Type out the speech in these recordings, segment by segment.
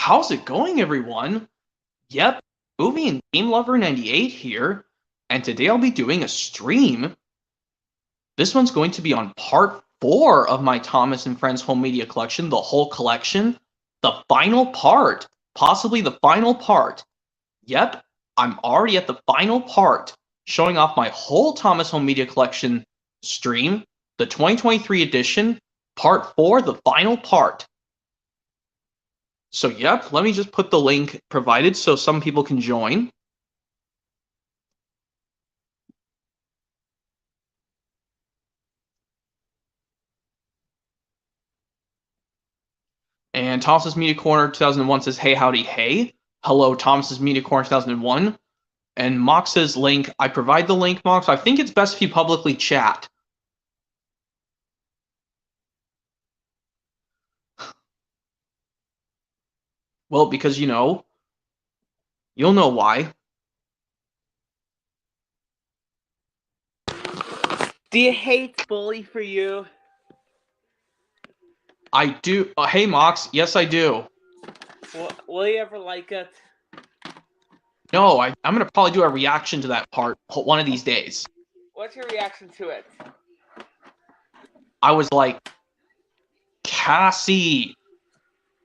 How's it going, everyone? Yep, Movie and Game Lover 98 here, and today I'll be doing a stream. This one's going to be on part 4 of my Thomas and Friends home media collection, the whole collection. The final part, possibly the final part. Yep, I'm already at the final part, showing off my whole Thomas home media collection stream, the 2023 edition, part 4, the final part. So, yep, let me just put the link provided so some people can join. And Thomas's Media Corner 2001 says, hey, howdy, hey. Hello, Thomas's Media Corner 2001. And Mox says, link. I provide the link, Mox. I think it's best if you publicly chat. Well, because, you'll know why. Do you hate Bully for You? I do. Hey, Mox. Yes, I do. Will you ever like it? No, I'm going to probably do a reaction to that part one of these days. What's your reaction to it? I was like, Cassie,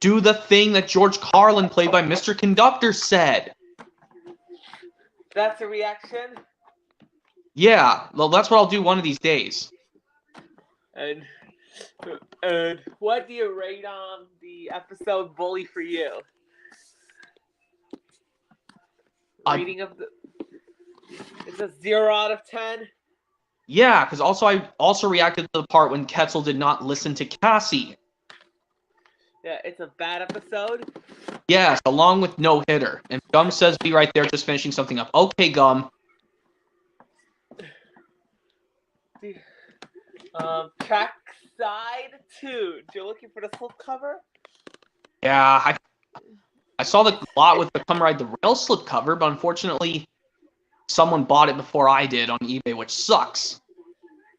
do the thing that George Carlin, played by Mr. Conductor, said. That's a reaction? Yeah, well, that's what I'll do one of these days. And what do you rate on the episode Bully for You? Rating of the... It's a 0 out of 10? Yeah, because I also reacted to the part when Ketzel did not listen to Cassie. Yeah, it's a bad episode? Yes, along with No Hitter. And Gum says, be right there, just finishing something up. Okay, Gum. Track side 2. You're looking for the slipcover? Yeah, I saw the lot with the Come Ride the Rail slipcover, but unfortunately, someone bought it before I did on eBay, which sucks.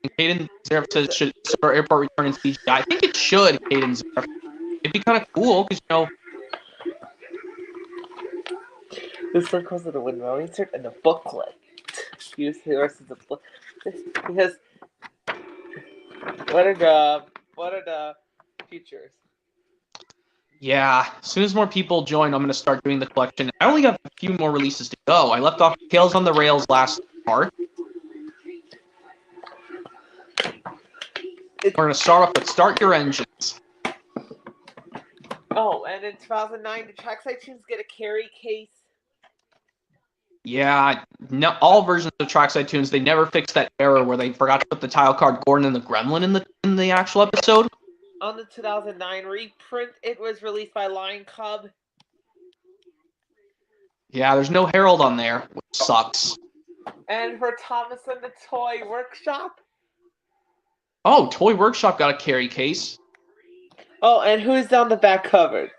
And Caden Zerf says, should Sir Airport return in CGI? I think it should, Caden Zerf. It'd be kind of cool, because, This one comes with a windmill insert and a booklet. Use the rest of the book. Because what are the features? Yeah, as soon as more people join, I'm going to start doing the collection. I only got a few more releases to go. I left off Tales on the Rails last part. We're going to start off with Start Your Engines. Oh, and in 2009, the Trackside tunes get a carry case. Yeah, no, all versions of Trackside Tunes, they never fixed that error where they forgot to put the title card Gordon and the Gremlin in the actual episode. On the 2009 reprint, it was released by Lion Cub. Yeah, there's no Herald on there, which sucks. And for Thomas and the Toy Workshop. Oh, Toy Workshop got a carry case. Oh, and who's on the back cover?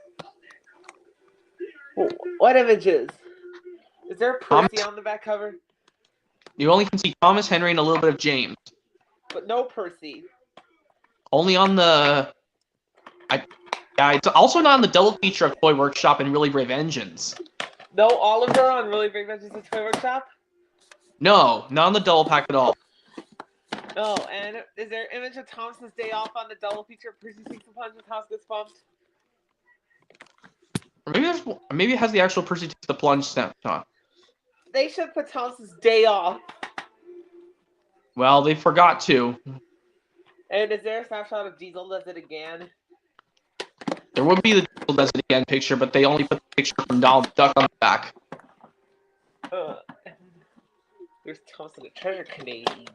What images? Is there Percy on the back cover? You only can see Thomas, Henry, and a little bit of James. But no Percy. Only on the... Yeah, it's also not on the double feature of Toy Workshop and Really Brave Engines. No, all of them are on Really Brave Engines and Toy Workshop? No, not on the double pack at all. Oh, and is there an image of Thomas's day off on the double feature of Percy Takes the Plunge with House Gets Bumped? Or maybe it has the actual Percy Takes the Plunge snapshot. They should put Thomas's day off. Well, they forgot to. And is there a snapshot of Diesel Does It Again? There would be the Diesel Does It Again picture, but they only put the picture from Donald Duck on the back. There's Thomas and the Treasure Canadian.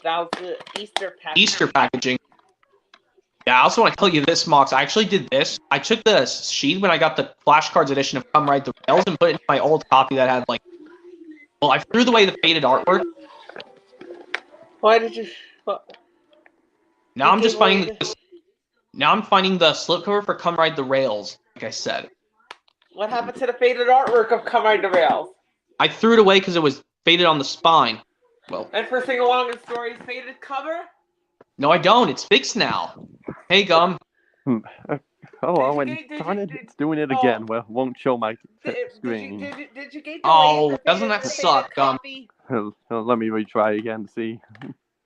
That was the Easter packaging. Easter packaging. Yeah, I also want to tell you this, Mox. I actually did this. I took the sheet when I got the flashcards edition of Come Ride the Rails and put it in my old copy that had, like... Well, I threw away the faded artwork. Why did you... Now I'm just finding... Now I'm finding the slipcover for Come Ride the Rails, like I said. What happened to the faded artwork of Come Ride the Rails? I threw it away because it was faded on the spine. Well... And for Sing Along and Stories faded cover? No, I don't. It's fixed now. Hey, Gum. Oh, and darn it, it's doing it again. Well, won't show my screen. Did you get Oh, doesn't that suck? copy? Let me retry again to see.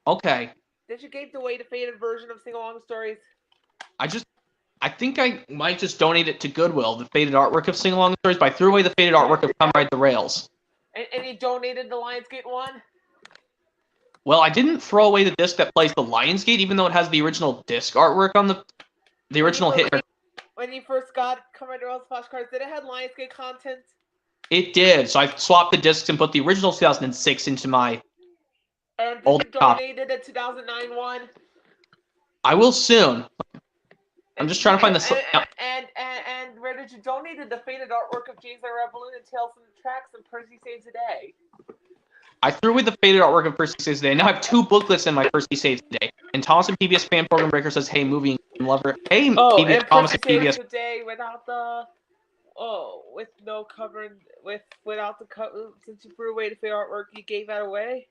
Okay. Did you get the faded version of sing-along stories? I think I might just donate it to Goodwill, the faded artwork of Sing Along Stories, but I threw away the faded artwork of Come Ride the Rails. And you donated the Lionsgate one? Well, I didn't throw away the disc that plays the Lionsgate, even though it has the original disc artwork on the original hit. When you first got Come Ride the Rails flashcards, did it have Lionsgate content? It did, so I swapped the discs and put the original 2006 into my old copy. And did you donate the 2009 one? I will soon. I'm just trying to find the... And where did you donate the faded artwork of James and Red Balloon and Tales from the Tracks and Percy Saves the Day? I threw away the faded artwork of Percy Saves the Day. Now I have 2 booklets in my Percy Saves the Day. And Thomas and PBS Fan Program Breaker says, hey, movie and lover. Hey, PBS, Thomas and PBS. The Day without the... Oh, with no cover, without the cover, since you threw away the faded artwork, you gave that away?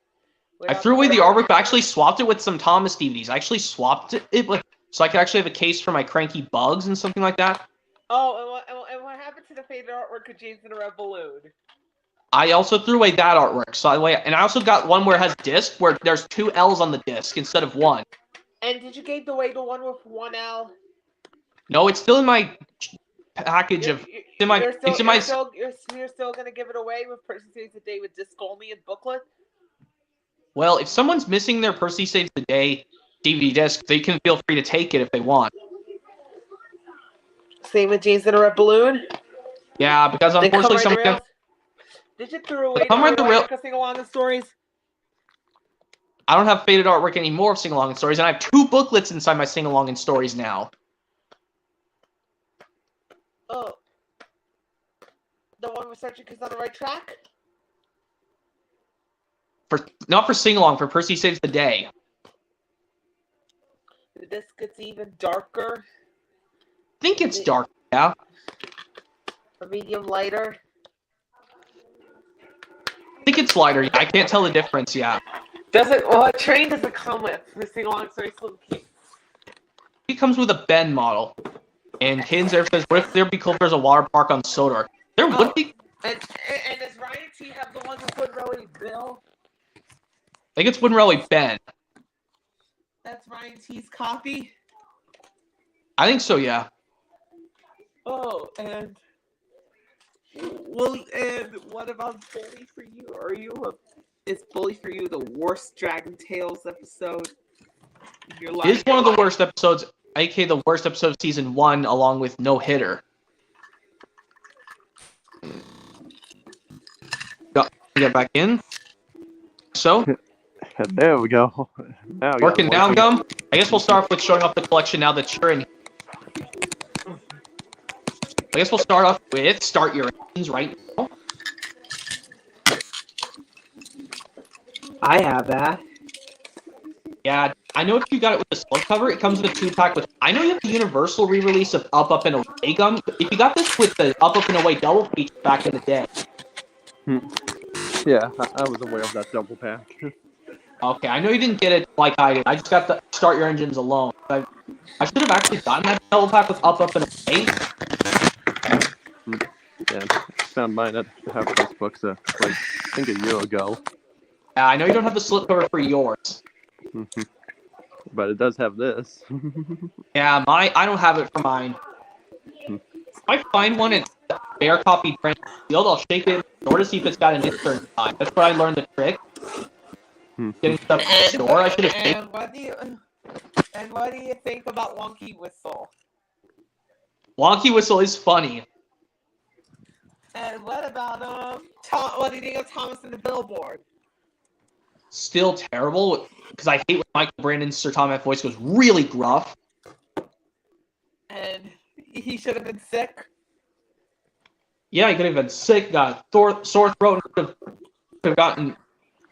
I threw away the artwork, but I actually swapped it with some Thomas DVDs. I actually swapped it with... So I could actually have a case for my Cranky Bugs and something like that. Oh, and what happened to the faded artwork of James and the Red Balloon? I also threw away that artwork. So and I also got one where it has disc, where there's 2 L's on the disc instead of 1. And did you give away the one with 1 L? No, it's still in my package of... You're still gonna give it away with Percy Saves the Day with disc only and booklet? Well, if someone's missing their Percy Saves the Day DVD disc, they can feel free to take it if they want. Same with James and the Red Balloon? Yeah, because unfortunately someone... Did you throw away the sing-along stories? I don't have faded artwork anymore of sing-along stories, and I have 2 booklets inside my sing-along stories now. Oh. The one with Searching Kids on the Right Track? Not for sing-along, for Percy Saves the Day. The disc gets even darker. I think it's dark, yeah. A medium lighter. I think it's lighter. I can't tell the difference, yeah. What train does it come with? The sing-along story Slim Key. It comes with a Ben model. And Hidden there says, what if there'd be cool if there's a water park on Sodor? There would be... And does Ryan T have the one with Wood Railway Bill? I think it's Wooden Railway Ben. That's Ryan T's copy? I think so, yeah. Oh, and... Well, and what about Bully for You? Is Bully for You the worst Dragon Tales episode in your life? It is one of the worst episodes, aka the worst episode of season 1, along with No Hitter. Get back in. So. There we go. Now working down, Gum. I guess we'll start off with showing off the collection now that you're in. I guess we'll start off with Start Your Engines right now. I have that. Yeah, I know if you got it with the slipcover, it comes with a 2-pack with... I know you have the Universal re-release of Up, Up, and Away, Gum. If you got this with the Up, Up, and Away double feature back in the day. Yeah, I was aware of that double pack. Okay, I know you didn't get it like I did. I just got the Start Your Engines alone. I should have actually gotten that double pack with Up, Up, and Away. Yeah, I found mine at half those books, I think a year ago. I know you don't have the slipcover for yours. But it does have this. Yeah, I don't have it for mine. If I find one in bare copy print field, I'll shake it in order to see if it's got an insert inside. That's where I learned the trick. Getting stuff in the store, I should have shaken. And what do you think about Wonky Whistle? Wonky Whistle is funny. And what about what do you think of Thomas and the Billboard? Still terrible, because I hate when Michael Brandon's Sir Tom F. voice goes really gruff. And he should have been sick. Yeah, he could have been sick, got a sore throat, and could have gotten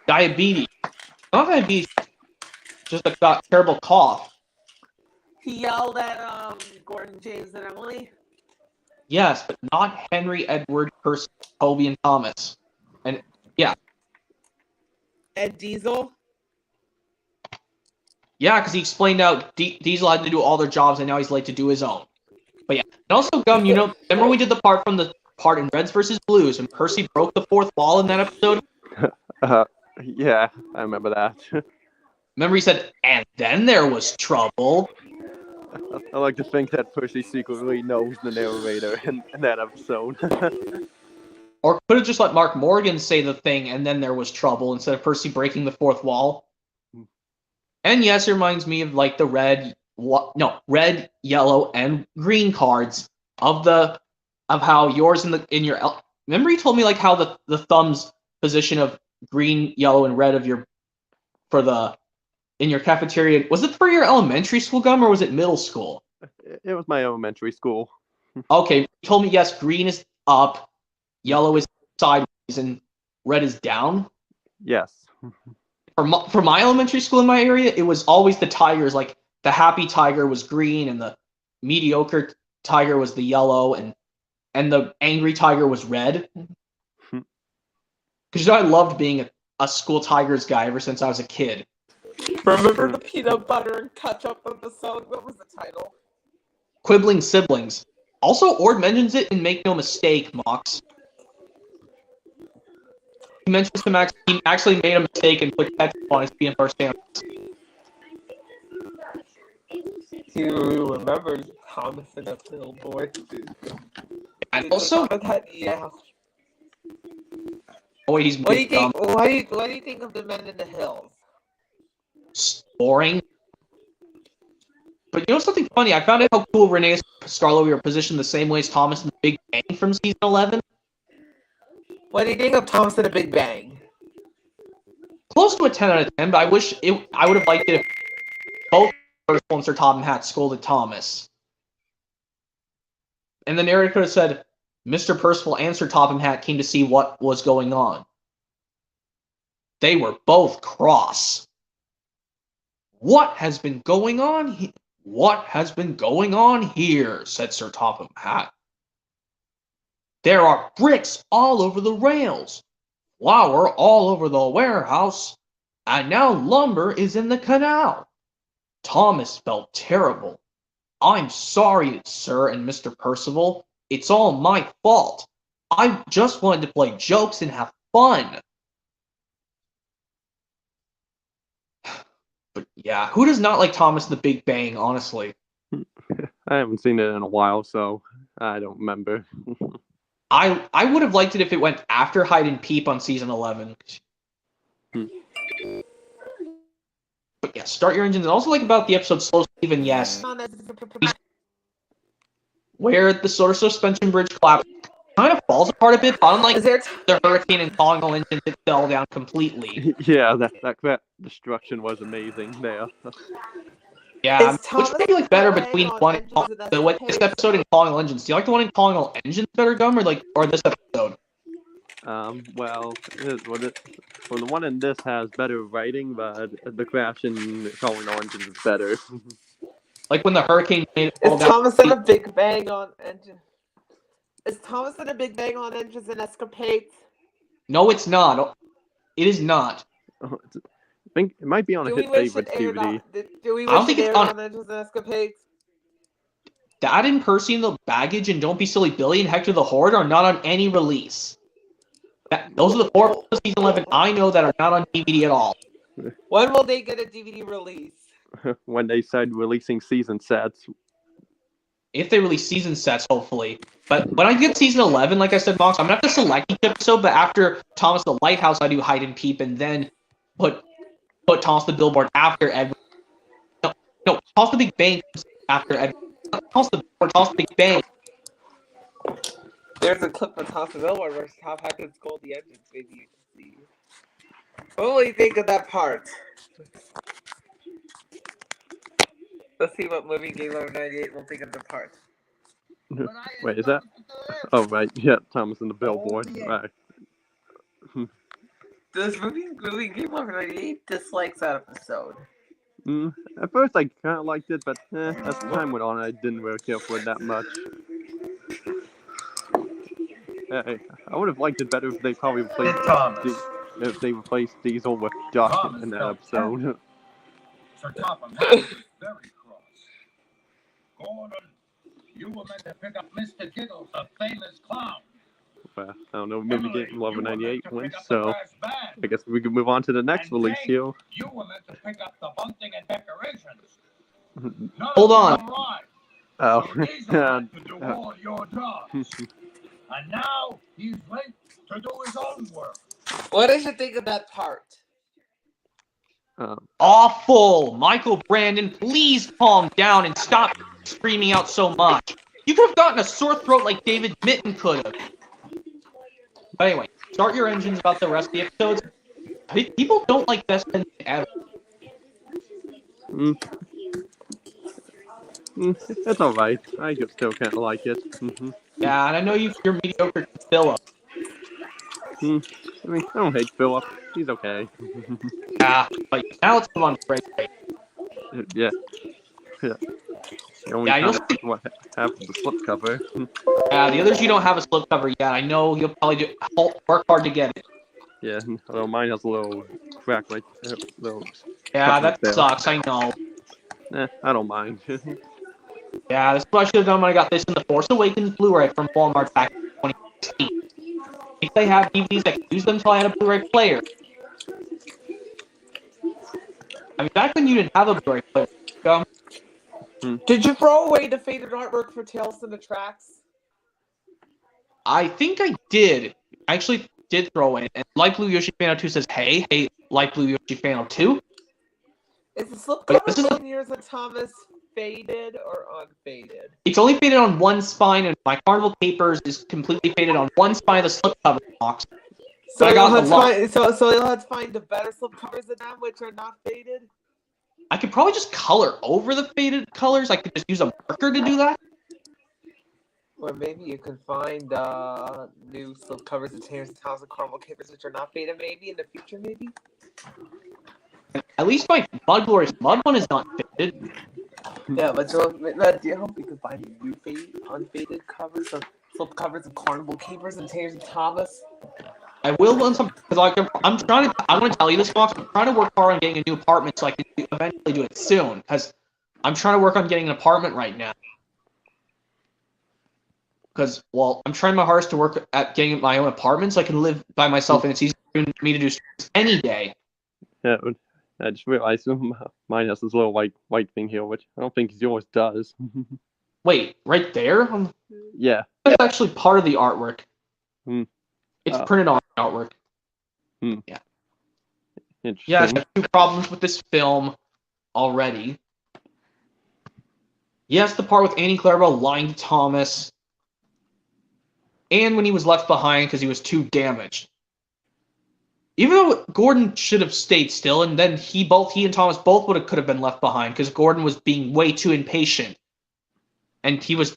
diabetes. Not diabetes, just got terrible cough. He yelled at Gordon, James, and Emily. Yes, but not Henry, Edward, Percy, Toby, and Thomas. And yeah. Ed Diesel? Yeah, because he explained out Diesel had to do all their jobs, and now he's late to do his own. But yeah, and also Gum, remember when we did the part from the part in Reds versus Blues when Percy broke the fourth wall in that episode? Yeah, I remember that. Remember he said, and then there was trouble. I like to think that Percy secretly knows the narrator in that episode. Or could have just let Mark Morgan say the thing and then there was trouble instead of Percy breaking the fourth wall. And yes, it reminds me of like the red, yellow, and green cards of how yours in your. Remember, you told me like how the thumbs position of green, yellow, and red of in your cafeteria. Was it for your elementary school, Gum, or was it middle school? It was my elementary school. Okay, you told me yes. Green is up, yellow is sideways, and red is down. Yes. For my elementary school in my area, it was always the tigers. Like the happy tiger was green, and the mediocre tiger was the yellow, and the angry tiger was red. Because I loved being a school tigers guy ever since I was a kid. Remember the peanut butter and ketchup episode? What was the title? Quibbling siblings. Also, Ord mentions it in Make No Mistake, Mox. He mentions he actually made a mistake and put ketchup on his peanut butter sandwich. He remembers Thomas and that little boy. And also, yeah. oh wait, he's What do you think? What do you think of the Men in the Hills? Boring. But you know something funny? I found out how cool Renee and Scarlovi are positioned the same way as Thomas and the Big Bang from season 11. What do you think of Thomas and the Big Bang? Close to a 10 out of 10, but I would have liked it if both Percival and Sir Topham Hatt scolded Thomas. And the narrator could have said, Mr. Percival and Sir Topham Hatt came to see what was going on. They were both cross. What has been going on here? What has been going on here? Said Sir Topham Hatt. There are bricks all over the rails, flour all over the warehouse, and now lumber is in the canal. Thomas felt terrible. I'm sorry, sir and Mr. Percival. It's all my fault. I just wanted to play jokes and have fun. But yeah, who does not like Thomas and the Big Bang, honestly? I haven't seen it in a while, so I don't remember. I would have liked it if it went after Hide and Peep on season 11. But yeah, start your engines. And also like about the episode Slow Steven, yes. Where the solar suspension bridge collapsed kind of falls apart a bit, but unlike the hurricane and falling all engines, it fell down completely. Yeah, that destruction was amazing there. Yeah, which would be like better between this episode and Calling All Engines. Do you like the one in Calling All Engines better, Gum, or this episode? Well, for the one in this has better writing, but the crash in Calling All Engines is better. Like when the hurricane made it fall Is down. Thomas and a Big Bang on engine? Is Thomas and a Big Bang on Engines and Escapades? No, it's not. It is not. I think it might be on a Hit Favorites DVD. Do we I don't think it's on Engines and Escapades? Dad and Percy and the Baggage and Don't Be Silly Billy and Hector the Horde are not on any release. Those are the 4 episodes of season 11 I know that are not on DVD at all. When will they get a DVD release? When they started releasing season sets. If they release season sets, hopefully. But when I get season 11, like I said, Mox, I'm going to have to select each episode, but after Thomas the Lighthouse, I do Hide and Peep, and then put Thomas the Billboard after Edward. No, Thomas the Big Bang after Edward. Thomas the Billboard, Thomas the Big Bang. There's a clip of Thomas the Billboard where Top Hat can scold the engines. Maybe you can see. What do you think of that part? Let's see what movie Game Over 98 will think of the part. Wait, is that? Oh, right. Yeah, Thomas and the Billboard. Right. This movie Game Over 98 dislikes that episode. At first, I kind of liked it, but as time went on, I didn't really care for it that much. Hey, I would have liked it better if they probably replaced Diesel with Duck in that episode. Sir Topham Hatt is very cross. Go on and You were meant to pick up Mr. Giggles, the famous clown. Well, I don't know, movie Emily, Game Lover you were meant 98 to wins, pick up the so brass band. I guess we can move on to the next And release Dave, here. you were meant to pick up the bunting and decorations. None Hold of on. them arrived. Oh, So Diesel had to do all your jobs. And now he's late to do his own work. What did you think of that part? Awful! Michael Brandon, please calm down and stop screaming out so much. You could have gotten a sore throat like David Mitten could have. But anyway, start your engines about the rest of the episodes. People don't like Best Friends ever. It's alright. I still kind of like it. Yeah, and I know you're mediocre to Philip. I mean, I don't hate Philip. He's okay. Yeah, but now let's move on to Ray Ray. Yeah. The only Yeah, time what half of the slipcover. Yeah, the others you don't have a slipcover yet. I know you'll probably work hard to get it. Yeah, although mine has a little crack right there. Little Yeah, cut right that there. sucks, I know. I don't mind. Yeah, this is what I should have done when I got this in the Force Awakens Blu-ray from Walmart back in 2016. If they have DVDs, I could use them until I had a Blu-ray player. I mean, back when you didn't have a Blu-ray player, Did you throw away the faded artwork for Tales from the Tracks? I think I did. I actually did throw it. And Light Blue Yoshi Fan 02 says, hey, Light Blue Yoshi Fan 02. Is the slipcover from Years of Thomas faded or unfaded? It's only faded on one spine, and my Carnival Papers is completely faded on one spine of the slipcover box. So I got a lot. So you'll have to find the better slipcovers than that, which are not faded? I could probably just color over the faded colors. I could just use a marker to do that. Or maybe you could find new slipcovers of Terrence Thomas and Carnival Capers, which are not faded, maybe in the future, maybe. At least my Mud Glorious Mud one is not faded. Yeah, but do you hope you can find new unfaded covers of slipcovers of Carnival Capers and Terrence Thomas? I will want some because I'm trying to. I want to tell you this, Fox. I'm trying to work hard on getting a new apartment so I can eventually do it soon. Because I'm trying to work on getting an apartment right now. Because, well, I'm trying my hardest to work at getting my own apartment so I can live by myself, and it's easy for me to do any day. Yeah, I just realized mine has this little white thing here, which I don't think yours does. Wait, right there? Yeah. That's actually part of the artwork. It's Oh. printed on the artwork. Yeah. Interesting. Yeah, I have two problems with this film already. Yes, the part with Annie Clarabelle lying to Thomas, and when he was left behind because he was too damaged. Even though Gordon should have stayed still, and then he and Thomas both could have been left behind because Gordon was being way too impatient, and he was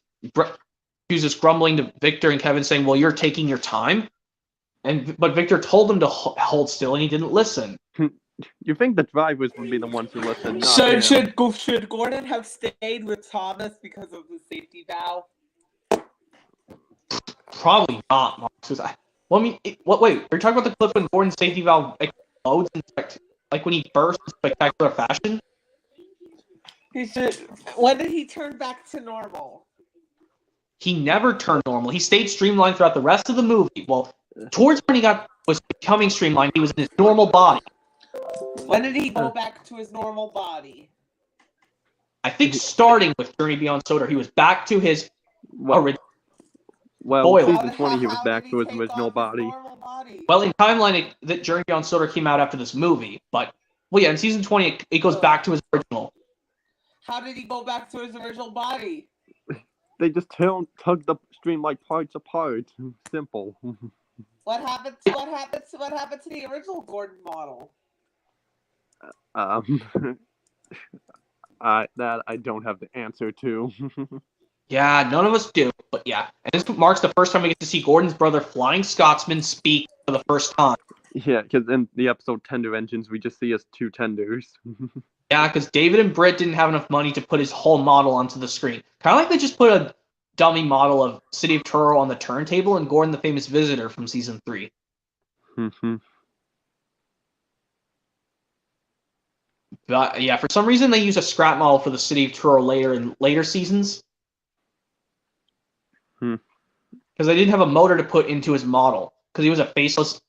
just grumbling to Victor and Kevin, saying, "Well, you're taking your time," but Victor told him to hold still, and he didn't listen. You think the drivers would be the ones who listen? Not Should Gordon have stayed with Thomas because of the safety valve? Probably not, Mark. Well, I mean, wait, are you talking about the clip when Gordon's safety valve explodes like when he bursts in spectacular fashion? When did he turn back to normal? He never turned normal. He stayed streamlined throughout the rest of the movie. Well, towards when he was becoming streamlined, he was in his normal body. When did he go back to his normal body? I think starting with Journey Beyond Soda, he was back to his original. Well, season 20, he was back to his original body. Well, in timeline, that Journey Beyond Soda came out after this movie, but in season 20, it goes back to his original. How did he go back to his original body? They just tug the streamlined parts apart. Simple. What happened to the original Gordon model? That I don't have the answer to. Yeah, none of us do, but yeah. And this marks the first time we get to see Gordon's brother, Flying Scotsman, speak for the first time. Yeah, because in the episode Tender Engines, we just see us two tenders. Yeah, because David and Britt didn't have enough money to put his whole model onto the screen. Kind of like they just put a dummy model of City of Truro on the turntable and Gordon the Famous Visitor from season 3. But yeah, for some reason they use a scrap model for the City of Truro later in later seasons. Because they didn't have a motor to put into his model. Because he was a faceless.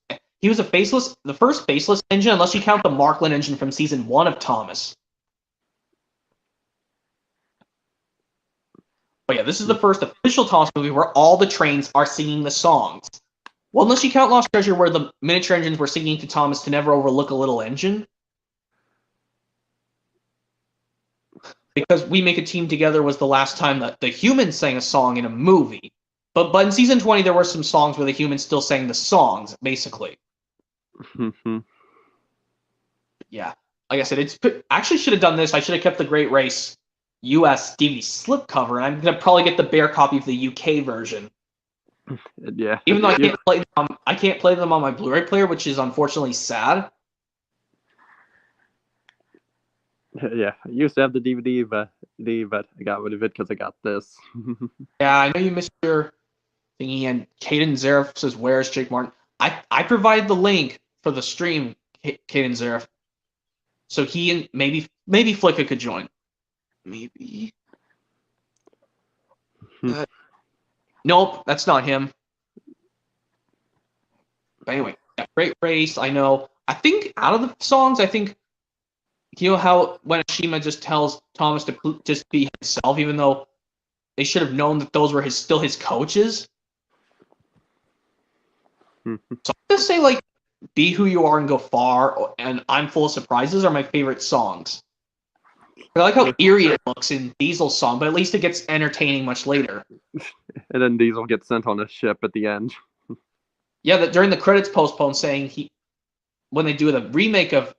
The first faceless engine, unless you count the Markland engine from season 1 of Thomas. But yeah, this is the first official Thomas movie where all the trains are singing the songs. Well, unless you count Lost Treasure, where the miniature engines were singing to Thomas to never overlook a little engine. Because We Make a Team Together was the last time that the humans sang a song in a movie. But in season 20, there were some songs where the humans still sang the songs, basically. Yeah. Like I said, actually should have done this. I should have kept the Great Race US DVD slipcover, and I'm going to probably get the bare copy of the UK version. Yeah. Even though I can't play them on my Blu-ray player, which is unfortunately sad. Yeah, I used to have the DVD, but I got rid of it because I got this. Yeah, I know you missed your thingy, and Caden Zaref says, "Where's Jake Martin?" I provided the link for the stream, Caden Zaref, so he and maybe Flicka could join. Maybe. Nope, that's not him. But anyway, yeah, Great Race. I know. I think out of the songs, you know how when Ashima just tells Thomas to just be himself, even though they should have known that those were still his coaches. So I'm gonna say like "Be Who You Are and Go Far" and "I'm Full of Surprises" are my favorite songs. I like how eerie it looks in Diesel's song, but at least it gets entertaining much later. And then Diesel gets sent on a ship at the end. Yeah, that during the credits postponed, saying when they do the remake of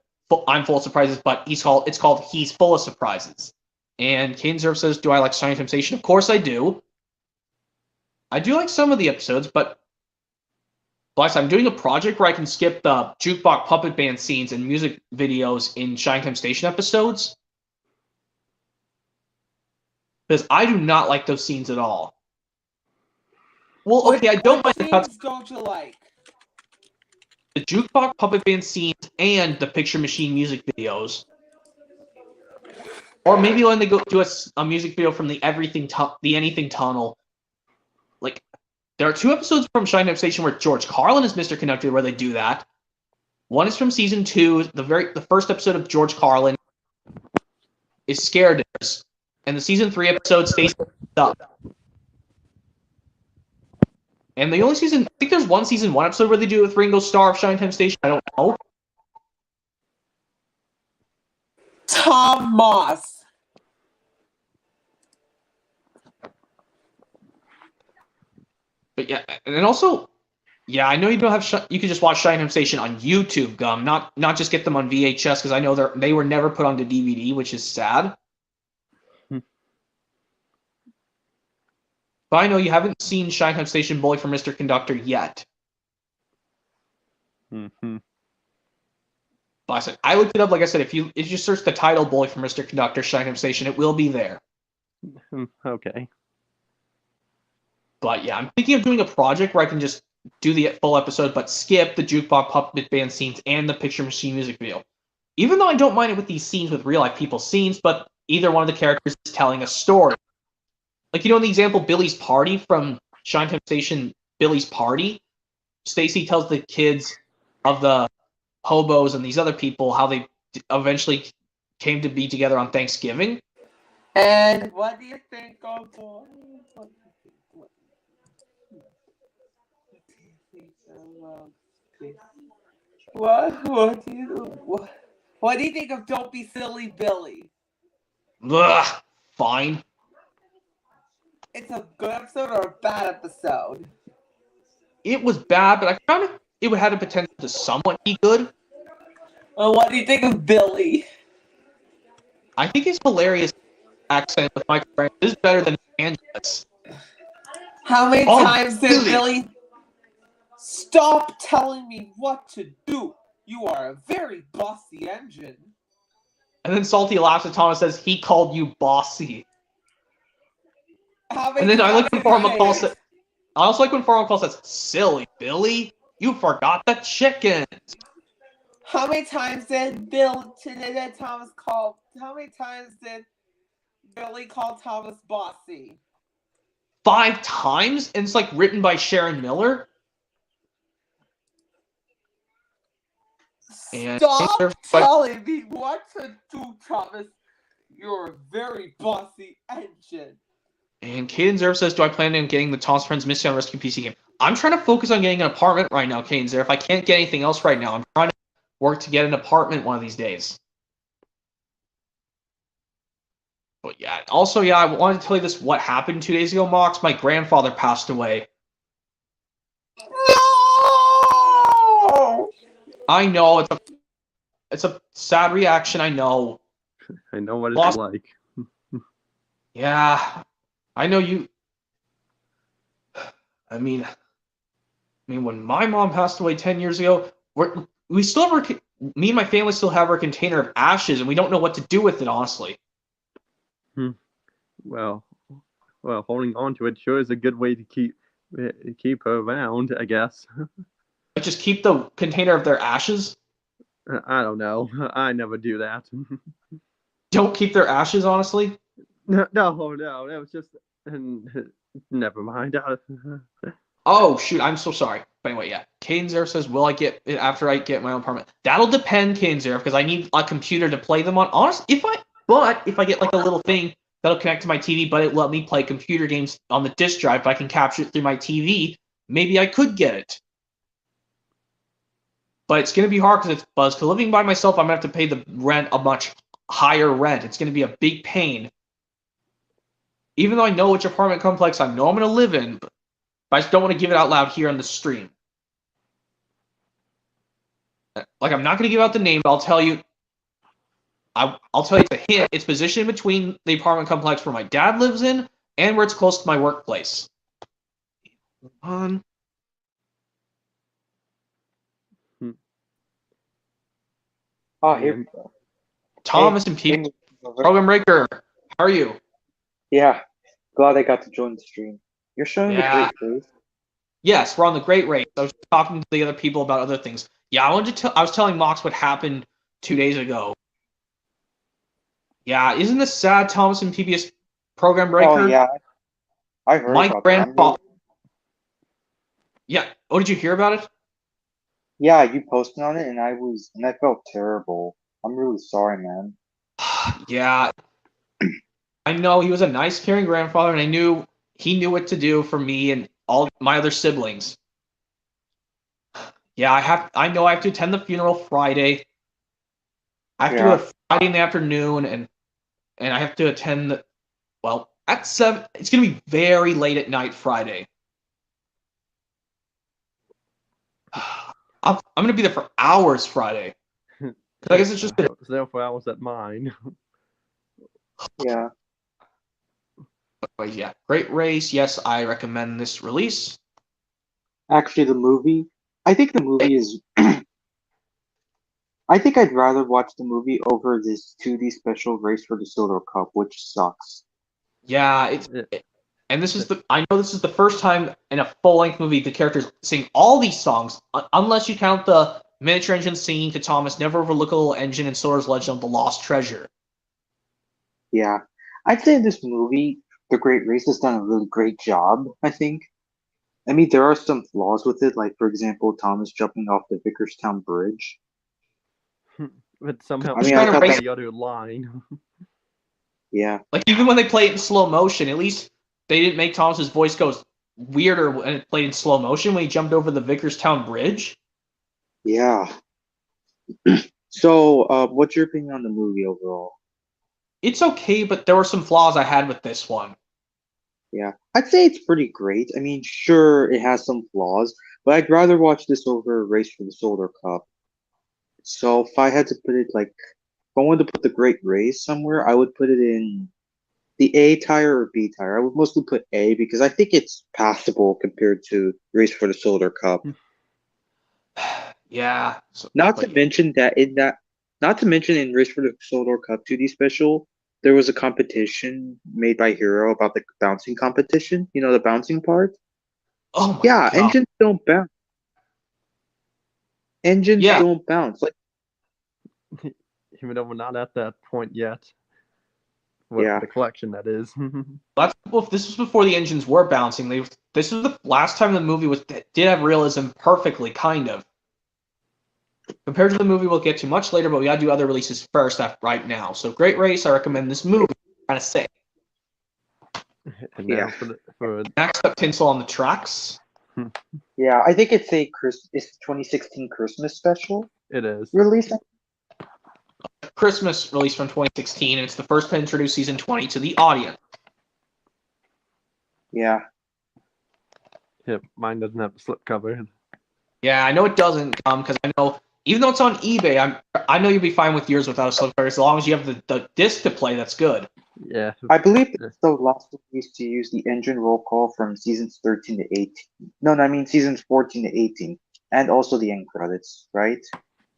"I'm Full of Surprises," but it's called "He's Full of Surprises." And Caden Zerf says, "Do I like Science Sensation?" Of course I do. I do like some of the episodes, but plus I'm doing a project where I can skip the jukebox puppet band scenes and music videos in Shinetime Station episodes. Because I do not like those scenes at all. Well, okay, I don't mind the cuts. Scenes don't you like? The jukebox puppet band scenes and the picture machine music videos. Or maybe when they go do a music video from the Anything Tunnel. Like, there are 2 episodes from Shinetime Station where George Carlin is Mr. Conductor where they do that. One is from season 2. The first episode of George Carlin is Scareders. And the season 3 episode stays up. And the only I think there's one season 1 episode where they do it with Ringo Starr of Shinetime Station. I don't know. Tom Moss. But yeah, and then also, yeah, I know you don't have. You can just watch Shinetime Station on YouTube, Gum. Not just get them on VHS because I know they were never put onto DVD, which is sad. But I know you haven't seen Shinetime Station Bully for Mr. Conductor yet. But I looked it up. Like I said, if you search the title "Bully for Mr. Conductor" Shinetime Station, it will be there. Okay. But yeah, I'm thinking of doing a project where I can just do the full episode, but skip the jukebox puppet band scenes and the picture machine music video. Even though I don't mind it with these scenes with real life people's scenes, but either one of the characters is telling a story. Like, in the example Billy's Party from Shinetime Station, Billy's Party, Stacy tells the kids of the hobos and these other people how they eventually came to be together on Thanksgiving. And what do you think of what do you think of Don't Be Silly Billy? Ugh, fine. It's a good episode or a bad episode? It was bad, but I found it had a potential to somewhat be good. What do you think of Billy? I think his hilarious accent with Michael Francis is better than Angela's. How many times did Billy stop telling me what to do? You are a very bossy engine. And then Salty laughs at Thomas and says he called you bossy. And then I like when Farrell McCall says, I also like when Farrell McCall says, "Silly Billy, you forgot the chickens." How many times did Thomas call? How many times did Billy call Thomas bossy? 5 times, and it's like written by Sharon Miller. And Stop telling me what to do, Thomas. You're a very bossy engine. And Caden Zerf says, do I plan on getting the Thomas Friends Mystery on Rescue PC game? I'm trying to focus on getting an apartment right now, Caden Zerf. I can't get anything else right now. I'm trying to work to get an apartment one of these days. But yeah, also, yeah, I wanted to tell you this, what happened 2 days ago, Mox. My grandfather passed away. No! I know, it's a sad reaction, I know. I know what it's Lost- like. Yeah, I know you. I mean, when my mom passed away 10 years ago, we still have me and my family still have our container of ashes, and we don't know what to do with it, honestly. Well, holding on to it sure is a good way to keep her around, I guess. Just keep the container of their ashes. I don't know. I never do that. Don't keep their ashes, honestly. No, that was just. Never mind. Oh shoot, I'm so sorry. But anyway, yeah. Caden Zerf says, will I get it after I get my own apartment? That'll depend, Caden Zerf, because I need a computer to play them on. Honestly, if I get like a little thing that'll connect to my TV, but it let me play computer games on the disk drive, if I can capture it through my TV, maybe I could get it. But it's gonna be hard because it's buzz. Because living by myself, I'm gonna have to pay the rent a much higher rent. It's gonna be a big pain. Even though I know which apartment complex I know I'm gonna live in, but I just don't want to give it out loud here on the stream. Like, I'm not going to give out the name, but I'll tell you. I'll tell you it's a hint. It's positioned between the apartment complex where my dad lives in and where it's close to my workplace. On. Oh, here we go. Thomas Hey, and Pete, hey, Program Breaker. How are you? Yeah, glad I got to join the stream. You're showing Yeah. the great race. Yes, we're on the Great Race. I was talking to the other people about other things. Yeah, I was telling Mox what happened 2 days ago. Yeah, isn't this sad, Thomas and PBS Program Breaker? Oh yeah, I heard My about that. grandfather. Yeah. Oh, did you hear about it? Yeah, you posted on it, and I felt terrible. I'm really sorry, man. Yeah. I know he was a nice, caring grandfather, and he knew what to do for me and all my other siblings. Yeah, I know I have to attend the funeral Friday. I have to go to Friday in the afternoon, and I have to attend at 7. It's gonna be very late at night Friday. I'm gonna be there for hours Friday. I guess it's just I was there for hours at mine. Yeah. But yeah, Great Race. Yes, I recommend this release. Actually, I think the movie is. I think I'd rather watch the movie over this 2D special Race for the Silver Cup, which sucks. Yeah, and I know this is the first time in a full-length movie the characters sing all these songs, unless you count the miniature engine singing to Thomas, Never Overlook a Little Engine, and Sora's Legend of the Lost Treasure. Yeah, I'd say this movie, The Great Race, has done a really great job. I think. I mean, there are some flaws with it, like for example, Thomas jumping off the Vickerstown Bridge. But somehow I mean, I thought that, the other line. yeah, Like, even when they play it in slow motion, at least they didn't make Thomas's voice go weirder when it played in slow motion when he jumped over the Vickerstown Bridge. yeah. So, what's your opinion on the movie overall? It's okay, but there were some flaws I had with this one. Yeah, I'd say it's pretty great. I mean, sure, it has some flaws, but I'd rather watch this over Race for the Solar Cup. So, if I had to put it if I wanted to put the Great Race somewhere, I would put it in the A tier or B tier. I would mostly put A because I think it's passable compared to Race for the Solar Cup. Yeah. Not to mention in Race for the Solar Cup 2D special, there was a competition made by Hero about the bouncing competition. You know, the bouncing part? Oh my Yeah, God. engines don't bounce. Engines Yeah. don't bounce. Like, Even though we're not at that point yet. Yeah. The collection, that is. This was before the engines were bouncing. This was the last time the movie did have realism perfectly, kind of. Compared to the movie we'll get to much later, but we gotta do other releases first right now. So Great Race, I recommend this movie. I'm trying to say. And Yeah. now for Next up, Tinsel on the Tracks. Yeah, I think it's it's 2016 Christmas special it is. release. Christmas release from 2016, and it's the first to introduce season 20 to the audience. Yeah. Yep, mine doesn't have the slipcover. Yeah, I know it doesn't, because I know even though it's on eBay, I know you'll be fine with yours without a slipcover as long as you have the disc to play. That's good. Yeah. I believe it's the last release to use the engine roll call from seasons 13 to 18. No, I mean seasons 14 to 18. And also the end credits, right?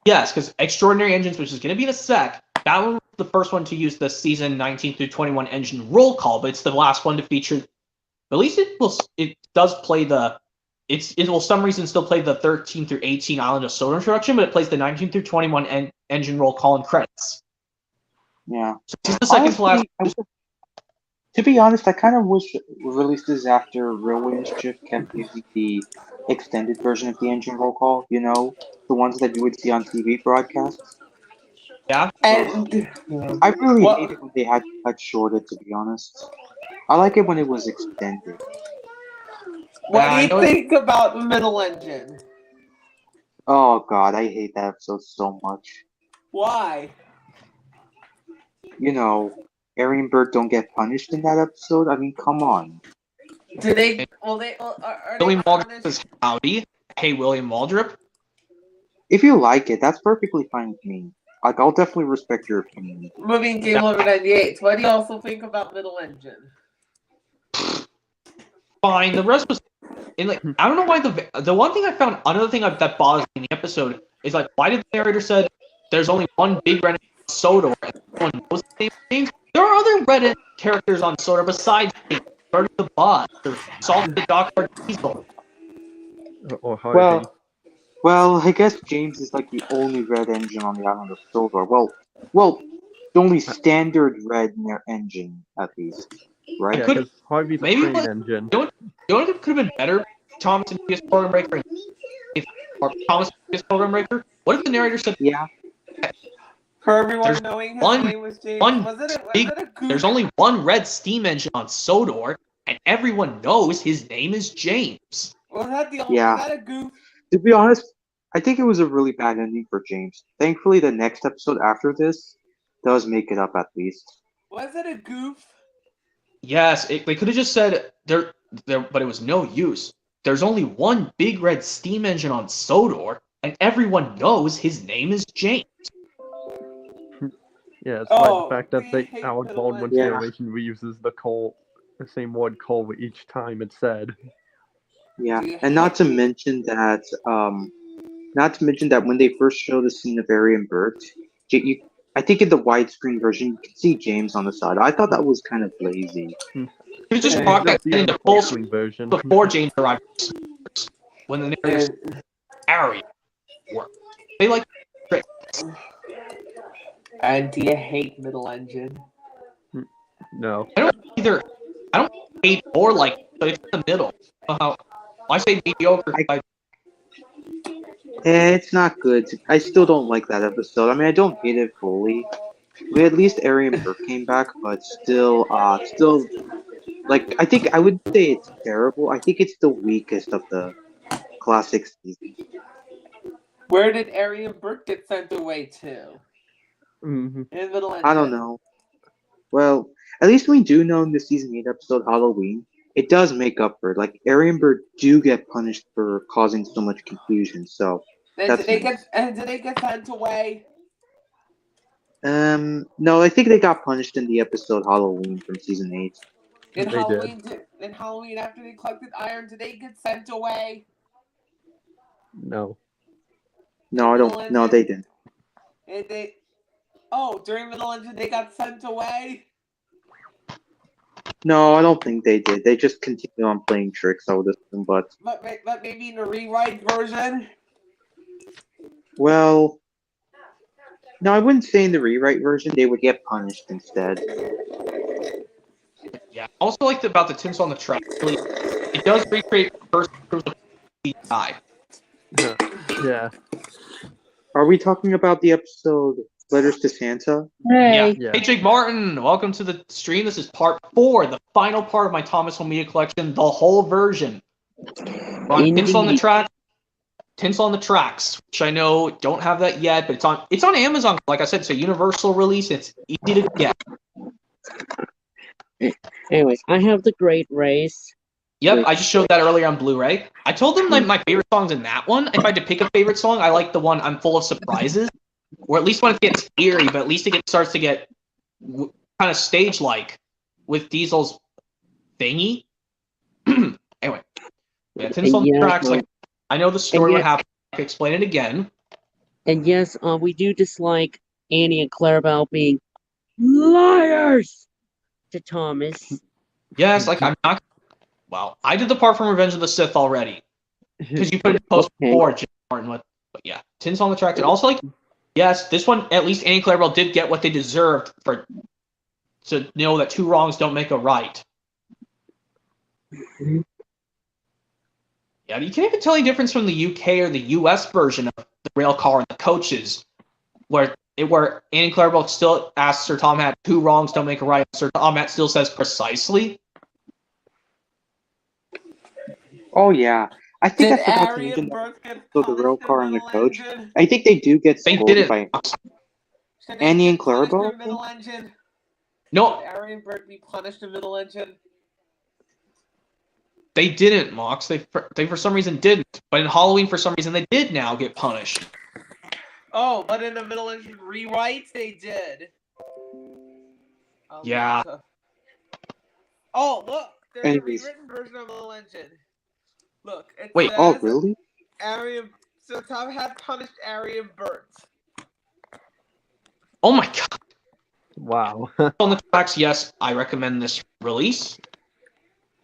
Yes, because Extraordinary Engines, which is going to be in a sec, that one was the first one to use the season 19 through 21 engine roll call, but it's the last one to feature. At least it does play it will some reason still play the 13 through 18 Island of Soda introduction, but it plays the 19 through 21 engine roll call and credits. Yeah. So it's the second to last. To be honest, I kind of wish releases after Railway Shift kept using the extended version of the engine roll call. You know, the ones that you would see on TV broadcasts. Yeah. And I really what hate it when they had to cut shorted. To be honest, I like it when it was extended. do you think about the middle engine? Oh God, I hate that episode so much. Why? You know, Harry and Bert don't get punished in that episode. I mean, come on. Do they? Well, they are William they Waldrop punished? says howdy. Hey, William Waldrop. If you like it, that's perfectly fine with me. Like, I'll definitely respect your opinion. Moving Game Over 98. What do you also think about middle engine? Fine. The rest was. And like, I don't know why the one thing I found, another thing that bothers me in the episode is like, why did the narrator said there's only one big red Sodor and everyone knows the name James? There are other red characters on Sodor besides James, Bird the Boss, or Salt the Dr. Diesel. Or Harvey. Well, I guess James is like the only red engine on the island of Sodor. Well, the only standard red engine, at least, right? Yeah, because Harvey's a train engine. You know what could have been better? Thomas and PS Program Breaker. Or Thomas and PS Program Breaker. What if the narrator said, Yeah. For everyone There's knowing his one- name was James, one was it a goof? there's only one red steam engine on Sodor, and everyone knows his name is James. Was that Yeah. Was that a goof? To be honest, I think it was a really bad ending for James. Thankfully, the next episode after this does make it up at least. Was it a goof? Yes, they could have just said there, but it was no use. There's only one big red steam engine on Sodor, and everyone knows his name is James. Yeah, it's like the fact that we hate Alec middle Baldwin's engine. narration reuses the same word coal each time it's said. Yeah, and not to mention that when they first show the scene of Harry and Bert, I think in the widescreen version you can see James on the side. I thought that was kind of lazy. You just Yeah, brought that That's the into full screen version. before James arrived. When the narrator said Harry work. They like And do you hate middle engine? No. I don't hate or like, but it's in the middle. How I say mediocre. It's not good. I still don't like that episode. I mean, I don't hate it fully. But at least Harry and Bert came back, but still, like, I think I would say it's terrible. I think it's the weakest of the classic season. Where did Ari and Bert get sent away to? Mm-hmm. In middle engine. I don't know. Well, at least we do know in the season 8 episode Halloween, it does make up for it. Like, Harry and Bert do get punished for causing so much confusion, so And that's did nice. they get sent away? No, I think they got punished in the episode Halloween from season 8. In They Halloween, in Halloween, after they collected iron, did they get sent away? No. No, I don't. No, they didn't. And during middle engine, they got sent away. No, I don't think they did. They just continue on playing tricks, I would assume, but Maybe in the rewrite version. well, no, I wouldn't say in the rewrite version they would get punished instead. Yeah. Also like about the tinsel on the track. Really, it does recreate the first guy. Yeah. Are we talking about the episode Letters to Santa? Yeah. Hey, Yeah. Hey, Jake Martin, welcome to the stream. This is part 4, the final part of my Thomas Home Media collection, the whole version. We're on Tinsel on the indeed. Track, Tinsel on the Tracks, which I know don't have that yet, but it's on Amazon. Like I said, it's a universal release. It's easy to get. Anyways, I have the Great Race. Yep, Which- I just showed that earlier on Blu-ray. I told them like my favorite songs in that one. If I had to pick a favorite song, I like the one "I'm Full of Surprises," or at least when it gets eerie, but at least starts to get kind of stage-like with Diesel's thingy. Anyway, yeah, Tinsel on the Yeah, Tracks. Like I know the story. yeah. What happened? I can explain it again. And yes, we do dislike Annie and Clarabelle being liars to Thomas. Yes, like I'm not. Well, I did the part from Revenge of the Sith already because you put it in post Okay. before Jim Martin. But yeah, Tinsel on the Tracks, and also like yes, this one at least Annie and Clarabelle did get what they deserved for to know that 2 wrongs don't make a right. Mhm. Yeah, you can't even tell any difference from the UK or the US version of the rail car and the coaches, where Annie Clarabelle still asks Sir Tom Hatt, 2 wrongs don't make a right. Sir Tom Hatt still says precisely. Oh yeah. I think Did I forgot to Arian mention that. Burke get So the punished rail in car and the middle coach. engine? I think they do get They scolded didn't. by Should they Annie get and punished Clarabelle. in middle engine? No, Should Arian Burke be punished in middle engine? they didn't, Mox. They for some reason didn't. But in Halloween, for some reason, they did now get punished. Oh, but in the middle engine rewrite, they did. Yeah. Oh, look! There's Anyways. a rewritten version of middle engine. Look, it Wait. says Oh really? Arian. So Tom had punished Arian Burt. Oh my god. Wow. On the Tracks, yes, I recommend this release.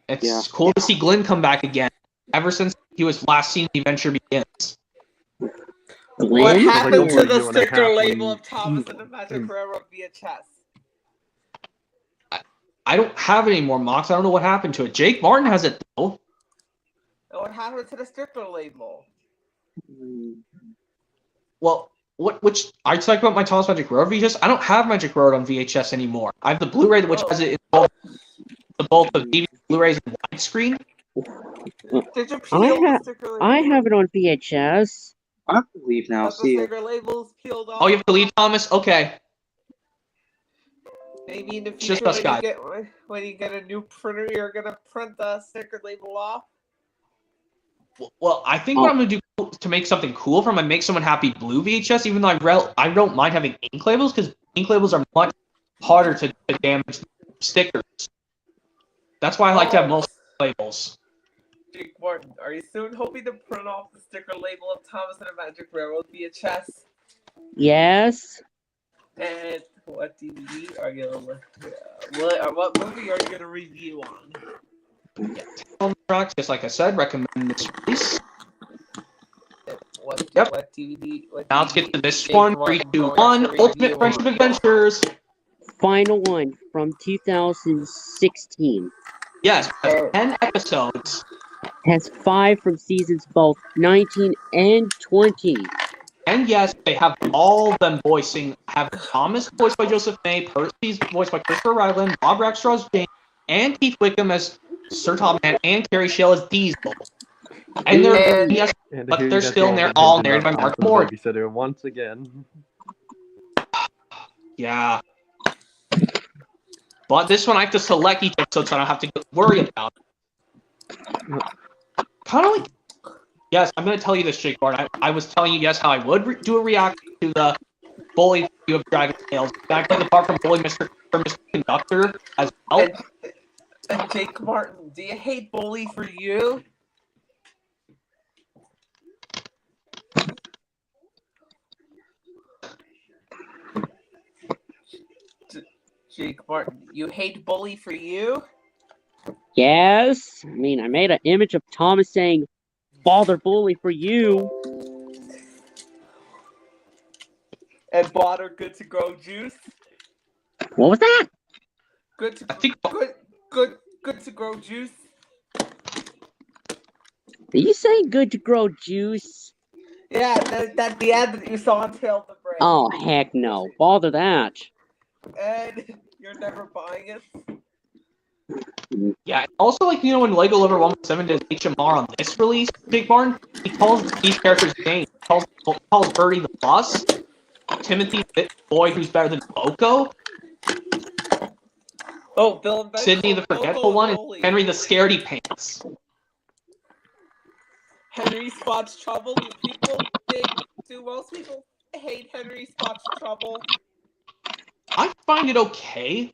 It's Yeah. cool to see Glenn come back again. Ever since he was last seen in The Adventure Begins. What Glenn? happened like to over a the year and a sticker half label when- of Thomas and the Magic Railroad VHS? I don't have it anymore, Mox. I don't know what happened to it. Jake Martin has it though. And what happened to the sticker label? Mm, Well, which are you talking about my Thomas Magic Road VHS? I don't have Magic Road on VHS anymore. I have the Blu-ray which has it in both the DVD Blu-rays and widescreen. Did you peel the sticker label? I have it on VHS. I have to leave now. Have the See ya. sticker labels peeled off? Oh, you have to leave, Thomas? Okay. Maybe in the It's just future us guys. when you get a new printer, you're gonna print the sticker label off. Well, I think what I'm gonna do to make something cool from I make someone happy blue VHS, even though I don't mind having ink labels because ink labels are much harder to damage than stickers. That's why I like to have most labels. Jake Martin, are you soon hoping to print off the sticker label of Thomas and the Magic Railroad VHS? Yes. And what DVD are you what movie are you gonna review on? On the Tracks, just like I said, recommend this release. What Yep. what DVD? What Now let's DVD get to this Jake one. Martin 3, 2, going 1. to Ultimate review Friendship on? Adventures. Final one from 2016. Yes, it has 10 episodes. Has 5 from seasons both 19 and 20. And yes, they have all of them voicing. Have Thomas voiced by Joseph May, Percy's voiced by Christopher Ryland, Bob Rackstraw as James, and Keith Wickham as Sir Tom Hatt, and Carrie Shale as Diesel. And they're And- yes, And but here they're you get still all they're the all ins and narrated by outs Mark of the Morgan. babysitter once again. Yeah. But this one I have to select each episode so I don't have to worry about it. Kind of like, yes, I'm going to tell you this, Jake Bart. I was telling you, yes, how I would do a reaction to the Bully view of Dragon's Tales. I played the part from Bully Mr. Conductor as well. And Jake Martin, do you hate Bully for you? Jake Martin, you hate Bully for you? Yes. I mean, I made an image of Thomas saying, "Father Bully for you." And bought her good to go juice? What was that? Good to I think good good to grow juice. Are you saying good to grow juice? Yeah, that the ad that you saw on Tail the Brand. Oh, heck no. Bother that. And you're never buying it. Yeah, also, like, you know, when Lego Level 1.7 does HMR on this release, Big Barn, he calls these characters names. He calls Birdie the Bus, Timothy the Boy Who's Better Than Boko, Oh, Bill and Ben Sydney the called Forgetful Boko One, and Rolly. Henry the Scaredy Pants. Henry spots trouble. Do most people hate Henry spots trouble? I find it okay.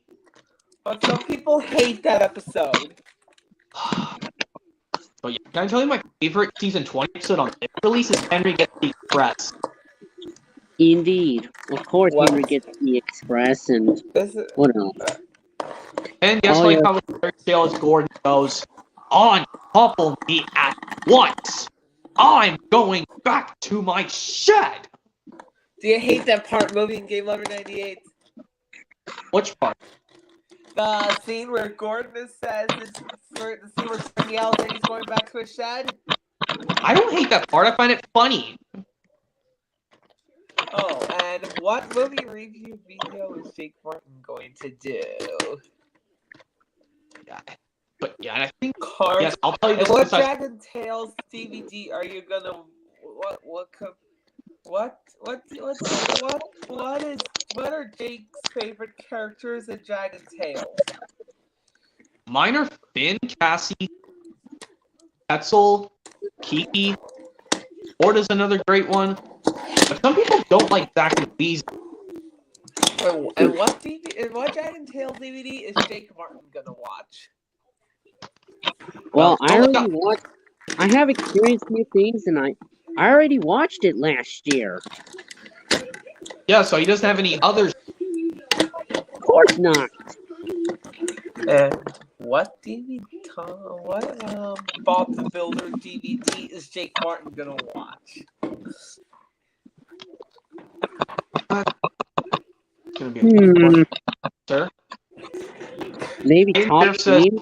But some people hate that episode. But yeah, can I tell you my favorite season 20 episode on this release is Henry Gets the Express. Indeed. Of course, What? Henry gets the Express and what else? And yes, Oh, like yeah. how Fairy Tale as Gordon goes, uncouple me at once. I'm going back to my shed. Do you hate that part movie in Game Lover 98? Which part? The scene where Gordon says it's the scene where Gordon yells and he's going back to his shed? I don't hate that part. I find it funny. Oh, and what movie review video is Jake Martin going to do? Yeah. But yeah, and I think Cars. yes, I'll tell you And this. what Besides, Dragon Tales DVD are you gonna? What are Jake's favorite characters in Dragon Tales? mine are Finn, Cassie, Etzel, Kiki. Orta's another great one. But some people don't like Zack and Weezy. And what Dragon Tales DVD is Jake Martin gonna watch? Well, I don't already watched. I have experienced new things, and I already watched it last year. Yeah, so he doesn't have any others. Of course not. And what DVD? What Bob the Builder DVD is Jake Martin gonna watch? It's gonna be a sir. Maybe Hayden top Sheriff says- team.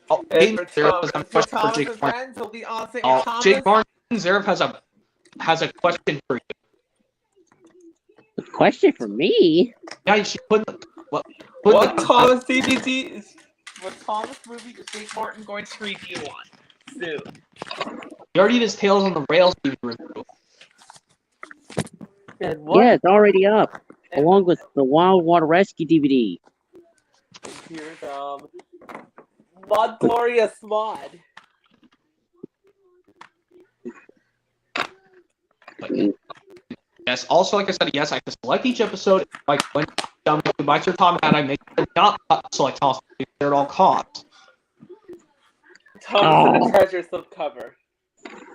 Oh, And Hayden for Zaref has a for question for Thomas Jake and Martin. friends, he'll be on St. Oh, Thomas. Jake Martin Zaref has a question for you. A question for me? Yeah, you should put the What Thomas movie is Jake Martin going to review on soon? He already did his Tales on the Rails review. And what? Yeah, it's already up, along with the Wild Water Rescue DVD. Here's Mod Glorious Mod. But, yes, also, like I said, yes, I can select each episode. Like, when I'm done with my Sir Tom hat, I make it not select Thomas at all costs. Thomas and the Treasure slipcover.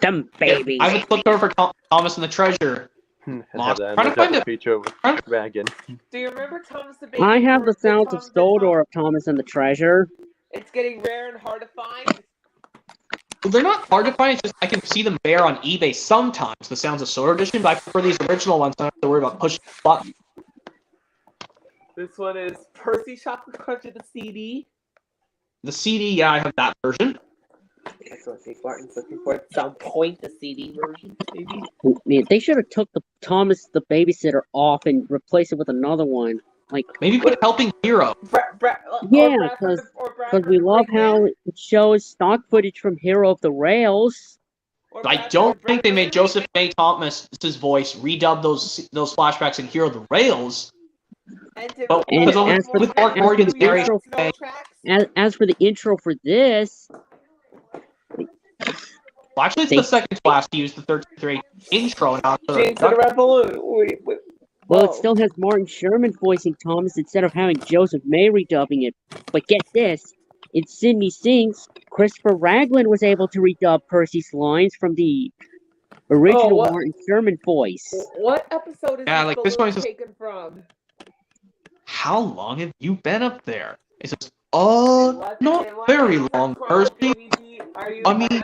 Them babies. I would flip over for Thomas and the Treasure. And Lost. have Trying to find that it. feature with Dragon. Do you remember Thomas the Baby? I have the sounds of Thomas Stoldor of Thomas and the Treasure. It's getting rare and hard to find. Well, they're not hard to find. It's just I can see them bare on eBay sometimes. The Sounds of Sword edition, but I prefer these original ones. So I don't have to worry about pushing the button. This one is Percy Chocolate Crunch of the CD. The CD, yeah, I have that version. That's what Jake Martin's looking for. At some point, the CD version, maybe. Man, they should have took the Thomas the Babysitter off and replaced it with another one. Like, Maybe put Helping Hero. yeah, because we love how it shows stock footage from Hero of the Rails. I don't think they made Joseph May Thomas's voice redub those flashbacks in Hero of the Rails. But And because with Mark Morgan's Gary, As for the intro for this, well, actually, it's the second class to use the 13th intro. Not James and the Red Balloon. well, it still has Martin Sherman voicing Thomas instead of having Joseph May redubbing it. But get this, in Sydney Sings, Christopher Raglan was able to redub Percy's lines from the original Martin Sherman voice. What episode is Yeah, this like this one is taken from? How long have you been up there? It says, not very long, Percy. I mean,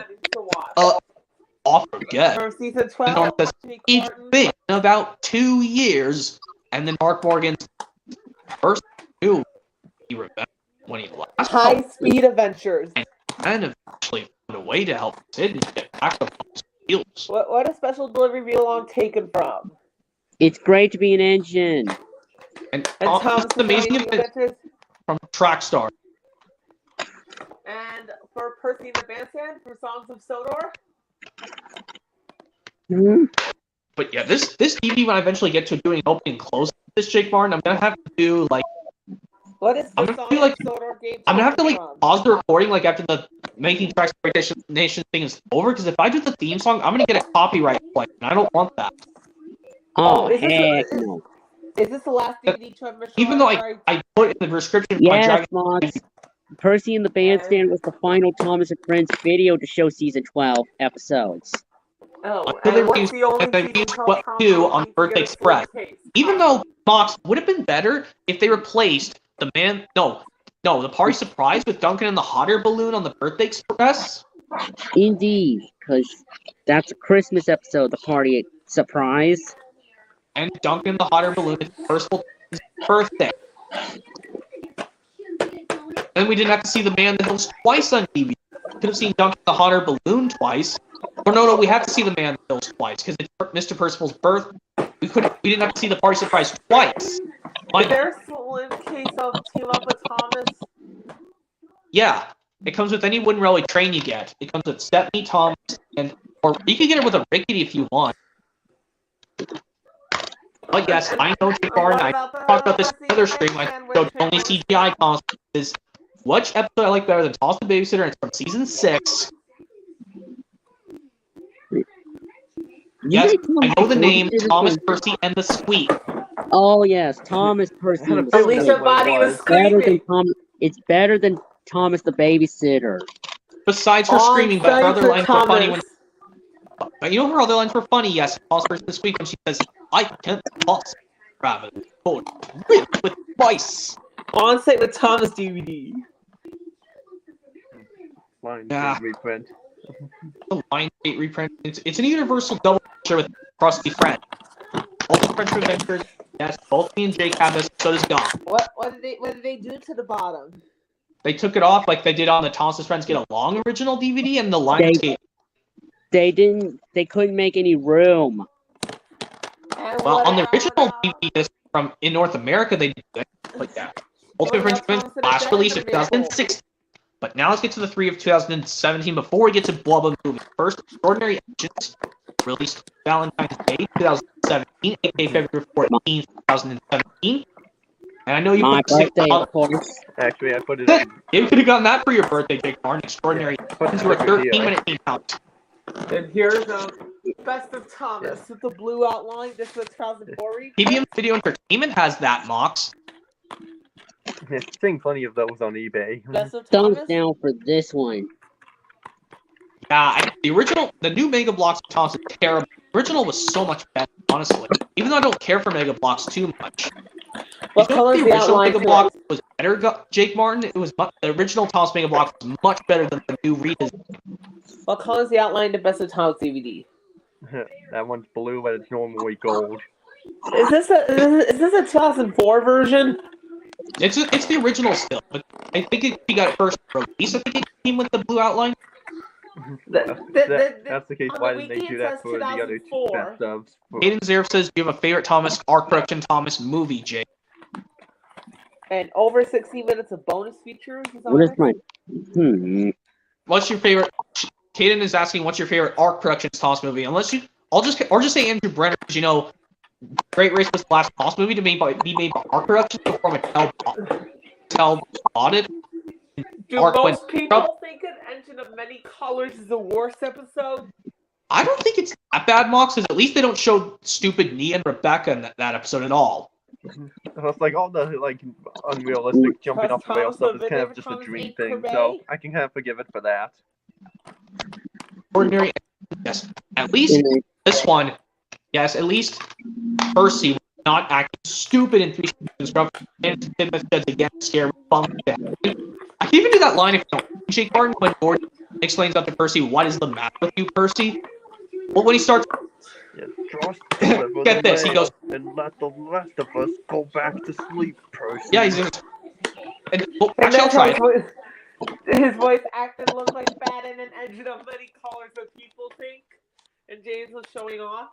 I'll forget. Season And on 12. says, it's been about 2 years, and then Mark Morgan's first two, he remembered when he last high-speed adventures. And eventually found a way to help Sid get back up on his wheels. What a special delivery be along taken from? It's great to be an engine. And And Thomas Thomas is amazing adventures. from Track Star. And for Percy and the Bandstand for Songs of Sodor. Hmm? But yeah, this DVD, when I eventually get to doing opening and close this Jake Martin, I'm gonna have to do like What is I'm the gonna Songs do, like- of Sodor game? I'm gonna have to like taken from? pause the recording like after the making Track Star Nation thing is over, because if I do the theme song, I'm gonna get a copyright claim, and I don't want that. Oh, is this heck a- no. Is this the last DVD transmission? Even though I put in the description of my Yes, Dragon Mox. Percy and the Bandstand was the final Thomas and Friends video to show season 12 episodes. Oh, Until they and what's released- the only and they season released called what Tom two Holland on needs to Birthday get a Express. full case? Even though Mox would have been better if they replaced the the Party Surprise with Duncan and the Hot Air Balloon on the Birthday Express. Indeed, because that's a Christmas episode, the party surprise. And Duncan the Hot Air Balloon is Percival's birthday. And we didn't have to see the Man in the Hills twice on TV. We could have seen Duncan the Hot Air Balloon twice. Or no, we had to see the Man in the Hills twice because it's Mr. Percival's birthday. We didn't have to see the Party Surprise twice. Is there a slim case of Team Up with Thomas? Yeah, it comes with any Wooden Railway train you get. It comes with Stepney, Thomas, or you can get it with a rickety if you want. But yes, I know Jake Barton. I talked about this in another stream. I showed only CGI costumes. Which episode I like better than Thomas the Babysitter? And it's from season 6. Yes, I know the name Thomas Percy and the Squeak. Oh yes, Thomas Percy. and the At least Squeak. her body was Better than screaming. Thomas. It's better than Thomas the Babysitter. Besides her On screaming, but her site other for lines were funny when. Thomas. But you know her other lines were funny. Yes, Thomas Percy the Squeak when she says, "I can't toss rabbit with spice." On site with Thomas DVD. Line Yeah. reprint. The Lion Gate reprint. It's a universal double feature with Krusty Friend. Both the French Adventures. Yes, both me and Jake have this. So does Gone. What did they do to the bottom? They took it off like they did on the Thomas' Friends Get Along original DVD and the Lionsgate. They couldn't make any room. And Well, what on the about, original DVD disc from in North America, they did it like that. Ultimate What French about Prince Thomas and last the release in Dragon 2016. But now let's get to the 3 of 2017 before we get to Blubba Movie. First, Extraordinary Agents, released Valentine's Day 2017, aka February 14th, 2017. And I know you My put birthday, of course. Actually, I put it on. you could have gotten that for your birthday, Jake Barn. Extraordinary Put Agents it were on 13 video. minute count. And here's Best of Thomas with the blue outline. This was 2004. PBM Video Entertainment has that, Mox. Yeah, seeing plenty of those on eBay. Best of Thumbs Thomas. down for this one. The new Mega Bloks of Thomas is terrible. The original was so much better, honestly. Even though I don't care for Mega Bloks too much. What You know color is the the original outline? Mega Bloks was better, Jake Martin? It was the original Thomas Mega Bloks was much better than the new redesign. What color is the outline to Best of Thomas DVD? That one's blue, but it's normally gold. Is this a 2004 version? It's the original still, but I think he got first release. I think it came with the blue outline. That's the case. on Why the didn't they wiki do it that says for the other 2004. best ofs? Aiden Zerf says, "Do you have a favorite Thomas art correction Thomas movie, Jake?" And over 60 minutes of bonus features. What is my? What's your favorite? Caden is asking, "What's your favorite art corrections Thomas movie?" I'll just say Andrew Brenner, because you know, Great Race was the last Thomas movie to be made by art corrections before Mattel bought it. Do Art most went- people think an Engine of Many Colors is the worst episode? I don't think it's that bad, Mox, because at least they don't show stupid Nia and Rebecca in that episode at all. It's like all the like unrealistic jumping off the rail stuff is kind of just a Thomas dream ate thing, Corbet? so I can kind of forgive it for that. Ordinary, yes. At least this one, yes. At least Percy was not acting stupid in 3 seasons. And again, scare bump. I can even do that line if you don't. Jake Martin, when Gordon explains out to Percy, "What is the matter with you, Percy?" Well, when he starts, Yeah, trust the Get this, he goes- and let the rest of us go back to sleep, Percy. yeah, he's just. And well, And actually, I'll that's try it. His voice acting looked like fat in an engine of many colors that people think. And James was showing off.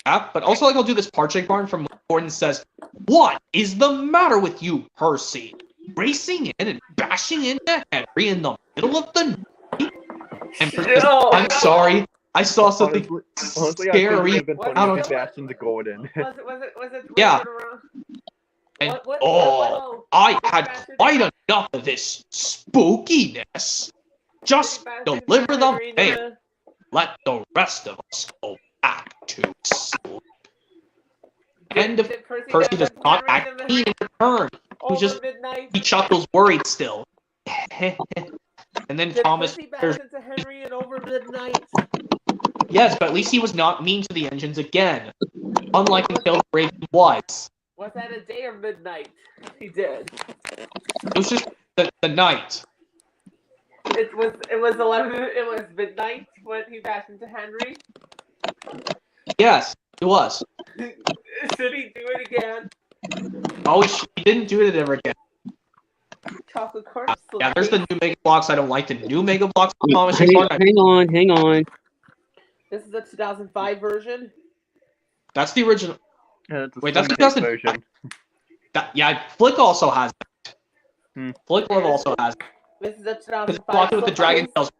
Yeah, but also like I'll do this part, Jake Barn, from when Gordon says, "What is the matter with you, Percy? Racing in and bashing into Henry in the middle of the night?" And Percy says, No. "I'm sorry, I saw something Honestly, I think it would scary have been Was funny out if of he bashed into Gordon. Was it Yeah. right around? And What- I had quite enough of this spookiness. Just deliver the mail. Let the rest of us go back to sleep." And if Percy does not act keen in return, who just midnight. he chuckles worried still. And then Did Thomas Percy bash into Henry and over midnight? yes, but at least he was not mean to the engines again. Unlike until Raven was. Was that a day or midnight? He did. It was just the night. It was 11. It was midnight when he bashed into Henry. Yes, it was. Should he do it again? Oh, he didn't do it ever again. Chocolate corn. Yeah, there's the new Mega Blocks. I don't like the new Mega Blocks. Thomas, Hang on. This is the 2005 version. that's the original. Yeah, it's a Wait, that's slim 2000 version. Yeah, Flick also has it. Flick Love also has it. This is the It's 2005. blocked with the Dragon Is Tails.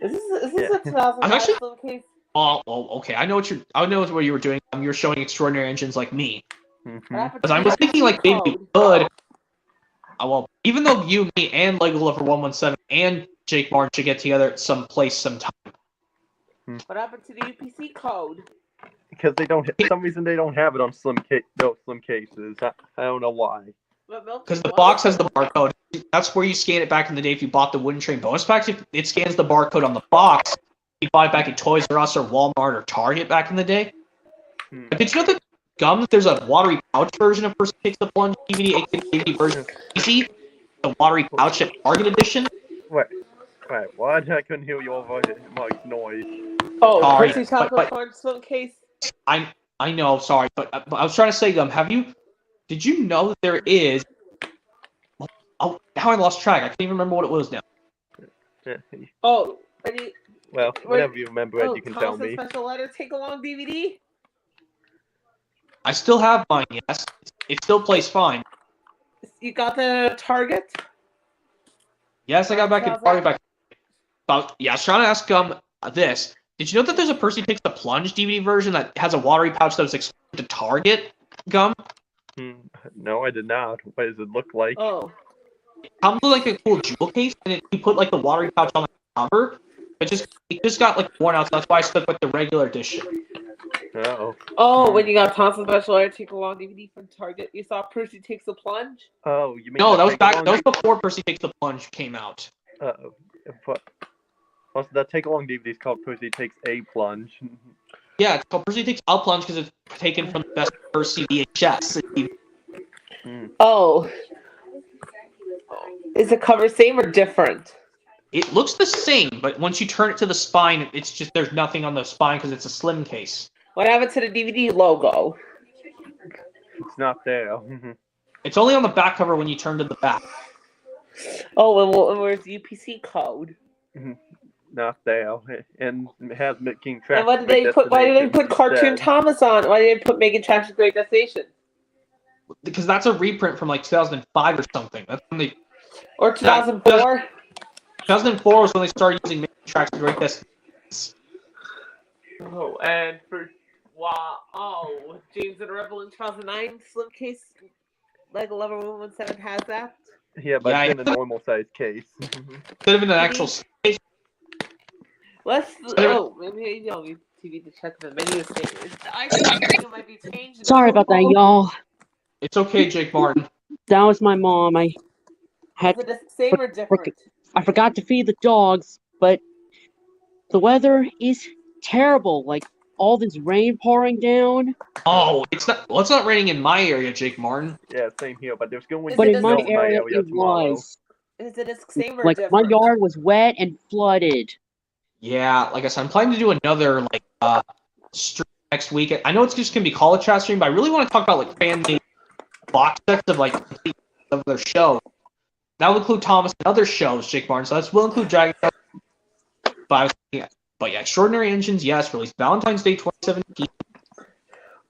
this Yeah. a 2005 I'm actually- slim case? Oh, okay. I know what you were doing. You're showing extraordinary engines like me. What Mhm. happened Because to I the was thinking like maybe code? you could. Well, even though you, me, and Lego Lover 117 and Jake Martin should get together at some place sometime. What happened to the UPC code? Because they don't, for some reason, they don't have it on slim cases. I don't know why. Because the box has the barcode. That's where you scan it back in the day if you bought the Wooden Train bonus packs. If it scans the barcode on the box, you bought it back at Toys R Us or Walmart or Target back in the day. Hmm. Did you know that gum? There's a watery pouch version of Percy Takes the Plunge DVD, aka DVD version. You see the watery pouch at Target edition. Wait, what? I couldn't hear your voice, Mike's noise. Oh, Sorry, Percy but- chocolate corn slim case. I know, sorry, but I was trying to say, gum. Did you know that there is? Oh, now I lost track. I can't even remember what it was now. Oh, Well, whenever you remember it, you can tell Thompson me. Special Letter Take Along DVD. I still have mine. Yes, it still plays fine. You got the Target. Yes, I got back in How's Target that? back. Yeah, I was trying to ask this. Did you know that there's a Percy Takes the Plunge DVD version that has a watery pouch that was exclusive to Target? Gum. No, I did not. What does it look like? Oh, It comes with like a cool jewel case, and you put like the watery pouch on the cover. It just got like worn out, so that's why I stuck with the regular edition. Oh. when you got Thompson Special Letter Take Along DVD from Target, you saw Percy Takes the Plunge. Oh, you mean No, that was Take back. Along That was before Percy Takes the Plunge came out. Also, that take along DVD is called Percy Takes a Plunge. Yeah, it's called Percy Takes a Plunge because it's taken from the best Percy VHS. Oh. Is the cover same or different? It looks the same, but once you turn it to the spine, it's just there's nothing on the spine because it's a slim case. What happened to the DVD logo? It's not there. It's only on the back cover when you turn to the back. Oh, well, where's the UPC code? Not there. And it has King Track. And what did they put? Why did they put Cartoon Thomas on? Why did they put Megan Traxxas Great Destination? Because that's a reprint from like 2005 or something. That's when they. Or 2004? 2004 was when they started using Making Tracks to Great Destinations. Oh, and for James and the Rebel in 2009 slim case, Lego Lover 117 has that. Yeah, but Yeah, it's in a normal size case. Instead of in an actual space. Maybe I'll need TV to check the menu statement. I think it might be changed. Sorry about that, y'all. It's okay, Jake Martin. That was my mom. I had Is it the same or different? I forgot to feed the dogs, but the weather is terrible. Like all this rain pouring down. Oh, it's not raining in my area, Jake Martin. Yeah, same here, but there's going to But be in my snow area, it tomorrow. was. Is it the same or Like different? my yard was wet and flooded. Yeah, like I said, I'm planning to do another stream next week. I know it's just gonna be college chat stream, but I really want to talk about like fan made box sets of like of their show. That will include Thomas and other shows, Jake Martin. So that will include Dragon. But yeah, Extraordinary Engines, yes, released Valentine's Day 2017.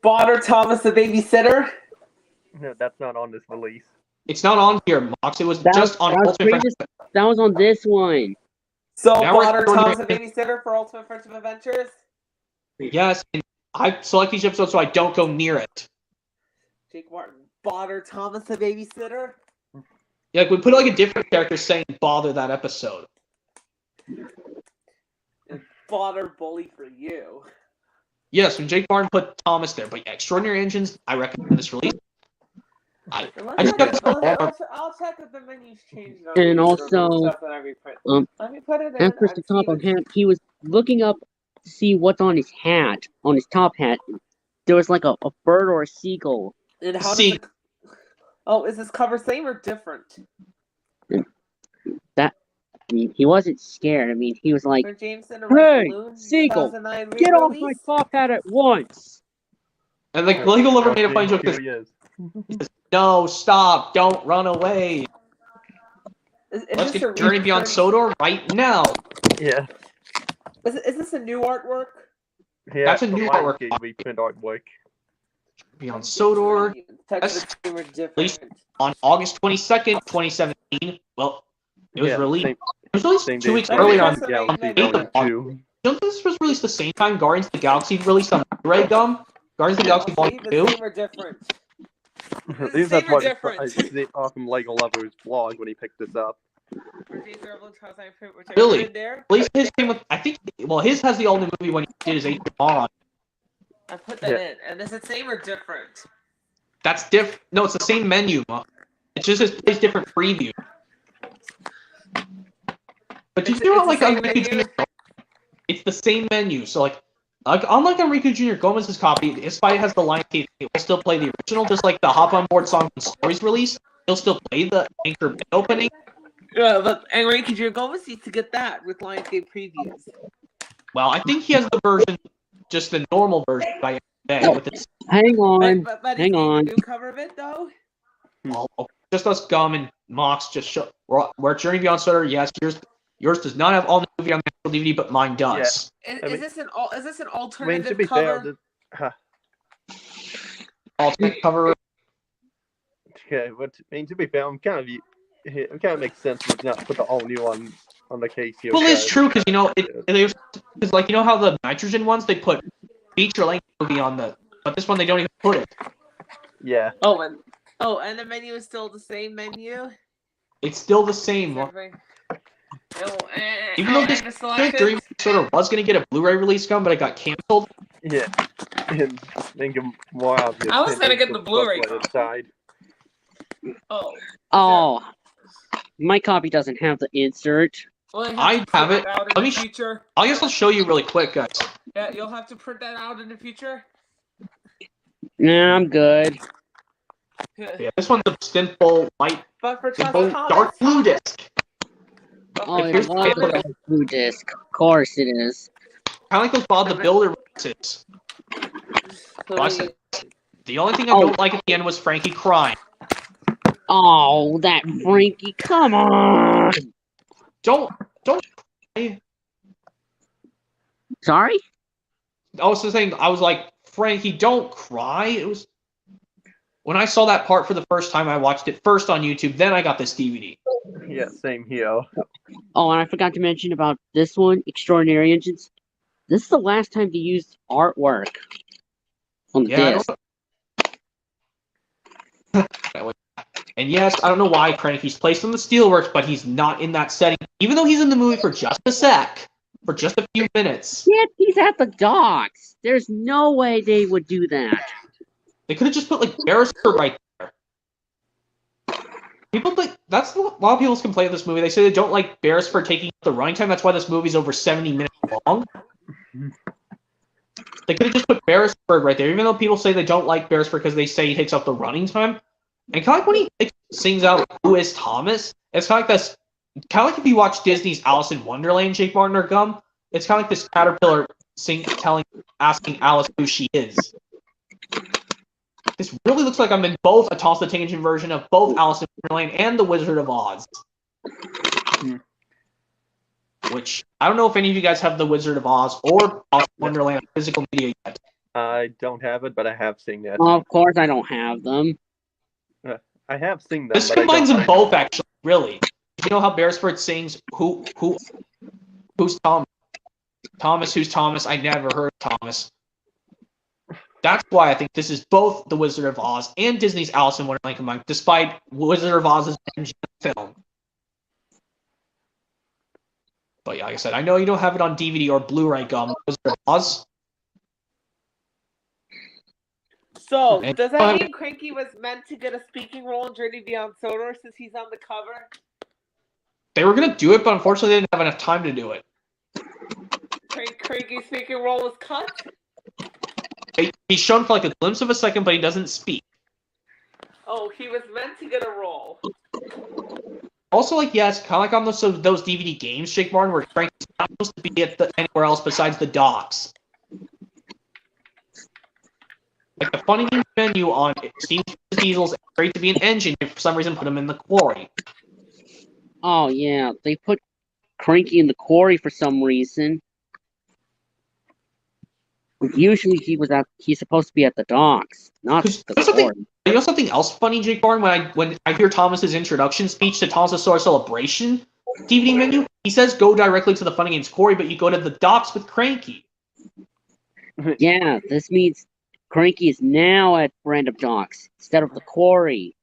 Bonner Thomas the Babysitter. No, that's not on this release. It's not on here, Mox. It was That just on was Ultimate previous. That was on this one. So Now we're Bonner Extraordinary Thomas the Babysitter for Ultimate Friendship Adventures. Yes, and I select these episodes so I don't go near it. Jake Martin. Bonner Thomas the Babysitter. Yeah, like we put like a different character saying bother that episode. And Bonner Bully for You. Yes, when Jake Martin put Thomas there, but yeah, Extraordinary Engines, I recommend this release. I just got I'll check if the menu's changed. And also, let me put it in. Empress the top of hat, he was looking up to see what's on his hat, on his top hat. There was like a bird or a seagull. And how does it... Oh, is this cover same or different? That, I mean, he wasn't scared. I mean, he was like, Jameson, "Hey, seagull, get off my top hat at once!" And like Lego Lover made a funny joke. He says, "No, stop! Don't run away! Let's get Journey Beyond Sodor right now." Yeah. Is this a new artwork? Yeah, that's a new artwork. Reprint artwork. Beyond Sodor. Released on August 22nd, 2017. Well, it was released. It was released 2 weeks earlier on the 8th of August. Don't this was released the same time Guardians of the Galaxy released on Blu-ray gum? Guardians of the Galaxy Volume 2? Same or different? These are what I see off from Lego Lover's blog when he picked this up. Really? At least his came with, I think, well, his has the all new movie when he did his 8th on. I put that in. And is it same or different? That's different. No, it's the same menu. It's just it plays different preview. But did you know like on Riku Jr. It's the same menu. So like unlike on Riku Jr. Gomez's copy, despite it has the line tape, it will still play the original, just like the Hop on Board song when Stories released. It'll still play the Anchor Bay opening. Yeah, but Riku Jr. Gomez needs to get that with Lionsgate previews. Well, I think he has the version, just the normal version by Bay. With its... Hang on, but hang on. New cover of it though. Just us Gum and Mox just show where Journey Beyond Sodor. Yes, yours does not have all the movie on the actual DVD, but mine does. Yeah. Is this an alternative cover? Alternate cover. Okay, but I mean to be fair, it kind of makes sense to not put the all new on the case here. Well, it's true because you know because like you know how the Nitrogen ones they put feature length movie on but this one they don't even put it. Yeah. And the menu is still the same menu. It's still the same. Even though this Dream sort of was going to get a Blu-ray release Gum, but it got canceled. Yeah. And think of more obvious. I was going to get the Blu-ray inside. Oh, my copy doesn't have the insert. Well, I have it. Let me. I guess I'll show you really quick, guys. Yeah, you'll have to print that out in the future. Nah, I'm good. Yeah, this one's a simple white, simple dark blue disc. Oh, it's a blue disc. Of course it is. Kind of like those Bob the Builder releases. The only thing I don't like at the end was Frankie crying. Oh, that Frankie! Come on! Don't cry. Sorry? I was just saying. I was like, Frankie, don't cry. It was when I saw that part for the first time. I watched it first on YouTube. Then I got this DVD. Yeah, same here. Oh, and I forgot to mention about this one, Extraordinary Engines. This is the last time they used artwork on the disc. And yes, I don't know why Frankie's placed on the Steelworks, but he's not in that setting, even though he's in the movie for just a sec, for just a few minutes. Yeah, he's at the docks. There's no way they would do that. They could have just put like Beresford right there. People think that's a lot of people's complaint of this movie. They say they don't like Beresford taking up the running time. That's why this movie's over 70 minutes long. They could have just put Beresford right there, even though people say they don't like Beresford because they say he takes up the running time. And kind of like when he sings out, "Who is Thomas?" It's kind of like this. Kind of like if you watch Disney's Alice in Wonderland, Jake Martin or Gum. It's kind of like this caterpillar asking Alice who she is. This really looks like I'm in both a Toss the Tangent version of both Alice in Wonderland and The Wizard of Oz. Which, I don't know if any of you guys have The Wizard of Oz or Alice in Wonderland physical media yet. I don't have it, but I have seen it. Of course, I don't have them. I have seen them. This but I combines don't them both, actually, really. You know how Beresford sings, who's Thomas? Thomas, who's Thomas? I never heard of Thomas. That's why I think this is both The Wizard of Oz and Disney's Alice in Wonderland combined, despite Wizard of Oz's film. But yeah, like I said, I know you don't have it on DVD or Blu-ray, Wizard of Oz. So, And- does that mean Cranky was meant to get a speaking role in Journey Beyond Sodor since he's on the cover? They were going to do it, but unfortunately they didn't have enough time to do it. Cranky's speaking role was cut? He's shown for like a glimpse of a second, but he doesn't speak. Oh, he was meant to get a role. Also, like, yeah, it's kind of like on those DVD games, Jake Martin, where Frankie's not supposed to be anywhere else besides the docks. Like the funny games menu on Steam Diesels, it's great to be an engine, and for some reason put him in the quarry. Oh yeah, they put Cranky in the quarry for some reason. Usually he's supposed to be at the docks, not the quarry. You know something else funny, Jake Barn? When I hear Thomas's introduction speech to Thomas Sawyer Celebration DVD menu, he says go directly to the Funny Games quarry, but you go to the docks with Cranky. Yeah, this means Cranky is now at Random Docks instead of the quarry.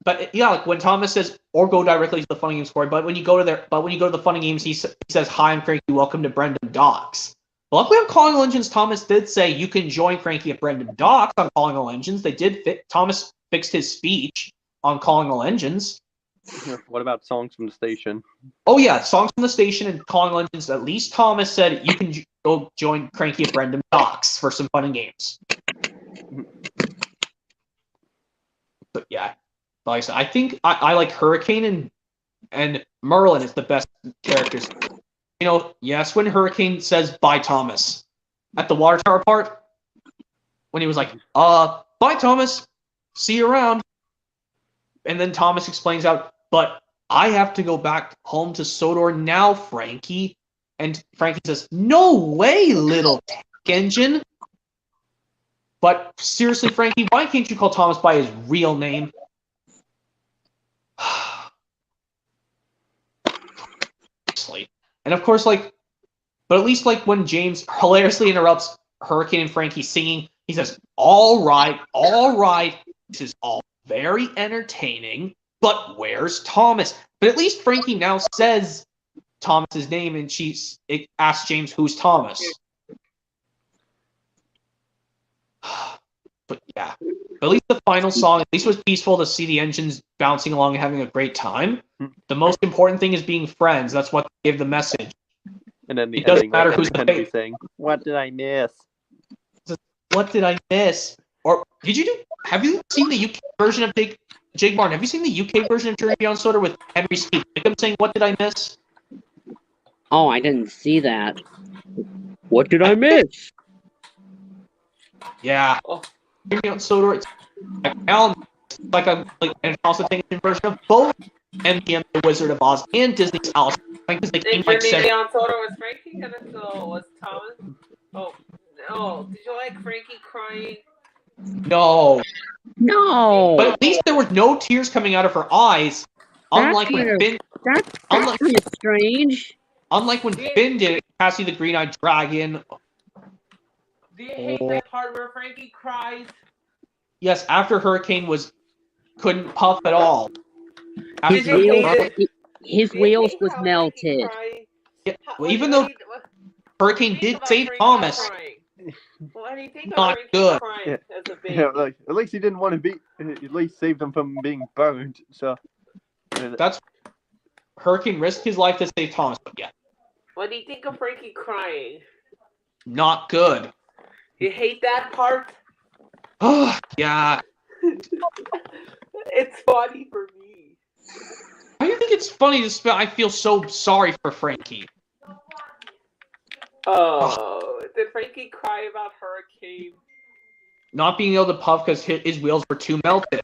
But like when Thomas says or go directly to the Funny Games quarry, but when you go to the Funny Games, he says hi, I'm Cranky, welcome to Brendan Docks. Luckily on Calling All Engines, Thomas did say you can join Cranky at Brendan Docks on Calling All Engines. Thomas fixed his speech on Calling All Engines. What about Songs from the Station? Oh yeah, Songs from the Station and Calling All Engines. At least Thomas said you can go join Cranky at Brendan Docks for some fun and games. But yeah, like I said, I think I like Hurricane and Merlin is the best characters. You know, yes, when Hurricane says bye Thomas at the water tower part, when he was like, bye Thomas, see you around. And then Thomas explains out, but I have to go back home to Sodor now, Frankie. And Frankie says, no way, little tech engine. But seriously, Frankie, why can't you call Thomas by his real name? And of course, but at least when James hilariously interrupts Hurricane and Frankie singing, he says, all right, this is all very entertaining, but where's Thomas? But at least Frankie now says Thomas's name, and it asks James, who's Thomas? But yeah, at least the final song, at least was peaceful to see the engines bouncing along and having a great time. The most important thing is being friends. That's what gave the message. And then the It doesn't ending, matter who's the Henry fake. saying, "What did I miss?" What did I miss? Or have you seen the UK version of Jake Martin? Have you seen the UK version of Journey Beyond Sodor with Henry Steve Wickham saying, what did I miss? Oh, I didn't see that. What did I miss? Yeah. Journey Beyond Sodor, it's like an consultation version of both MGM, The Wizard of Oz, and Disney's Alice. Because they came Journey said, Beyond Sodor was Frankie, and so was Thomas. Oh, no. Did you like Frankie crying? no. No. But at least there were no tears coming out of her eyes. Unlike when Finn. That's kind of strange. Unlike when Finn did it, Cassie the Green-Eyed Dragon. Do you hate that part where Frankie cries? Yes, after Hurricane couldn't puff at all. His Did you hate wheels, it? his Do you wheels hate was how melted. Frankie cried? Yeah, What well, do even you though hate- Hurricane think did about save Frankie Thomas. crying? What do you think Not of Frankie good. crying as a baby? Yeah, like, at least he didn't want to be. At least saved him from being burned. So That's Hurricane risked his life to save Thomas, but yeah, What do you think of Frankie crying? not good. You hate that part? Yeah. It's funny for me. Why do you think it's funny I feel so sorry for Frankie? Oh, did Frankie cry about Hurricane? Not being able to puff because his wheels were too melted.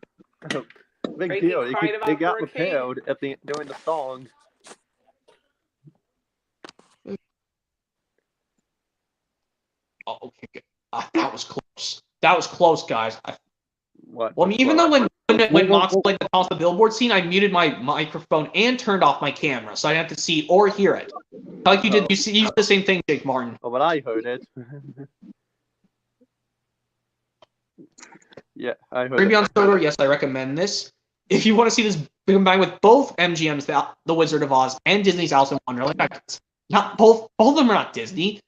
Big Frankie deal. cried about It got Hurricane? repaired during the song. Oh, okay, good. That was close. That was close, guys. What? Well, I mean, even though when Mox played the toss the billboard scene, I muted my microphone and turned off my camera, so I didn't have to see or hear it. Like you did, you did the same thing, Jake Martin. Oh, but I heard it. Yeah, I heard Maybe it. on Soder, yes, I recommend this. If you want to see this combined with both MGM's The Wizard of Oz and Disney's Alice in Wonderland, not both of them are not Disney.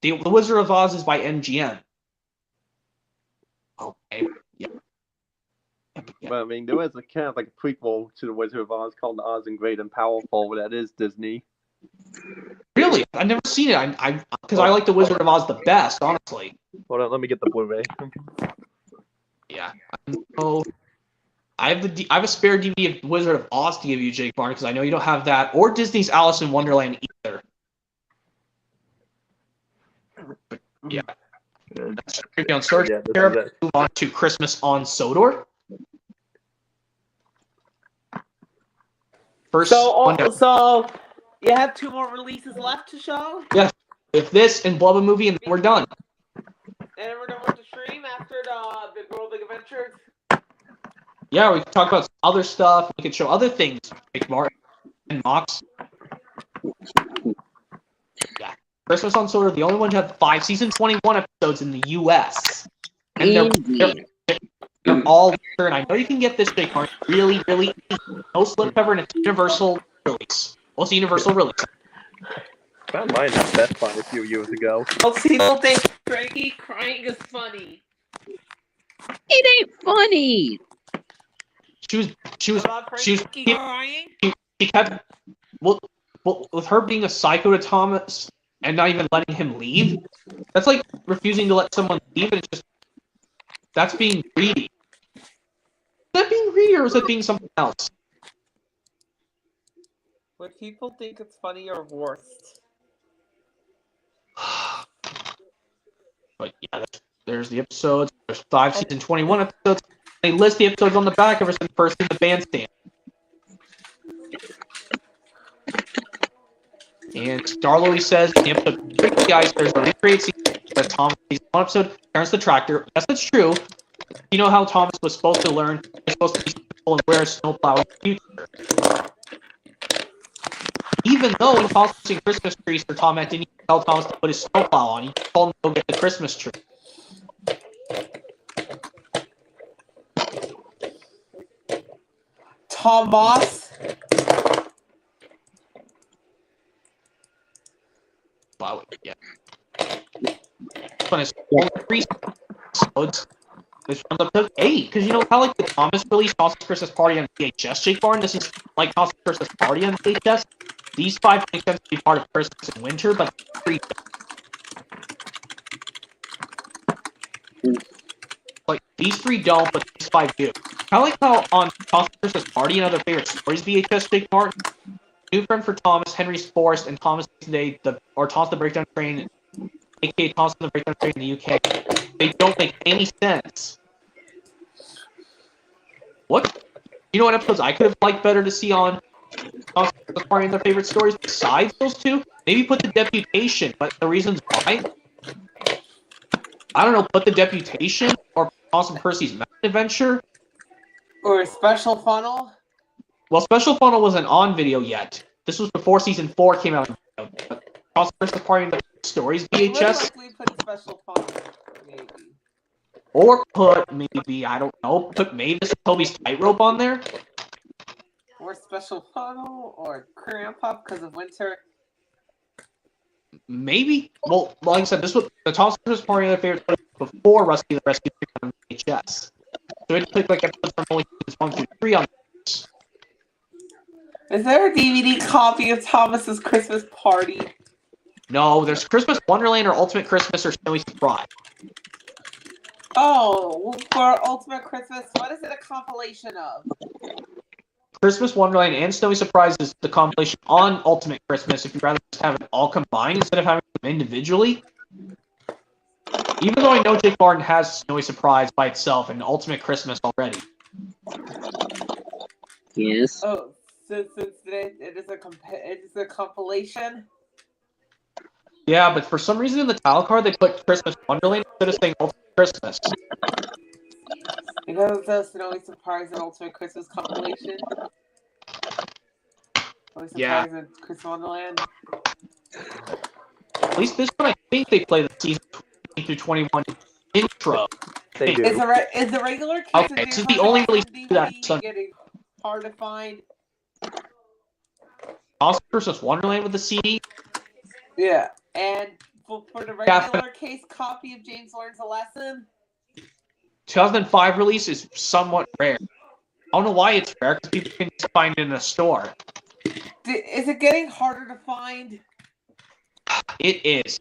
The Wizard of Oz is by MGM. Okay, yeah. But I mean, there was a kind of like a prequel to The Wizard of Oz called Oz and Great and Powerful. That is Disney. Really? I've never seen it. Because I like The Wizard of Oz the best, honestly. Hold on, let me get the Blu-ray. Yeah. I have a spare DVD of Wizard of Oz to give you, Jake Barn, because I know you don't have that, or Disney's Alice in Wonderland either. But, yeah. That's creepy on Search. Move on to Christmas on Sodor. First, so you have 2 more releases left to show? Yeah. If this and Blubber movie, and then we're done. And we're done with the stream after the Big World Big Adventures? Yeah, we can talk about other stuff. We can show other things, like Martin and Mox. Yeah. Christmas on Soda, the only one to have 5 season 21 episodes in the U.S. And they're all winter, and I know you can get this Jake Martin really, really easy. No slipcover, and it's universal release. Well, it's a universal release. Found mine at Best Buy a few years ago. Most people think Frankie crying is funny. It ain't funny. She crying? She kept well, with her being a psycho to Thomas and not even letting him leave. That's like refusing to let someone leave, and it's just that's being greedy. Is that being greedy, or is it being something else? Would people think it's funny or worst? But yeah, there's the episodes. There's 5 season 21 episodes. They list the episodes on the back ever since first in the bandstand. And Starlowy says the episode guys, there's a recreate scene that Thomas sees one episode, turns the tractor. Yes, that's true. You know how Thomas was supposed to learn, he's supposed to be simple and wear a snowplow in the future. Even though when Thomas was using Christmas trees for Tom, didn't even tell Thomas to put his snowplow on. He told him to go get the Christmas tree. Thomas? Wow, yeah. This one is only 3 episodes. This one's up to 8, because you know how like the Thomas released Thomas' Christmas Party on VHS, Jake Barn? This is like Thomas' Christmas Party on VHS. These 5 make sense to be part of Christmas and winter, but 3 don't. Like, these 3 don't, but these 5 do. Kind of like how on Thomas' Christmas Party and Other Favorite Stories VHS, Jake Martin, New Friend for Thomas, Henry's Forest, and Thomas Today, Thomas the Breakdown Train, aka Thomas the Breakdown Train in the UK, they don't make any sense. What? You know what episodes I could have liked better to see on Thomas the Party and Their Favorite Stories besides those 2? Maybe put the Deputation, but the reasons why? I don't know, put the Deputation or Thomas and Percy's Mountain Adventure? Or Special Funnel? Well, Special Funnel wasn't on video yet. This was before Season 4 came out. Thomas Christmas Party and Their Stories VHS? Put Special Funnel, maybe. Or put, maybe, I don't know, put Mavis and Toby's Tightrope on there? Or Special Funnel, or Cramp Up because of winter. Maybe. Well, like I said, this was the Thomas Christmas Party and Their Favorite Stories before Rusty the Rescue on VHS. So it took like episodes from only seasons 1 through 3 on this. Is there a DVD copy of Thomas's Christmas Party? No, there's Christmas Wonderland or Ultimate Christmas or Snowy Surprise. Oh, for Ultimate Christmas, what is it a compilation of? Christmas Wonderland and Snowy Surprise is the compilation on Ultimate Christmas if you'd rather just have it all combined instead of having them individually. Even though I know Jake Martin has Snowy Surprise by itself and Ultimate Christmas already. Yes. Oh, since today it is a compilation. Yeah, but for some reason in the title card they put Christmas Wonderland instead of saying Ultimate Christmas. Because it says Snowy Surprise and Ultimate Christmas compilation. Snowy Surprise Yeah. and Christmas Wonderland. At least this one I think they play the season 20 through 21 intro. They do. Is the regular case Okay, of this is James the only Bond release that DVD Sun- getting hard to find? Also Christmas Wonderland with the CD. Yeah, and for the regular case copy of James Learns a Lesson. 2005 release is somewhat rare. I don't know why it's rare, because people can just find it in a store. Is it getting harder to find It is.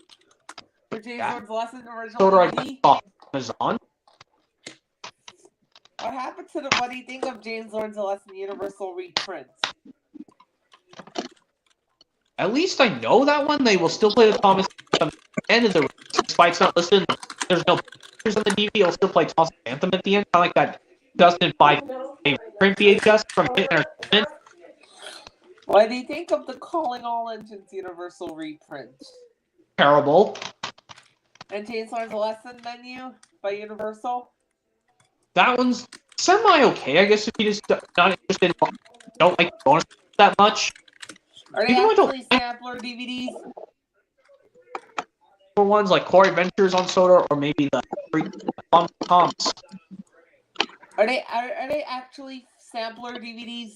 for James Yeah. Learns a Lesson original Store I DVD? saw on Amazon. What happened to the What Do You Think of James Learns a Lesson Universal reprint? At least I know that one. They will still play the Thomas at the end of the release, despite it's not listed. There's no pictures on the DVD. It'll still play Thomas Anthem at the end, kind of like that 2005 print VHS from Hit Entertainment. What do you think of the Calling All Engines Universal reprint? Terrible. And James Learns a Lesson menu by Universal? That one's semi-okay, I guess, if you just not interested in, don't like bonus that much. Are they Even though I don't actually sampler DVDs? For ones like Core Adventures on Soda, or maybe the Toms. Are they actually sampler DVDs?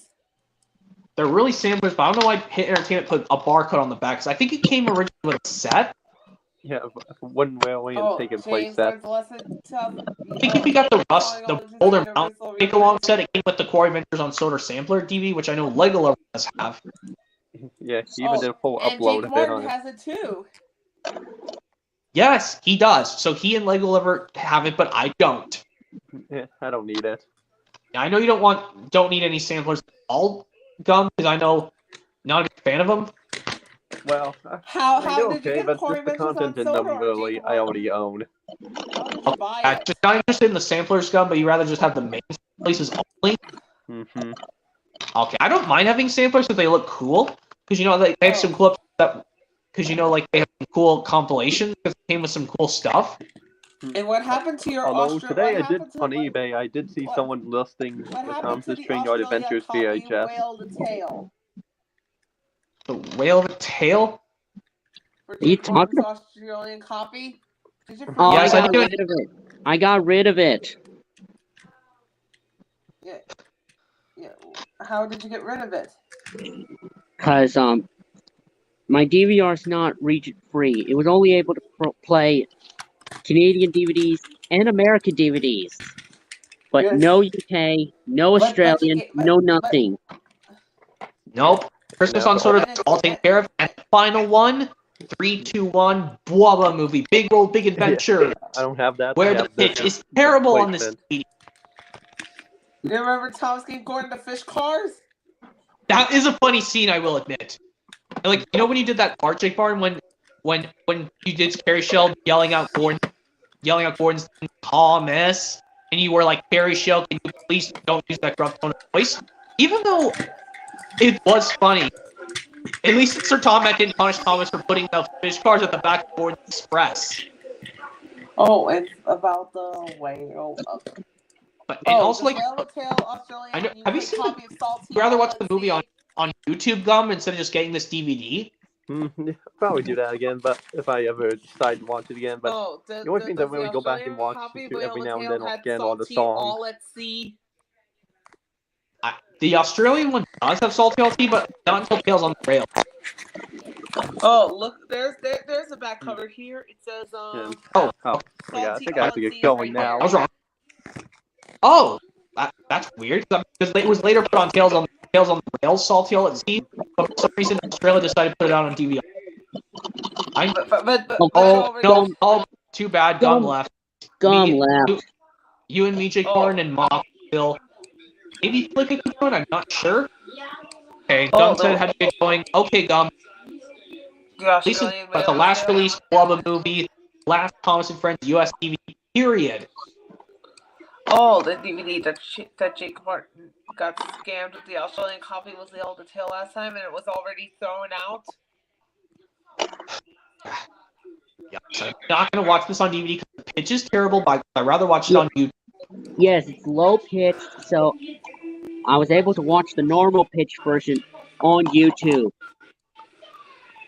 They're really samplers, but I don't know why Hit Entertainment put a barcode on the back, because I think it came originally with a set. Yeah, one railway and taken place James set. Learns a Lesson. I think if you got the older Mount take along set, it came with the Core Adventures on Soda sampler DVD, which I know Lego Lover does have. Yeah, he even did a full and upload Jake of it Martin on it. has it too. Yes, he does. So he and Lego Lover have it, but I don't. Yeah, I don't need it. I know you don't need any samplers at all, Gum, because I know not a big fan of them. Well, How I do did you okay, get but Core just the Adventures content on in them Soda or really Jake I Martin? already own. How did you buy I'm it? just not interested in the samplers, Gum, but you rather just have the main places only. Mm-hmm. Okay, I don't mind having samplers if they look cool, because you know they have some cool that, because you know like they have some cool compilations because they came with some cool stuff. And what happened to your Although today I did happened to on the- eBay, I did see what- someone listing What the happened Thomas to the Train Yard Australia Adventures copy VHS. Whale the Tail? The Whale of a Tail. For Are you Jake Martin's talking Australian copy? Did you Oh, Yes, I I got do. rid of it. I got rid of it. Yeah. Yeah. How did you get rid of it? Because my DVR's not region free. It was only able to play Canadian DVDs and American DVDs, but Yes. no UK, no But Australian, you no nothing. Nope. Christmas No. on Soda is all taken care of. And the final one, 3, 2, 1, blah blah movie, Big World, Big Adventure. I don't have that. Where I the have this pitch is terrible on this placement. CD. You remember Thomas King Gordon the Fish Cars? That is a funny scene, I will admit. And, like, you know when you did that part, Jake Barn, when you did Carrie Shell yelling out Gordon's Thomas, and you were like, Carrie Shell, can you please don't use that gruff tone of voice? Even though it was funny, at least Sir Tom Mac didn't punish Thomas for putting the fish cars at the back of Gordon's Express. Oh, and about the whale. But and also like, Whale of the Tail Australian. I know- have you UK seen copy of Salty I'd rather watch the LSD. movie on YouTube, Gum, instead of just getting this DVD. Yeah, probably do that again, but if I ever decide to watch it again. But Oh, the only thing that really go back and watch copy of to every Whale now of and the then Tail again had are the Salty songs. All at Sea. The Australian one does have Salty LT, but not until Tales on the Rails. Oh, look, there's a back cover here. It says Yeah. Oh, Oh, yeah, I think I have to get going now. I was wrong. Oh, that's weird, because it was later put on Tales on the Rails Salty LT, but for some reason Australia decided to put it out on DVR. Oh, too bad, Gum left. Gum Me- left. You and me, Jake Barn, and Mock, Bill. maybe Flick could do it. I'm not sure. Okay, Oh, Gum no. said had to get going. Okay, Gum. The This is Australian the last mail. release Blubba movie, last Thomas and Friends US TV, period. Oh, the DVD that Jake Martin got scammed with the Australian copy was the old detail last time, and it was already thrown out. Yeah, so I'm not going to watch this on DVD because the pitch is terrible, but I'd rather watch it on YouTube. Yes, it's low pitched, so I was able to watch the normal pitch version on YouTube.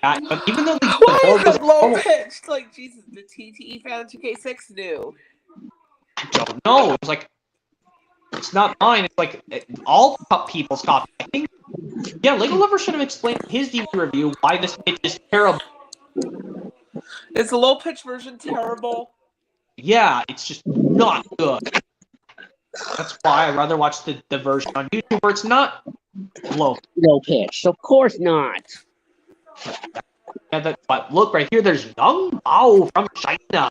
But even though the Why world is was it low normal, pitched? Like, Jesus, the TTE fan 2K6 knew. I don't know. It's like, it's not mine. It's like all people's copy. I think, yeah, Lego Lover should have explained in his DVD review why this pitch is terrible. Is the low pitch version terrible? Yeah, it's just not good. That's why I'd rather watch the version on YouTube where it's not low. Low pitched. Of course not. Yeah, but look right here, there's Young Bao from China.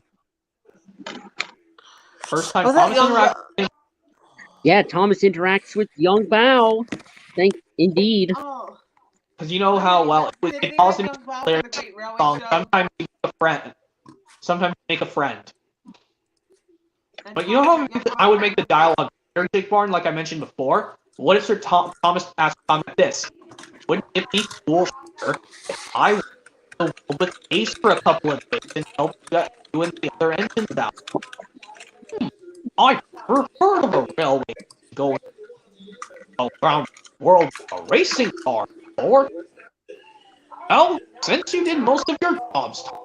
First time Was that Thomas Young interacting. Yeah, Thomas interacts with Young Bao. Indeed. Oh. Because you know how, well, it calls him Railway song. Show. Sometimes you make a friend. Sometimes you make a friend. But you know how I would make the dialogue better, Jake Barn, like I mentioned before? What if Sir Thomas asked Tom this? Wouldn't it be cool if I was with Ace for a couple of days and help you and the other engines out? I've never heard of a railway going around the world with a racing car before. Well, since you did most of your jobs, Tom,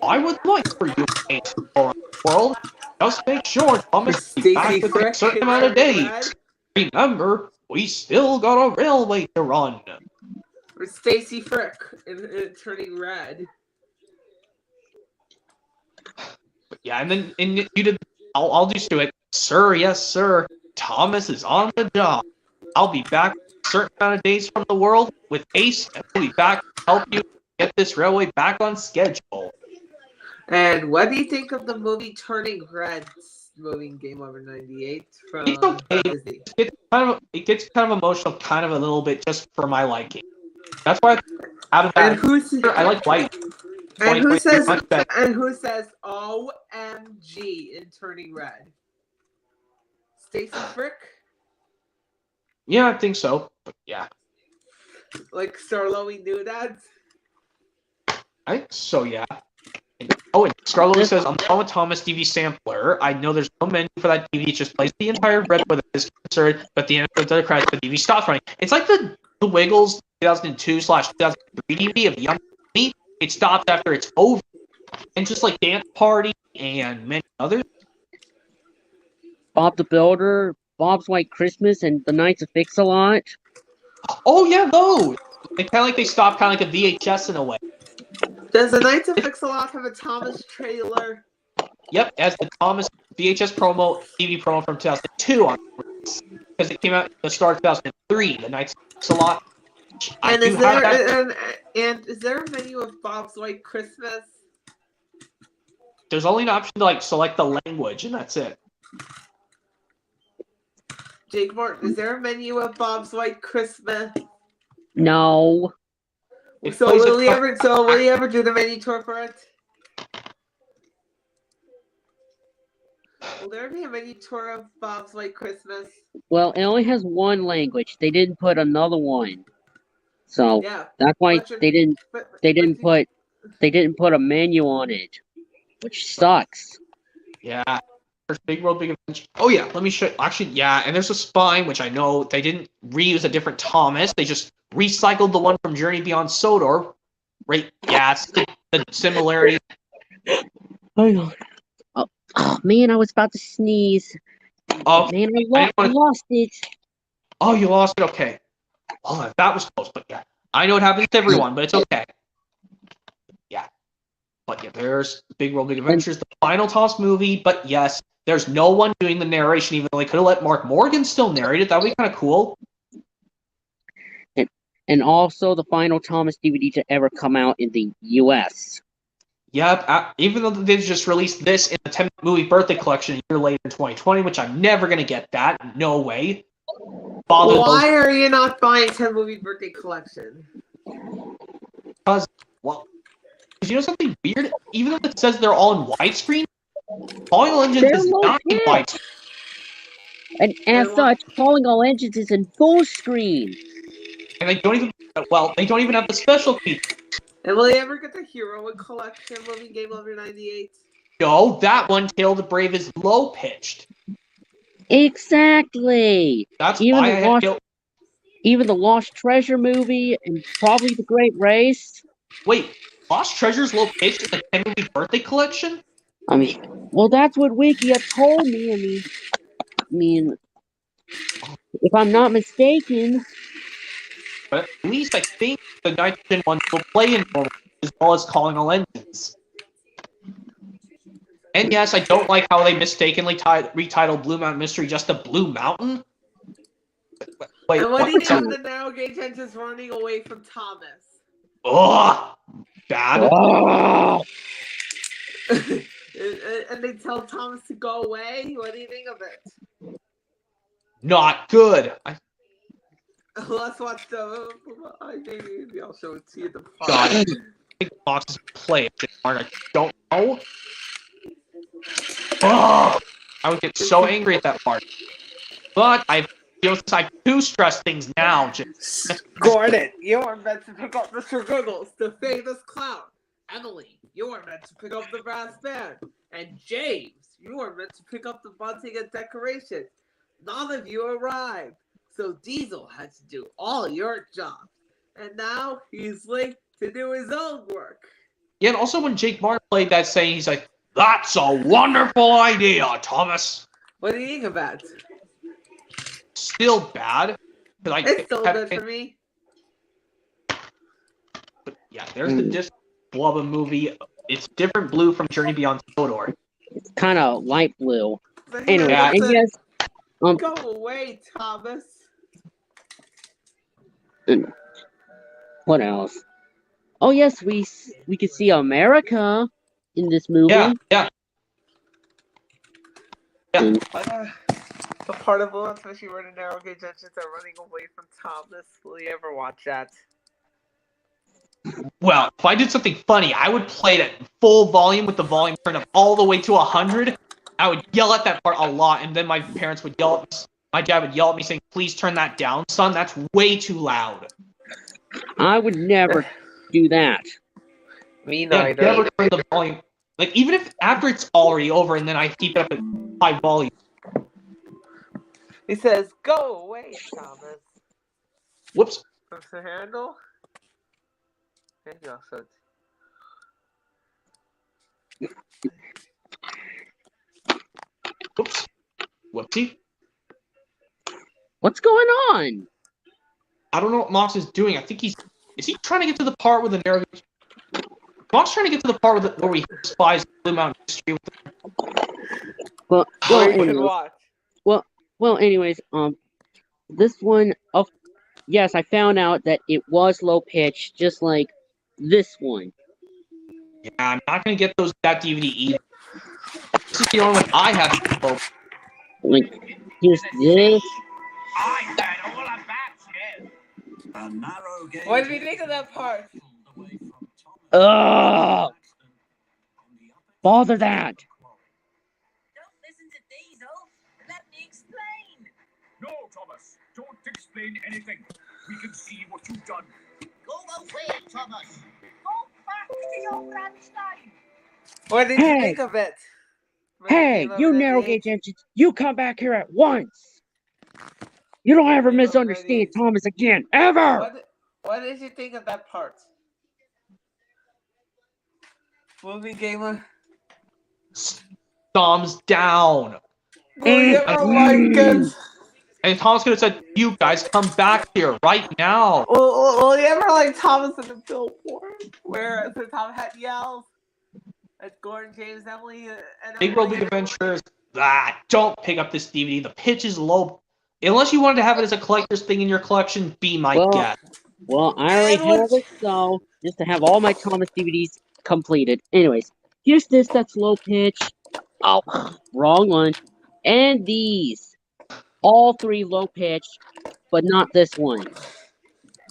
I would like for you to Ace for the world. Just make sure Thomas will be back within a certain amount of days. Remember, we still got a railway to run. Or Stacy Frick in Turning Red. But yeah, and then you did. I'll just do it, sir. Yes, sir. Thomas is on the job. I'll be back a certain amount of days from the world with Ace, and we'll be back to help you get this railway back on schedule. And what do you think of the movie Turning Red, movie Game Over 98 from It's okay. Disney? It gets kind of emotional, kind of a little bit, just for my liking. That's why out of that, I like white. And who says much better. OMG in Turning Red? Stacy Frick? Yeah, I think so. But yeah, Like Starlowy knew that? I think so. Yeah. Oh, and Scarlet says, I'm on with Thomas DVD sampler. I know there's no menu for that DVD. It just plays the entire red with this insert, but the end of the credits, the DVD stops running. It's like the Wiggles 2002/2003 DVD of Young Me. It stops after it's over. And just like Dance Party and many others. Bob the Builder, Bob's White Christmas, and The Knights of Fix-a-Lot. Oh, yeah, those. It's kind of like they stopped kind of like a VHS in a way. Does the Knights of Fix-a-Lot have a Thomas trailer? Yep, as the Thomas VHS promo, TV promo from 2002 on because it came out at the start of 2003. The Knights of Fix-a-Lot. And is there a menu of Bob's White Christmas? There's only an option to like select the language, and that's it. Jake Martin, is there a menu of Bob's White Christmas? No. So will he ever do the menu tour for it? Will there be a menu tour of Bob's White Christmas? Well, it only has one language. They didn't put another one. So Yeah. that's why they didn't put a menu on it. Which sucks. Yeah. There's Big World, Big Adventure. Oh, yeah. Let me show you. Actually, yeah. And there's a Spine, which I know they didn't reuse a different Thomas. They just recycled the one from Journey Beyond Sodor. Right? Yeah, it's the similarity. Oh, man, I was about to sneeze. Oh, Man, I lost it. Oh, you lost it? Okay. Oh, that was close, but yeah. I know it happens to everyone, but it's okay. Yeah. But yeah, there's Big World, Big Adventures, the final Toss movie, but yes, there's no one doing the narration, even though they could have let Mark Morgan still narrate it. That would be kind of cool. And also the final Thomas DVD to ever come out in the U.S. Yep, even though they just released this in the 10 movie birthday collection a year later in 2020, which I'm never going to get that. No way. bother those Why are you not buying 10 movie birthday collection? because, well, because you know something weird? Even though it says they're all in widescreen, Falling Legends They're is low not in pitch. widescreen. And as such, Calling All Engines is in full screen. And they don't even, well, they don't even have the special feature. And will you ever get the Heroic Collection Movie Game Lover 98? No, that one, Tale of the Brave, is low pitched. Exactly. That's Even why the I Lost, had even the Lost Treasure movie, and probably The Great Race. Wait, Lost Treasure's low pitched in the 10 movie birthday collection? I mean, well, that's what Wikia told me. I mean, if I'm not mistaken, But at least I think the nitrogen ones will play in normal as well as Calling All Engines. And yes, I don't like how they mistakenly retitled Blue Mountain Mystery just to Blue Mountain. Wait, And what do you what's do that? with the narrow gauge engines running away from Thomas? Ugh, bad. oh, And they tell Thomas to go away? What do you think of it? Not good. Let's watch the. Maybe I'll show it to you at the God, park. I think boxes play it. I don't know. Ugh, I would get so angry at that part. But I feel since I do stress things now. Gordon, you are meant to pick up Mr. Googles, the famous clown. Emily, you are meant to pick up the brass band. And James, you are meant to pick up the bunting and decorations. None of you arrived. So Diesel had to do all your jobs. And now he's late to do his own work. Yeah, and also when Jake Martin played that saying, he's like, "That's a wonderful idea, Thomas." What do you think about it? Still bad. It's still good for me. But yeah, there's the disc Blubba movie. It's different blue from Journey Beyond Sodor. it's kind of light blue. But Anyway, Yeah. and yes, go away, Thomas. what else? Oh yes, we could see America in this movie. Yeah. The part of Blue, especially where the narrow gauge engines are running away from Thomas. Will you ever watch that? Well, if I did something funny, I would play it at full volume with the volume turned up all the way to 100. I would yell at that part a lot, and then my parents would yell at me. My dad would yell at me saying, "Please turn that down, son. That's way too loud." I would never do that. Me Yeah, neither. never turn the volume. Like, even if after it's already over and then I keep it up at high volume. He says, "Go away, Thomas." Whoops. What's the handle? Maybe I'll show it. Whoops. Whoopsie. What's going on? I don't know what Mox is doing. I think is he trying to get to the part where the narrow... Mox trying to get to the part where we spies Blue Mountain Mystery with Well, Or you can anyways, watch. anyways, this one, yes, I found out that it was low pitch, just like this one. Yeah, I'm not going to get that DVD either. This is the only one I have. Oh, Like, here's this. I bet all about you. A narrow gauge. What did you think of that part? Ugh! Bother that! Don't listen to Diesel. Let me explain. No, Thomas, don't explain anything. We can see what you've done. Go away, Thomas. Go back to your grandstand. What did you Hey! think of it? Hey, you narrow gauge engines, you come back here at once! You don't ever misunderstand Thomas again, ever! What did you think of that part? Movie gamer? thumbs down. Will you ever like it? And Thomas could have said, "You guys come back here right now." Will you ever like Thomas in the billboard? Where the top hat yells at Gordon, James, Emily, and Big World Big Adventures. Don't pick up this DVD. The pitch is low. Unless you wanted to have it as a collector's thing in your collection, be my Well, guest. Well, I already have it, so just to have all my Thomas DVDs completed. Anyways, here's this that's low pitch. Oh, wrong one. And these. All three low pitch. but not this one.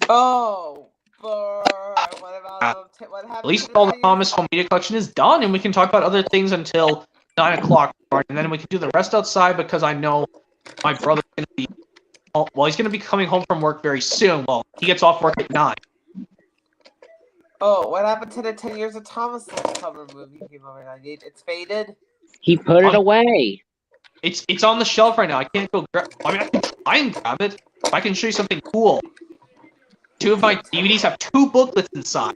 Oh, what At happened least to the all the 10 years? Thomas Home Media Collection is done, and we can talk about other things until 9 o'clock, and then we can do the rest outside because I know my brother's going to be. Well, he's going to be coming home from work very soon. Well, he gets off work at 9. Oh, what happened to the 10 Years of Thomas cover movie came over 98? It's faded. He put it away. It's on the shelf right now. I can't go grab. I mean, I can try and grab it. If I can show you something cool. 2 of my DVDs have 2 booklets inside.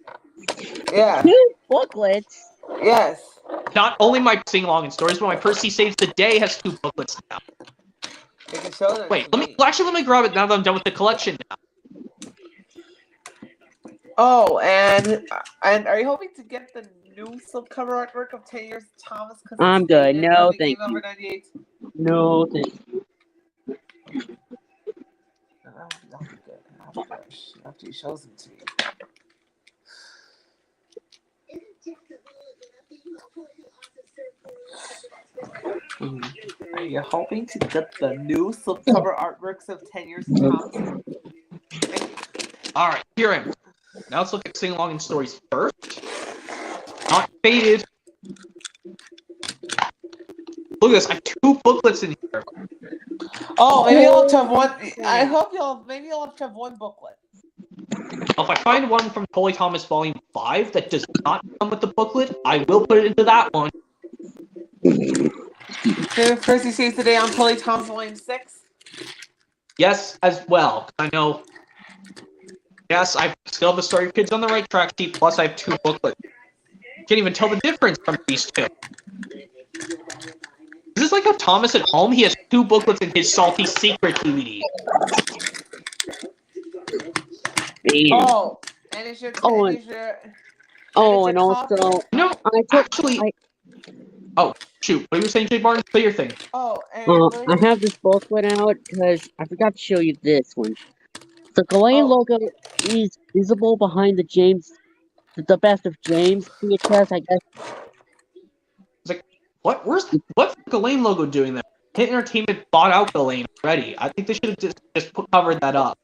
Yeah. 2 booklets? Yes. Not only my sing-along and stories, but my Percy Saves the Day has 2 booklets now. You can show them. Wait, let me grab it now that I'm done with the collection now. Oh, and are you hoping to get the new slipcover artwork of 10 Years of Thomas? I'm good. No, thank you. Over 98? No, thank you. That'll be good. After he shows them to me. Are you hoping to get the new slipcover artworks of 10 Years of Thomas? Alright, here I am. Now let's look at sing-along and stories first. Not faded. Look at this, I have 2 booklets in here. Oh, maybe you'll have to have one. I hope maybe you'll have to have 1 booklet. If I find one from Tully Thomas Volume 5 that does not come with the booklet, I will put it into that one. Percy Saves the Day on Tully Thomas Volume 6? Yes, as well. I know. Yes, I still have the Story Kids on the right track sheet, plus I have 2 booklets. Can't even tell the difference from these 2. This is like how Thomas at home, he has 2 booklets in his Salty Secret DVD. Oh, and it's your. And also, No, actually. Oh, shoot. What were you saying, Jay Barnes? Say your thing. Oh, and I have this booklet out because I forgot to show you this one. The Ghislaine logo is visible behind the Best of James VHS, I guess. It's like, what's the Ghislaine logo doing there? Hit Entertainment bought out Ghislaine already. I think they should have just covered that up.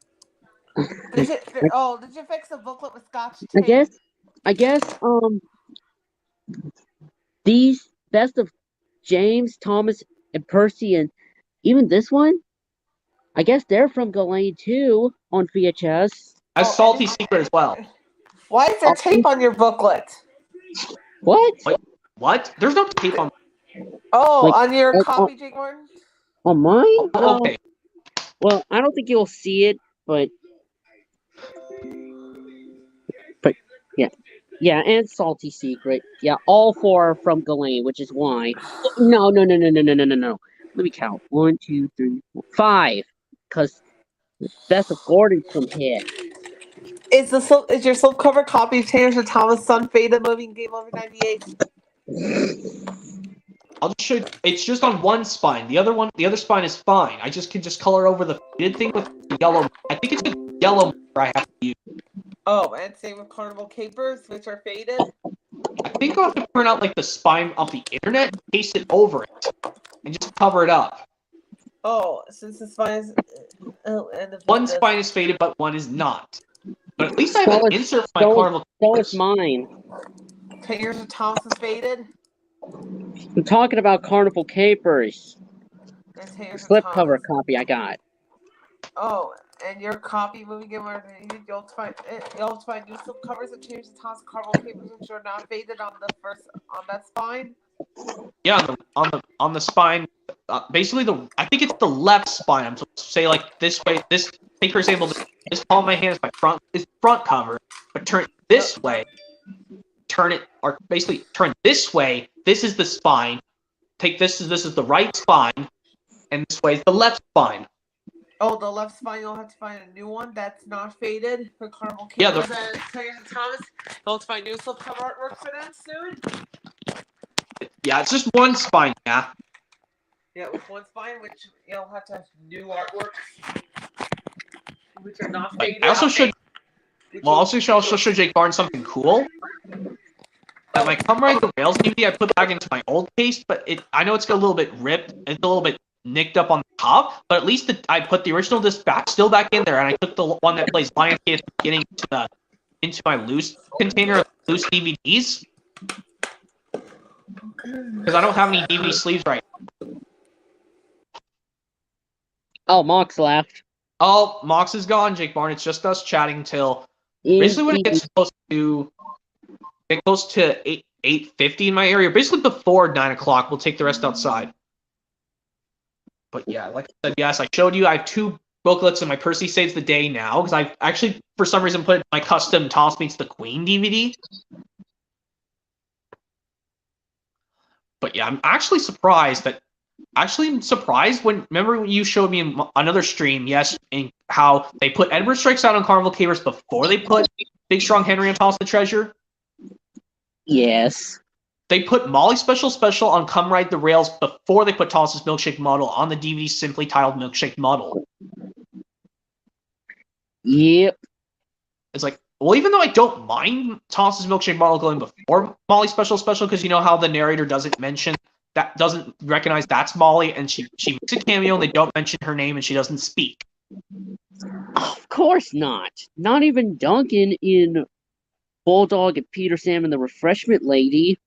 did you fix the booklet with Scotch tape? I guess, these Best of James, Thomas, and Percy, and even this one, I guess they're from Ghislaine too on VHS. As Salty Secret as well. Why is there tape on your booklet? What? Wait, what? There's no tape on. Oh, on your copy, Jake Gordon? On mine? Oh, okay. Well, I don't think you'll see it, but yeah. Yeah, and Salty Secret. Yeah, all 4 are from Ghislaine, which is why. No. Let me count. 1, 2, 3, 4, 5. Because Best of Gordon's from here. Is your slipcover copy of 10 Years of Thomas unfaded moving Game Over 98? I'll just show you. It's just on one spine. The other spine is fine. I can color over the faded thing with yellow. I think it's a yellow I have to use. Oh, and same with Carnival Capers, which are faded? I think I'll have to print out like the spine off the internet, paste it over it, and just cover it up. Oh, since the spine is... One spine is faded, but one is not. But at least I have an insert for my Carnival Capers. So is mine. 10 Years of Thomas is faded? I'm talking about Carnival Capers. Slipcover copy I got. Oh, and your copy moving in where you'll find new slipcovers and change the Thomas Carnival Capers which are not faded on that spine? Yeah, on the spine. Basically, I think it's the left spine. I'm supposed to say like this way. This, take for example, this palm of my hand is my front cover, but turn it this way. Turn this way. This is the spine. Take this is the right spine, and this way is the left spine. Oh, the left spine, you'll have to find a new one that's not faded for Carnival Capers and 10 Years of Thomas. You'll have to find new slipcover artwork for them soon. Yeah, it's just one spine, yeah. Yeah, with one spine, which you'll have to have new artworks, which are not faded. I also should. Well, I'll show Jake Barnes something cool. That my Come Ride the Rails DVD I put back into my old case, but I know it's got a little bit ripped. It's a little bit nicked up on the top, but at least I put the original disc still back in there, and I took the one that plays Lionsgate at the beginning into my loose container of loose DVDs because I don't have any DVD sleeves right now. Oh, Mox left. Oh, Mox is gone, Jake Barn. It's just us chatting till basically when it gets close to 8:50 in my area, basically before 9 o'clock, we'll take the rest outside. But yeah, like I said, yes, I showed you. I have 2 booklets in my Percy Saves the Day now because I actually, for some reason, put my custom Thomas Meets the Queen DVD. But yeah, I'm actually surprised when, remember when you showed me in another stream, yes, and how they put Edward Strikes Out on Carnival Capers before they put Big Strong Henry on Toss the Treasure? Yes. They put Molly Special on Come Ride the Rails before they put Toss's Milkshake Model on the DVD simply titled Milkshake Model. Yep. It's like, well, even though I don't mind Toss's Milkshake Model going before Molly Special because you know how the narrator doesn't recognize that's Molly, and she makes a cameo and they don't mention her name and she doesn't speak. Of course not. Not even Duncan in Bulldog and Peter Sam and the Refreshment Lady.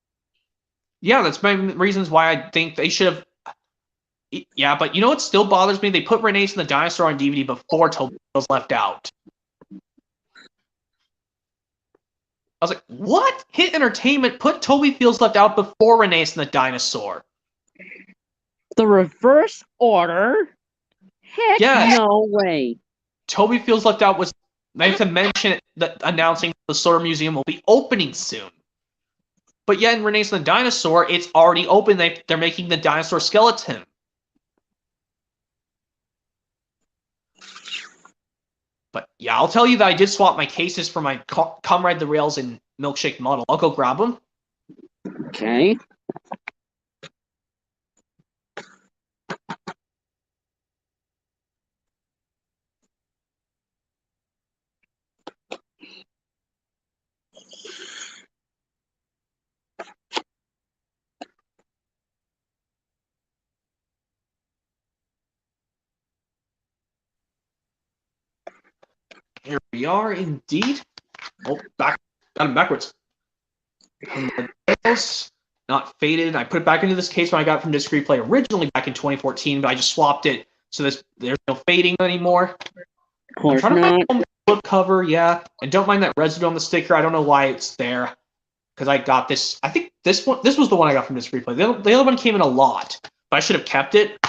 Yeah, that's my reasons why I think they should have. Yeah, but you know what still bothers me? They put Renace and the Dinosaur on DVD before Toby was left out. I was like, what? Hit Entertainment put Toby Fields Left Out before Renace and the Dinosaur. The reverse order? Heck yes. No way. Toby Fields Left Out was meant to mention that announcing the Sword Museum will be opening soon. But yet in Renace and the Dinosaur, it's already open. They're making the dinosaur skeleton. But yeah, I'll tell you that I did swap my cases for my Come Ride the Rails and Milkshake Model. I'll go grab them. Okay. Here we are, indeed. Oh, got them backwards. Not faded. I put it back into this case when I got it from Disc Replay originally back in 2014, but I just swapped it so there's no fading anymore. Of course I'm not. to find the book cover, yeah. And don't mind that residue on the sticker. I don't know why it's there. Because I got this. I think this was the one I got from Disc Replay. The other one came in a lot, but I should have kept it.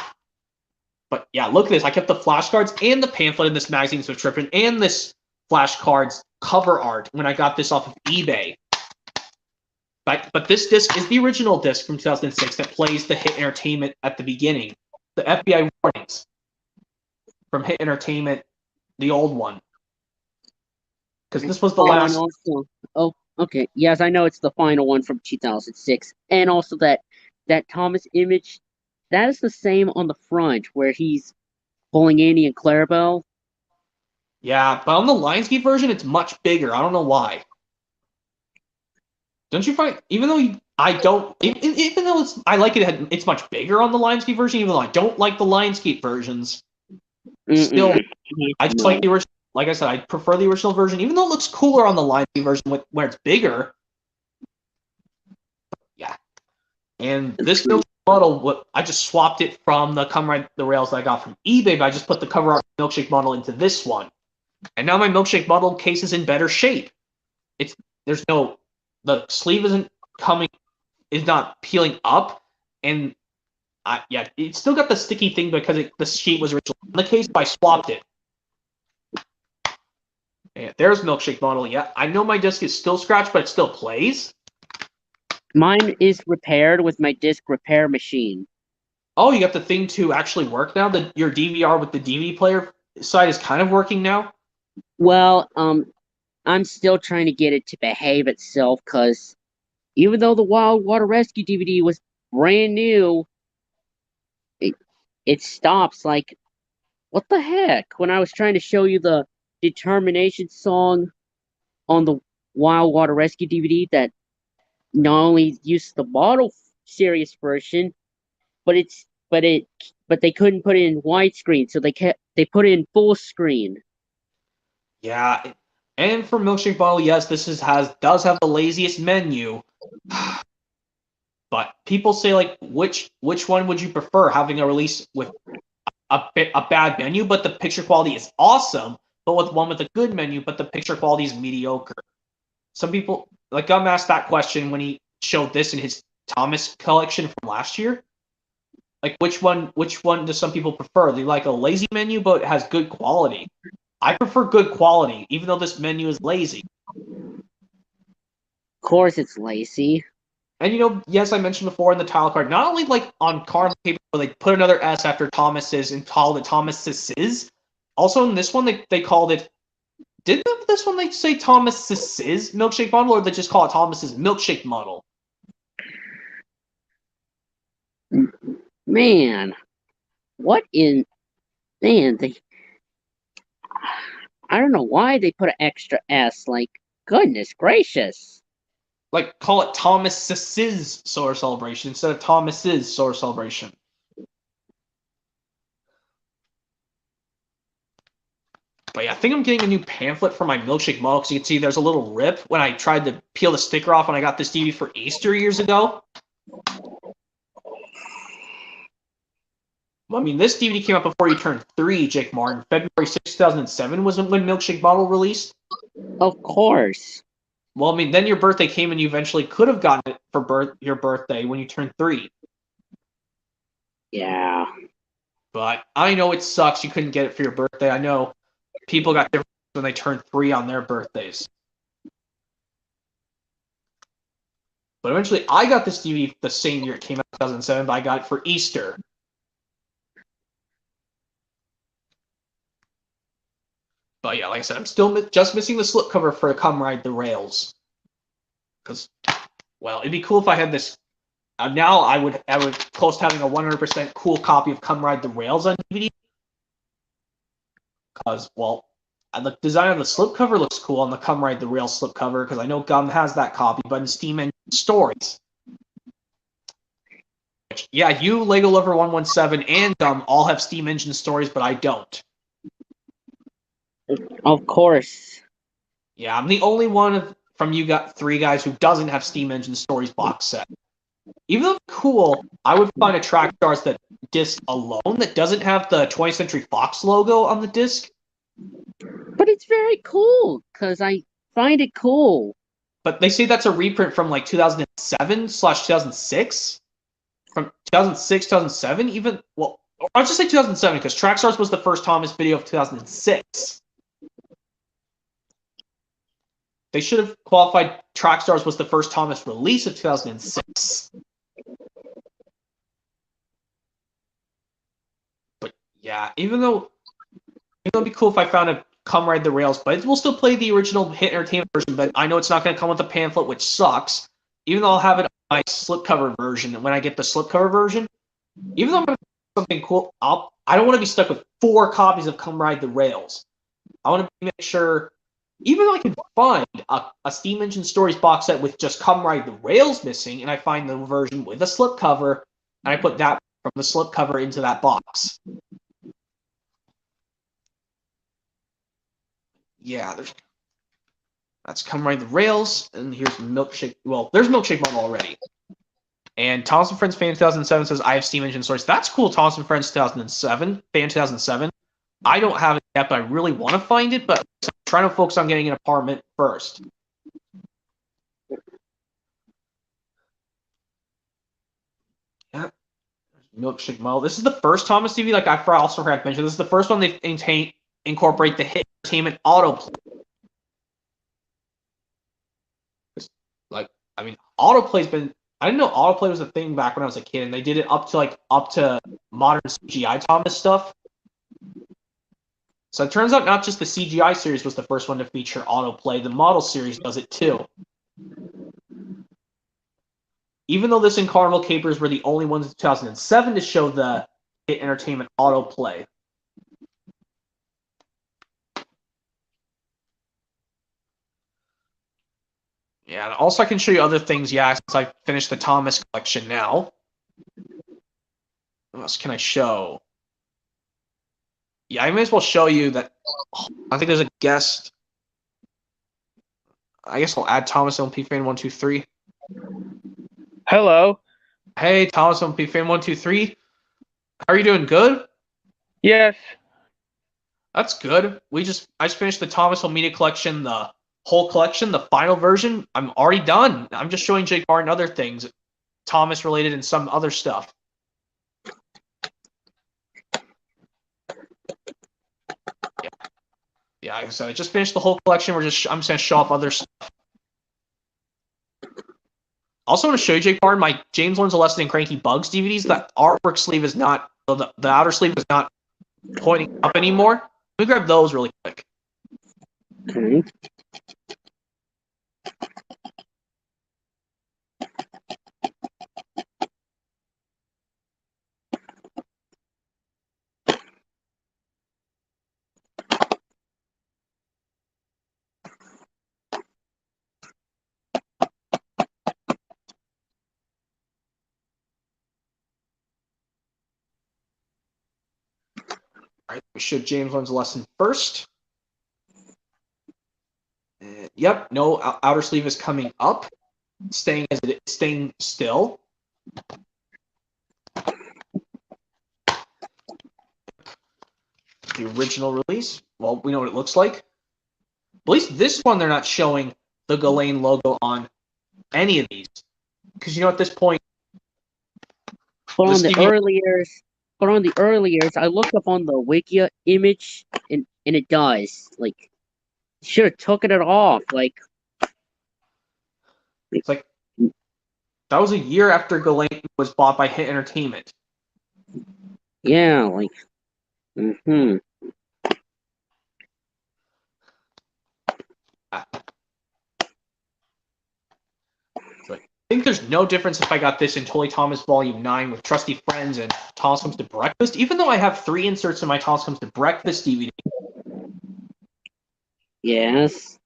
But yeah, look at this. I kept the flashcards and the pamphlet in this magazine subscription and this flashcards cover art when I got this off of eBay. But this disc is the original disc from 2006 that plays the Hit Entertainment at the beginning. The FBI warnings from Hit Entertainment, the old one. Because this was the last. Oh, okay. Yes, I know it's the final one from 2006. And also that Thomas image, that is the same on the front where he's pulling Annie and Clarabelle. Yeah, but on the Lionsgate version, it's much bigger. I don't know why. Don't you find, even though I don't, even though I like it, it's much bigger on the Lionsgate version, even though I don't like the Lionsgate versions. Still, I just like the original. Like I said, I prefer the original version, even though it looks cooler on the Lionsgate version where it's bigger. Yeah. And this model, I just swapped it from the Come Ride the Rails that I got from eBay, but I just put the cover art milkshake model into this one. And now my milkshake model case is in better shape. The sleeve is not peeling up, and it's still got the sticky thing because the sheet was originally on the case, but I swapped it. And there's milkshake model. Yeah, I know my disc is still scratched, but it still plays. Mine is repaired with my disc repair machine. Oh, you got the thing to actually work now? Your DVR with the DVD player side is kind of working now? Well, I'm still trying to get it to behave itself, because even though the Wild Water Rescue DVD was brand new, it stops. Like, what the heck? When I was trying to show you the Determination song on the Wild Water Rescue DVD that not only uses the bottle series version, but it but they couldn't put it in widescreen, so they put it in full screen. Yeah, and for Milkshake Bottle, yes, this does have the laziest menu. But people say like, which one would you prefer? Having a release with a bad menu, but the picture quality is awesome, but with one with a good menu, but the picture quality is mediocre. Some people, like Gum asked that question when he showed this in his Thomas collection from last year. Like, which one do some people prefer? They like a lazy menu, but it has good quality. I prefer good quality, even though this menu is lazy. Of course it's lazy. And, yes, I mentioned before in the title card, not only like on card paper where they put another S after Thomas's and called it Thomas's, also in this one they called it, didn't this one they say Thomas's milkshake model, or they just call it Thomas's milkshake model? Man, they, I don't know why they put an extra S, like, goodness gracious. Like, call it Thomas's Solar Celebration instead of Thomas's Solar Celebration. But yeah, I think I'm getting a new pamphlet for my milkshake model, because you can see there's a little rip when I tried to peel the sticker off when I got this DVD for Easter years ago. Well, I mean, this DVD came out before you turned 3, Jake Martin. February 6, 2007 was when Milkshake Bottle released. Of course. Well, I mean, then your birthday came and you eventually could have gotten it for your birthday when you turned 3. Yeah. But I know it sucks you couldn't get it for your birthday. I know people got different when they turned 3 on their birthdays. But eventually I got this DVD the same year it came out, 2007, but I got it for Easter. But yeah, like I said, I'm still just missing the slipcover for Come Ride the Rails. Because, well, it'd be cool if I had this. Now I would close to having a 100% cool copy of Come Ride the Rails on DVD. Because, well, the design of the slipcover looks cool on the Come Ride the Rails slipcover, because I know Gum has that copy, but in Steam Engine Stories. Which, yeah, you, Lego Lover 117, and Gum all have Steam Engine Stories, but I don't. Of course. Yeah, I'm the only one from you got 3 guys who doesn't have Steam Engine Stories box set. Even though cool, I would find a Trackstars that disc alone that doesn't have the 20th Century Fox logo on the disc. But it's very cool, because I find it cool. But they say that's a reprint from like 2007/2006? From 2006, 2007? Even, well, I'll just say 2007, because Trackstars was the first Thomas video of 2006. They should have qualified Trackstars was the first Thomas release of 2006. But yeah, even though it'd be cool if I found a Come Ride the Rails, but it will still play the original Hit Entertainment version, but I know it's not going to come with a pamphlet, which sucks. Even though I'll have it on my slipcover version, when I get the slipcover version, even though I'm going to do something cool, I don't want to be stuck with 4 copies of Come Ride the Rails. I want to make sure, even though I can find a Steam Engine Stories box set with just Come Ride the Rails missing, and I find the version with a slipcover, and I put that from the slipcover into that box. Yeah, that's Come Ride the Rails, and here's Milkshake. Well, there's Milkshake Bottle already. And Thomas and Friends Fan 2007 says, I have Steam Engine Stories. That's cool, Thomas and Friends 2007, Fan 2007. I don't have it yet, but I really want to find it, but I'm trying to focus on getting an apartment first. Yeah. Milkshake Model. This is the first Thomas TV, like I also forgot to mention, this is the first one they incorporate the Hit Entertainment autoplay. Like, I mean, autoplay's been, I didn't know autoplay was a thing back when I was a kid, and they did it up to modern CGI Thomas stuff. So it turns out not just the CGI series was the first one to feature autoplay, the model series does it too. Even though this and Carnival Capers were the only ones in 2007 to show the Hit Entertainment autoplay. Yeah, and also I can show you other things, yeah, since I finished the Thomas collection now. What else can I show? Yeah, I may as well show you that. I think there's a guest. I guess I'll add Thomas LP Fan 123. Hello. Hey, Thomas LP Fan 123. How are you doing? Good? Yes. That's good. I just finished the Thomas Home Media Collection, the whole collection, the final version. I'm already done. I'm just showing Jake Barton other things, Thomas related and some other stuff. Yeah, like I said, I just finished the whole collection. I'm just gonna show off other stuff. Also, want to show you, Jake Barton, my James Learns a Lesson in Cranky Bugs DVDs. The artwork sleeve is not, the outer sleeve is not pointing up anymore. Let me grab those really quick. Okay. All right, we should James Learns a Lesson first. Yep, no outer sleeve is coming up, staying still. The original release. Well, we know what it looks like. At least this one, they're not showing the Ghislaine logo on any of these, because at this point. But on the earliers, I looked up on the Wikia image, and it does. Like, should have taken it off. Like, it's like that was a year after Ghislaine was bought by Hit Entertainment. Yeah, like, So I think there's no difference if I got this in Totally Thomas Volume 9 with Trusty Friends and Thomas Comes to Breakfast, even though I have 3 inserts in my Thomas Comes to Breakfast DVD. yes.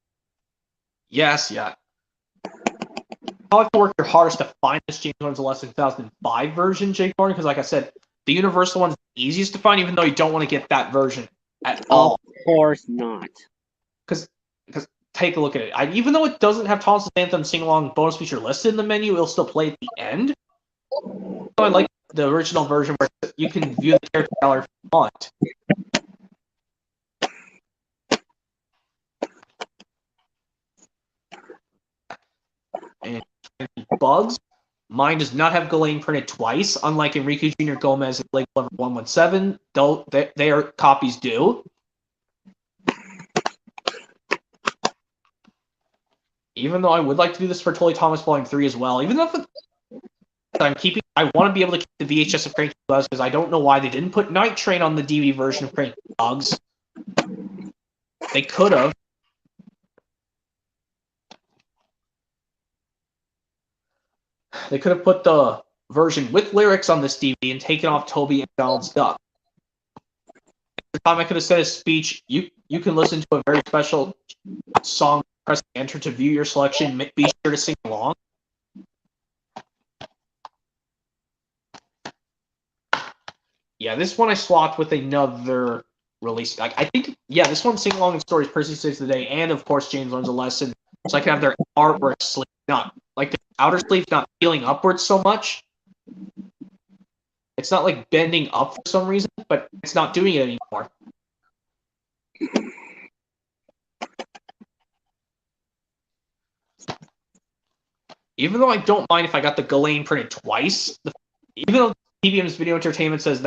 Yes, yeah. I'll have to work your hardest to find this James Learns a Lesson 2005 version, Jake Barton, because like I said, the Universal one's the easiest to find, even though you don't want to get that version at all. Of course not. Because take a look at it. Even though it doesn't have Thomas' Anthem sing-along bonus feature listed in the menu, it'll still play at the end. So I like the original version where you can view the character gallery if you want. And Bugs. Mine does not have Ghislaine printed twice, unlike Enrique Jr. Gomez and Blake Lever 117, though their copies do. Even though I would like to do this for Totally Thomas Volume 3 as well, even though I want to be able to keep the VHS of Cranky Bugs, because I don't know why they didn't put Night Train on the DVD version of Cranky Bugs. They could have. They could have put the version with lyrics on this DVD and taken off Toby and Donald's Duck. The time I could have said a speech, you can listen to a very special song, press enter to view your selection, be sure to sing along. Yeah, this one I swapped with another release. I think, yeah, this one Sing Along and Stories, Percy Saves the Day, and of course James Learns a Lesson, so I can have their artwork sleeve, not like the outer sleeve's not peeling upwards so much. It's not like bending up for some reason, but it's not doing it anymore. Even though I don't mind if I got the Ghislaine printed twice, even though PBM's Video Entertainment says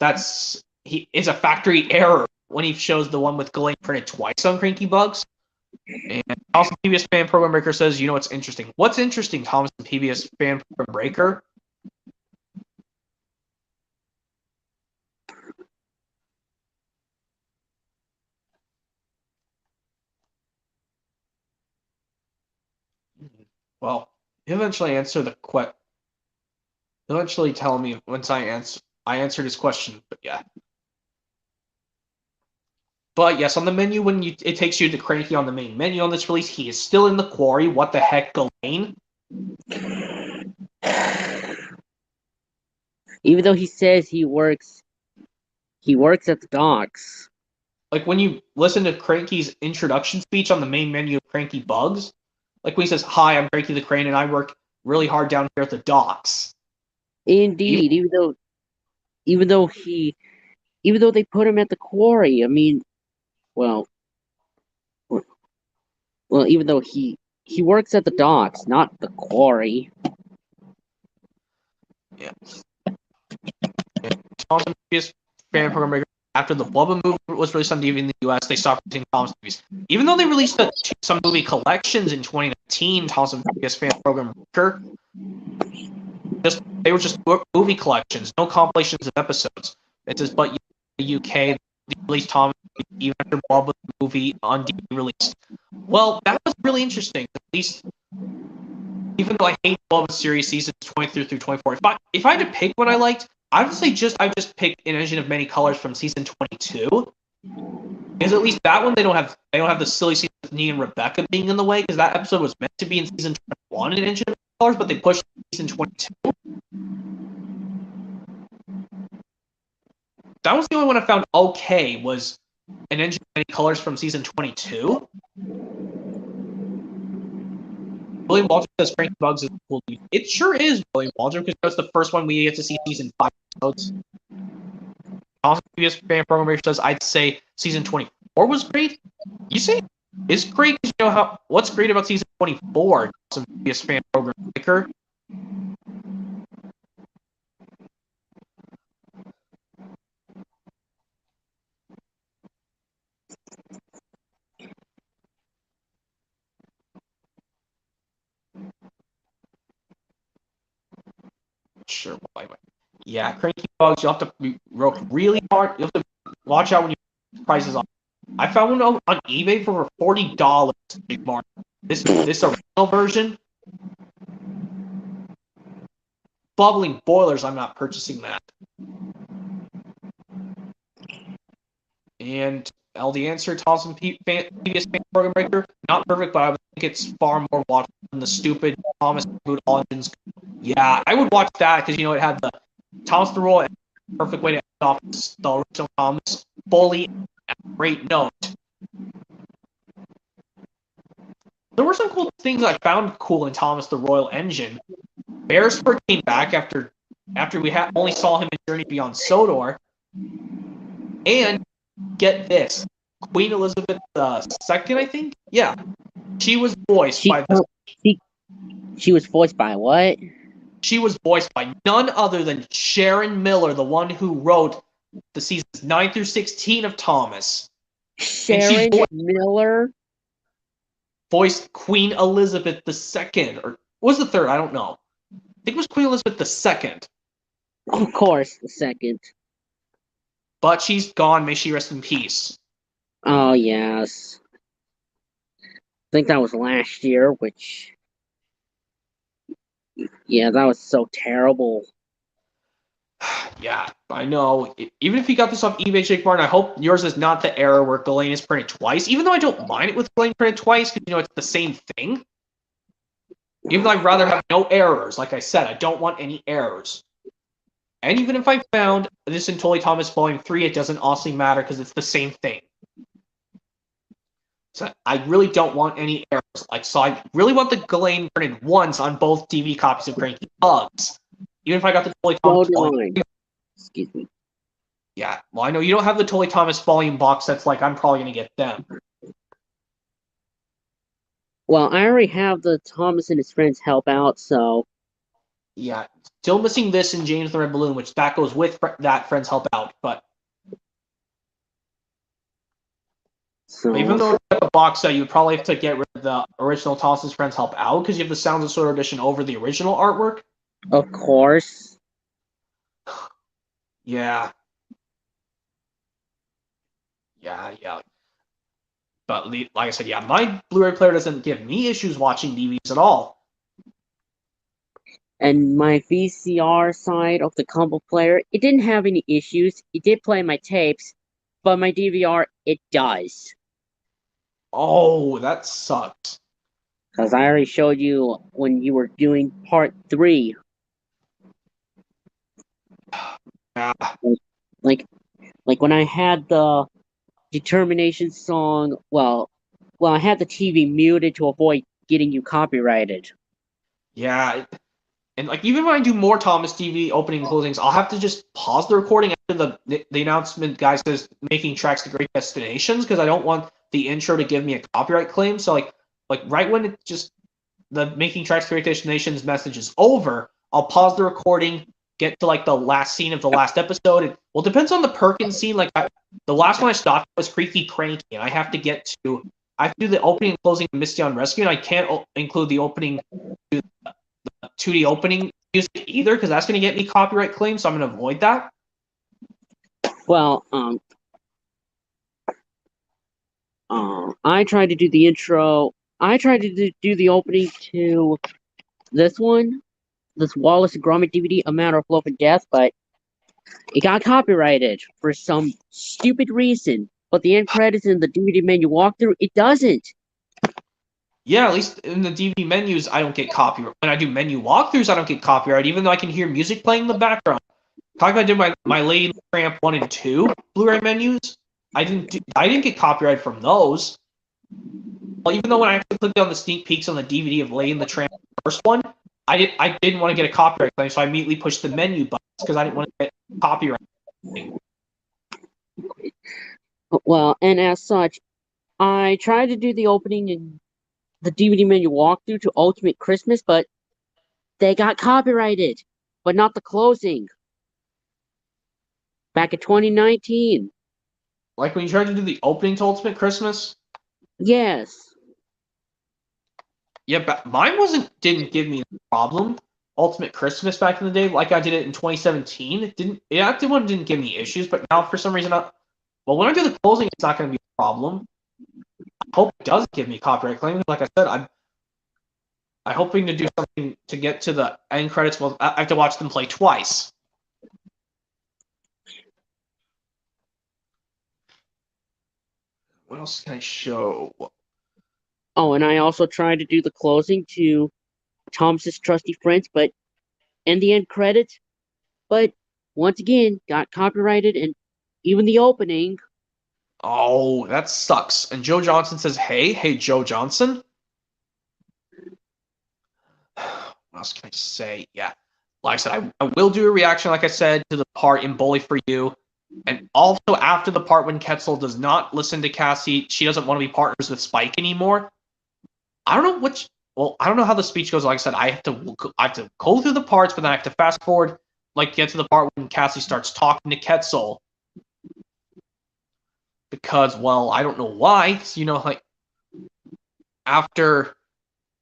it's a factory error when he shows the one with Ghislaine printed twice on Cranky Bugs. And also PBS Fan Program Breaker says, what's interesting? What's interesting, Thomas, and PBS Fan Program Breaker? Well, he'll eventually answer the question. He'll eventually tell me once I answered his question, but yeah. But yes, on the menu, when it takes you to Cranky on the main menu on this release, he is still in the quarry. What the heck, Ghislaine? Even though he says he works at the docks. Like when you listen to Cranky's introduction speech on the main menu of Cranky Bugs, like when he says, "Hi, I'm Cranky the Crane, and I work really hard down here at the docks." Indeed, even though they put him at the quarry, I mean, well, even though he works at the docks, not the quarry. Yeah. Thompson previous fan program breaker. After the Blubba movie was released on DVD in the US, they stopped releasing Thompson movies. Even though they released some movie collections in 2019, Thompson previous fan program breaker, they were just movie collections, no compilations of episodes. It says, but the UK they released Thompson even after Blubba movie on DVD released. Well, that was really interesting. At least, even though I hate Blubba series seasons 23 through 24, if I had to pick what I liked, I would say I just picked An Engine of Many Colors from season 22. Because at least that one they don't have the silly scene with Nee and Rebecca being in the way, because that episode was meant to be in season 21 in An Engine of Many Colors, but they pushed season 22. That was the only one I found okay, was An Engine of Many Colors from season 22. William Waldron says Frankie Bugs is cool. It sure is, William Waldron, because that's the first one we get to see season 5 episodes. Also, previous fan program says I'd say season 24 was great. You say it's great because you know what's great about season 24? Some previous fan program maker. Sure, why? Yeah, Cranky Bugs. You have to work really hard. You have to watch out when you prices on. I found one on eBay for over $40. This original version. Bubbling Boilers. I'm not purchasing that. And the answer, Thompson previous fan program breaker, not perfect, but I would think it's far more watchable than the stupid Thomas Boot All Engines. Yeah, I would watch that because it had the Thomas the Roll, perfect way to end off the original Thomas fully at a great note. There were some cool things I found cool in Thomas the Royal Engine. Beresford came back after we only saw him in Journey Beyond Sodor, and get this, Queen Elizabeth II, I think. Yeah, she was voiced by She was voiced by what? She was voiced by none other than Sharon Miller, the one who wrote the seasons 9 through 16 of Thomas. Sharon Miller voiced Queen Elizabeth II, or was the third? I don't know. I think it was Queen Elizabeth II. Of course, the second. But she's gone. May she rest in peace. Oh, yes. I think that was last year, which... Yeah, that was so terrible. Yeah, I know. Even if you got this off eBay, Jake Martin, I hope yours is not the error where Ghislaine is printed twice. Even though I don't mind it with Ghislaine printed twice, because it's the same thing. Even though I'd rather have no errors. Like I said, I don't want any errors. And even if I found this in Totally Thomas Volume 3, it doesn't honestly matter because it's the same thing. So I really don't want any errors. So I really want the Ghislaine printed once on both DVD copies of Cranky Bugs. Even if I got the Totally Thomas Volume. Excuse me. Yeah, well, I know you don't have the Totally Thomas Volume box sets like I'm probably going to get them. Well, I already have the Thomas and his friends help out, so... Yeah, still missing this in James the Red Balloon, which that goes with that Friends Help Out, but... So... Even though it's a box set, you would probably have to get rid of the original Thomas's Friends Help Out, because you have the Sounds of Sword edition over the original artwork. Of course. Yeah. Yeah. But like I said, yeah, my Blu-ray player doesn't give me issues watching DVDs at all. And my VCR side of the combo player, it didn't have any issues. It did play my tapes, but my DVR, it does. Oh, that sucks. Because I already showed you when you were doing part 3. when I had the determination song, I had the TV muted to avoid getting you copyrighted. Yeah, and like even when I do more Thomas DVD opening and closings, I'll have to just pause the recording after the announcement guy says making tracks to great destinations because I don't want the intro to give me a copyright claim. So like right when it just the making tracks to great destinations message is over, I'll pause the recording, get to like the last scene of the last episode. It depends on the Perkins scene. Like the last one I stopped was Creaky Cranky, and I have to do the opening and closing of Misty on Rescue, and I can't include the opening to the 2D opening music either because that's going to get me copyright claims, so I'm going to avoid that. Well, I tried to do the intro. I tried to do the opening to this Wallace and Gromit DVD, A Matter of Love and Death, but it got copyrighted for some stupid reason. But the end credits in the DVD menu walkthrough, it doesn't. Yeah, at least in the DVD menus, I don't get copyright. When I do menu walkthroughs, I don't get copyright, even though I can hear music playing in the background. Talking about I did my Lady Tramp 1 and 2 Blu-ray menus, I didn't get copyright from those. Well, even though when I actually clicked on the sneak peeks on the DVD of Lady and the Tramp first one, I didn't want to get a copyright claim, so I immediately pushed the menu buttons because I didn't want to get copyright. Well, and as such, I tried to do the opening and the DVD menu walkthrough to Ultimate Christmas, but they got copyrighted, but not the closing. Back in 2019. Like when you tried to do the opening to Ultimate Christmas? Yes. Yeah, but mine didn't give me a problem. Ultimate Christmas back in the day, like I did it in 2017, that one didn't give me issues, but now for some reason, when I do the closing, it's not going to be a problem. I hope it does give me copyright claims. Like I said, I'm hoping to do something to get to the end credits. Well, I have to watch them play twice. What else can I show? Oh, and I also tried to do the closing to Thomas's Trusty Friends, but and the end credits, but once again got copyrighted, and even the opening. Oh, that sucks. And Joe Johnson says, "Hey, Joe Johnson." What else can I say? Yeah, like I said, I will do a reaction, like I said, to the part in Bully for You. And also after the part when Quetzal does not listen to Cassie, she doesn't want to be partners with Spike anymore. I don't know how the speech goes. Like I said, I have to go through the parts, but then I have to fast forward, like get to the part when Cassie starts talking to Quetzal. Because, well, I don't know why. Like after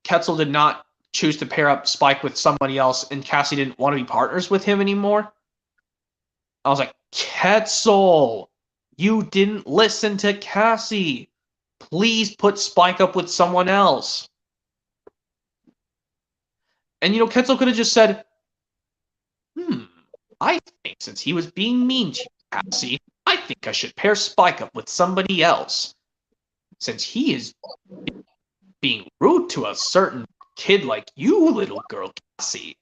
Quetzal did not choose to pair up Spike with somebody else, and Cassie didn't want to be partners with him anymore. I was like, Quetzal, you didn't listen to Cassie. Please put Spike up with someone else. And, Quetzal could have just said, I think since he was being mean to Cassie, I think I should pair Spike up with somebody else. Since he is being rude to a certain kid like you, little girl Cassie.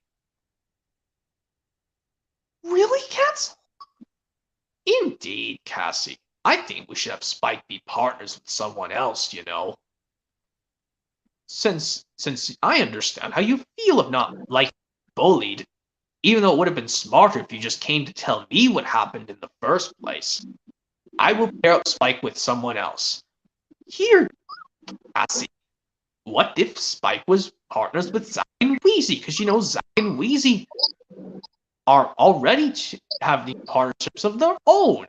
Really, Quetzal? Indeed, Cassie. I think we should have Spike be partners with someone else, Since I understand how you feel of not liking bullied, even though it would have been smarter if you just came to tell me what happened in the first place. I will pair up Spike with someone else. Here, Cassie. What if Spike was partners with Zack and Wheezy? Because Zack and Wheezy are already having partnerships of their own.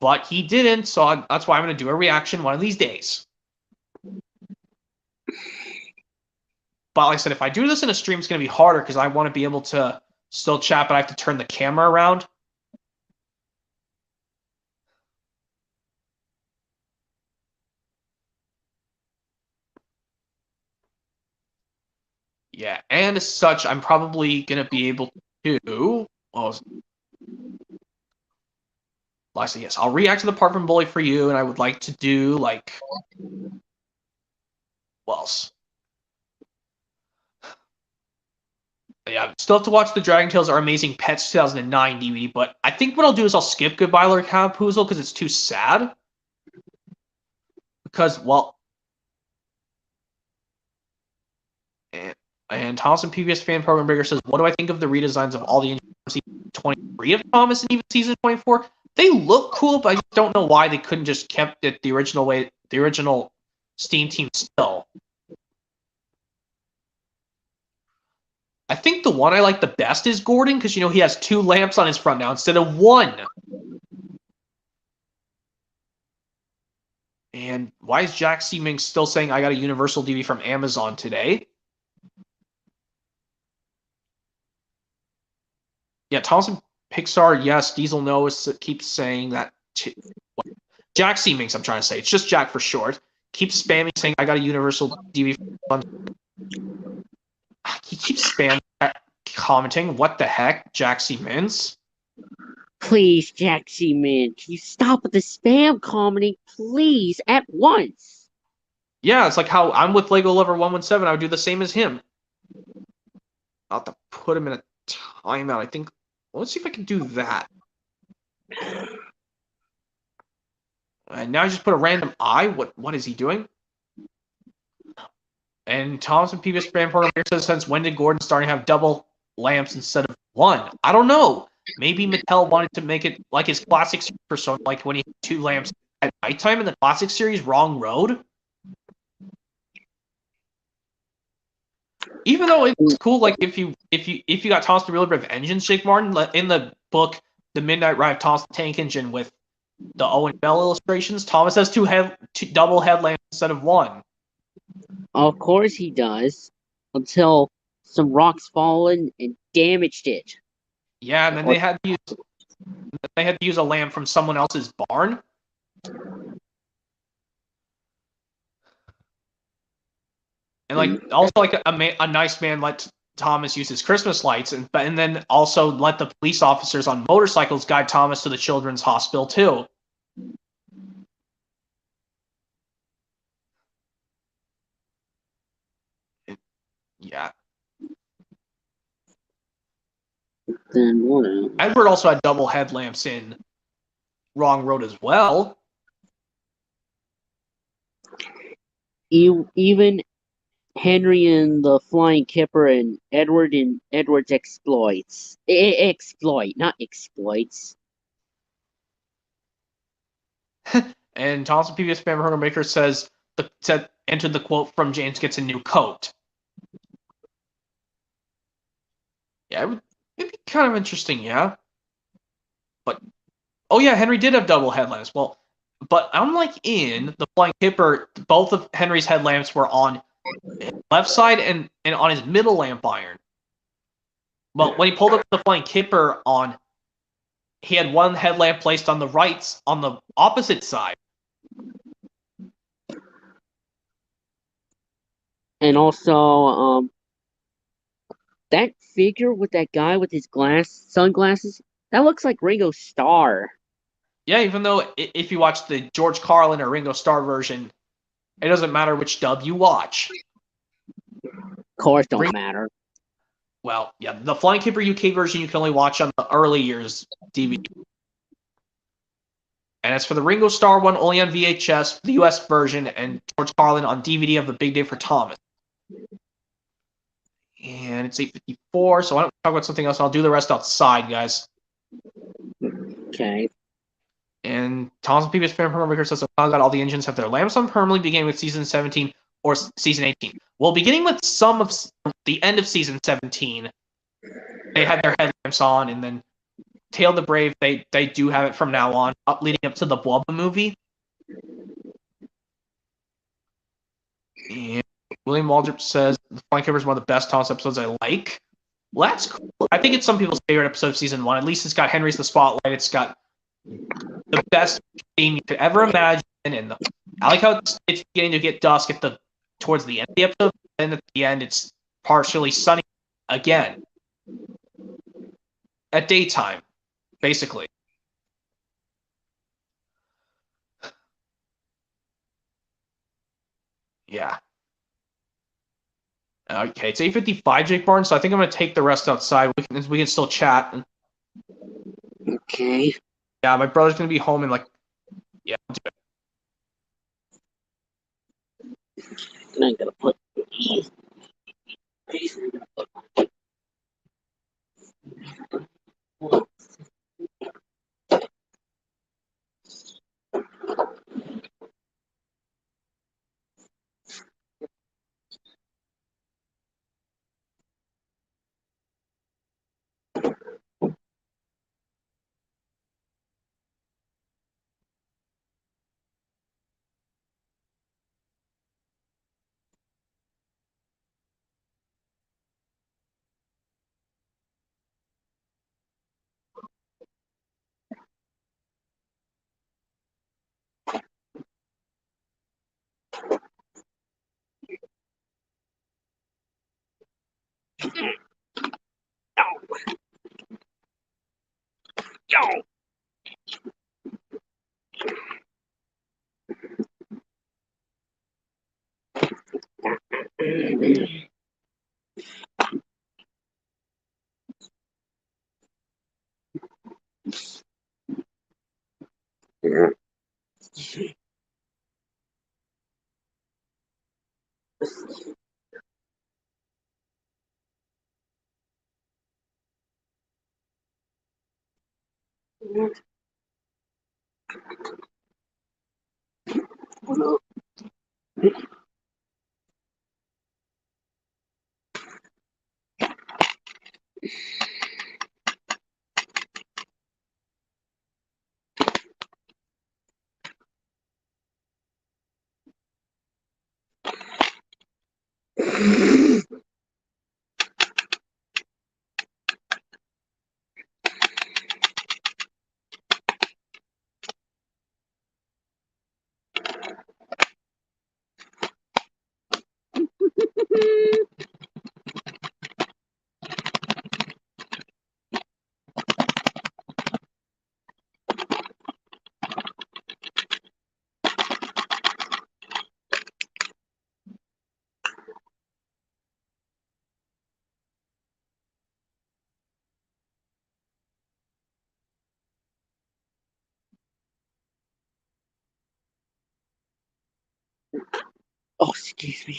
But he didn't, so that's why I'm going to do a reaction one of these days. But like I said, if I do this in a stream, it's going to be harder because I want to be able to still chat, but I have to turn the camera around. Yeah, and as such, I'm probably going to be able to... Well, I say yes, I'll react to the part from Bully for You, and I would like to do, like... What else? Yeah, still have to watch the Dragon Tales Are Amazing Pets 2009 DVD, but I think what I'll do is I'll skip Goodbye Lord Catpoozle because it's too sad. Because, well, and Thompson PBS Fan Program Breaker says, what do I think of the redesigns of all the engines from season 23 of Thomas and even season 24? They look cool, but I just don't know why they couldn't just kept it the original way, the original Steam team still. I think the one I like the best is Gordon, because, you know, he has 2 lamps on his front now instead of 1. And why is Jack C. Mink still saying I got a Universal DVD from Amazon today? Yeah, Thompson Pixar, yes. Diesel Noah keeps saying that. Jack C. Minks, I'm trying to say. It's just Jack for short. Keeps spamming saying I got a Universal DVD from. He keeps spamming commenting. What the heck, Jack C. Minks? Please, Jack C. Man, can you stop with the spam commenting, please, at once? Yeah, it's like how I'm with Lego Lover 117. I would do the same as him. I'll have to put him in a timeout. I think. Well, let's see if I can do that. And now I just put a random I. What is he doing? And Thompson PBS Fan Program says, since when did Gordon starting to have double lamps instead of 1? I don't know. Maybe Mattel wanted to make it like his classic persona, like when he had 2 lamps at nighttime in the classic series, Wrong Road. Even though it's cool, like if you got Thompson the Real Brave Engine, Jake Martin, in the book, The Midnight Ride of Thompson Tank Engine with the Owen Bell illustrations, Thomas has two double headlamps instead of 1. Of course he does, until some rocks fallen and damaged it. Yeah, and then they had to use a lamp from someone else's barn. And like also like a nice man let Thomas use his Christmas lights, and then also let the police officers on motorcycles guide Thomas to the children's hospital too. Yeah. Then what? Edward also had double headlamps in Wrong Road as well. Even Henry and the Flying Kipper and Edward and Edward's exploits. Exploit, not exploits. And Thompson PBS Spam Burger Maker says entered the quote from James gets a new coat. Yeah, it'd be kind of interesting, yeah. But oh yeah, Henry did have double headlamps. Well, but unlike in the Flying Kipper, both of Henry's headlamps were on his left side and on his middle lamp iron. But when he pulled up the Flying Kipper on, he had one headlamp placed on the opposite side. And also, that figure with that guy with his sunglasses, that looks like Ringo Starr. Yeah, even though if you watch the George Carlin or Ringo Starr version, it doesn't matter which dub you watch. Of course, don't matter. Well, yeah, the Flying Kipper UK version you can only watch on the early years DVD. And as for the Ringo Starr one, only on VHS, the US version, and George Carlin on DVD of The Big Day for Thomas. And it's 8:54, so why don't we talk about something else? I'll do the rest outside, guys. Okay. And Thompson PBS Fan Permaker says that all the engines have their lamps on permanently beginning with season 17 or season 18. Well, beginning with some of the end of season 17, they had their headlamps on, and then Tale of the Brave, they do have it from now on, leading up to the Blubba movie. And William Waldrop says the Flying Kipper is one of the best Thomas episodes I like. Well, that's cool. I think it's some people's favorite episode of season 1. At least it's got Henry's the Spotlight. It's got the best theme you could ever imagine. And I like how it's beginning to get dusk towards the end of the episode. And at the end, it's partially sunny again. At daytime, basically. Yeah. Okay, it's 8:55, Jake Barton. So I think I'm gonna take the rest outside. We can still chat. Okay. Yeah, my brother's gonna be home in like. Yeah. I'll do it. And I'm gonna put these. Oh, excuse me.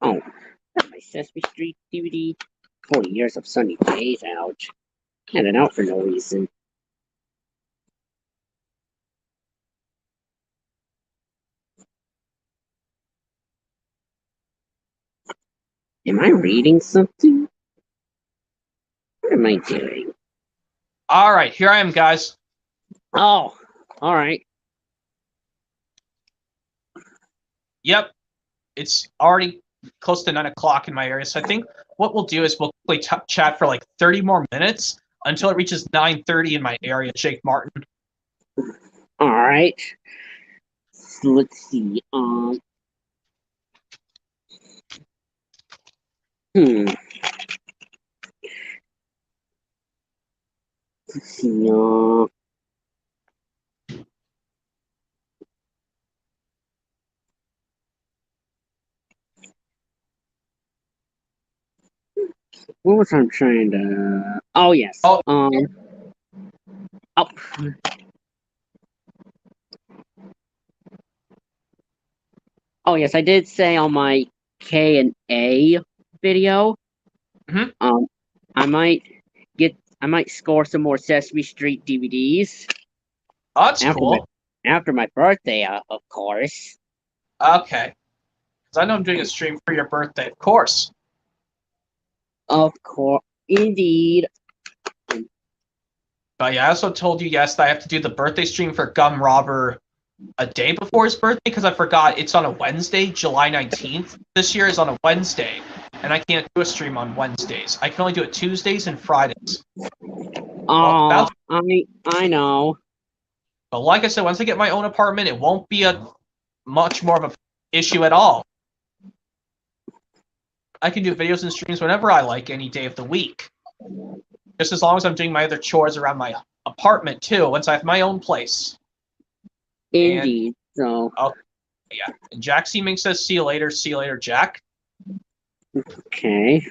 Oh, my Sesame Street DVD. 40 years of sunny days out. Had it out for no reason. Am I reading something? What am I doing? All right, here I am, guys. Oh, all right. Yep, it's already close to 9 o'clock in my area. So I think what we'll do is we'll quickly chat for like 30 more minutes until it reaches 9:30 in my area, Jake Martin. All right. So let's see. Hmm. Let's see. What was I trying to? Oh yes. Oh. Oh. Oh yes, I did say on my K and A video. Mhm. I might score some more Sesame Street DVDs. Oh, that's after cool. after my birthday, of course. Okay. Because I know I'm doing a stream for your birthday, of course. Of course, indeed. But yeah, I also told you, yes, that I have to do the birthday stream for Gum Robber a day before his birthday because I forgot it's on a Wednesday, July 19th. This year is on a Wednesday, and I can't do a stream on Wednesdays. I can only do it Tuesdays and Fridays. Oh, I know. But like I said, once I get my own apartment, it won't be a much more of an issue at all. I can do videos and streams whenever I like, any day of the week. Just as long as I'm doing my other chores around my apartment too, once I have my own place. Indeed. So. Yeah. And Jack Seeming says, see you later, Jack. Okay.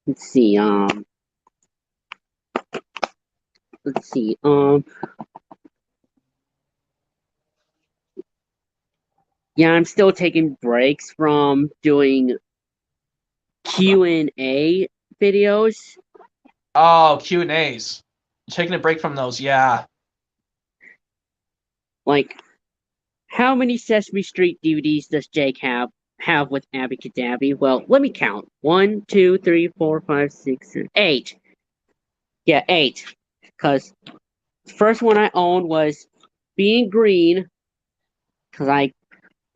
Let's see. Let's see. Yeah, I'm still taking breaks from doing Q&A videos. Oh, Q&As. Taking a break from those, yeah. Like, how many Sesame Street DVDs does Jake have with Abby Cadabby? Well, let me count. 1, 2, 3, 4, 5, 6, 7, 8. Yeah, 8. Because the first one I owned was Being Green, because I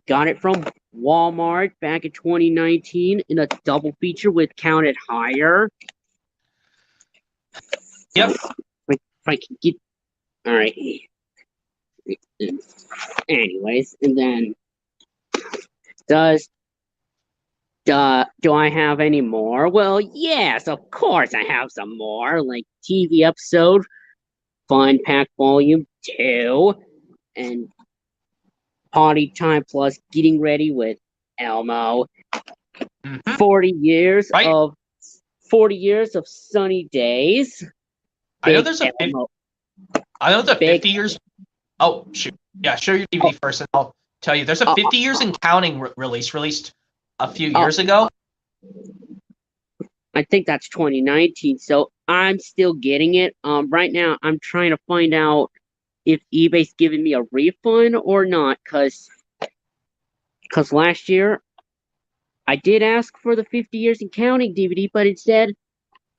got it from Walmart back in 2019 in a double feature with Counted Higher. Yep. If I can get... Alright. Anyways, and then... Do I have any more? Well, yes, of course I have some more. Like TV episode, Fun Pack Volume 2, and Potty Time Plus Getting Ready with Elmo. Mm-hmm. 40 years Right. of Sunny Days. I know there's a Elmo. I know the 50 years. Oh shoot! Yeah, show your DVD first, and I'll tell you. There's a 50 years and counting released a few years ago. I think that's 2019. So I'm still getting it. Right now I'm trying to find out if eBay's giving me a refund or not, cause last year I did ask for the 50 years and counting DVD, but instead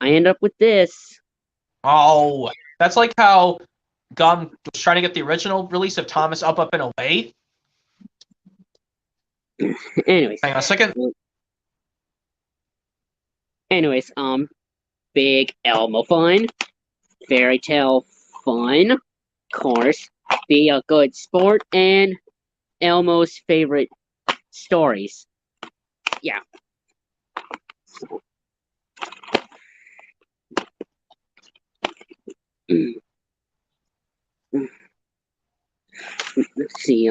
I end up with this. Oh, that's like how Gum was trying to get the original release of Thomas Up and Away. Anyways. Hang on a second. Anyways, Big Elmo fun, Fairy Tale fun, of course, Be a Good Sport, and Elmo's favorite stories. Yeah. Let's see,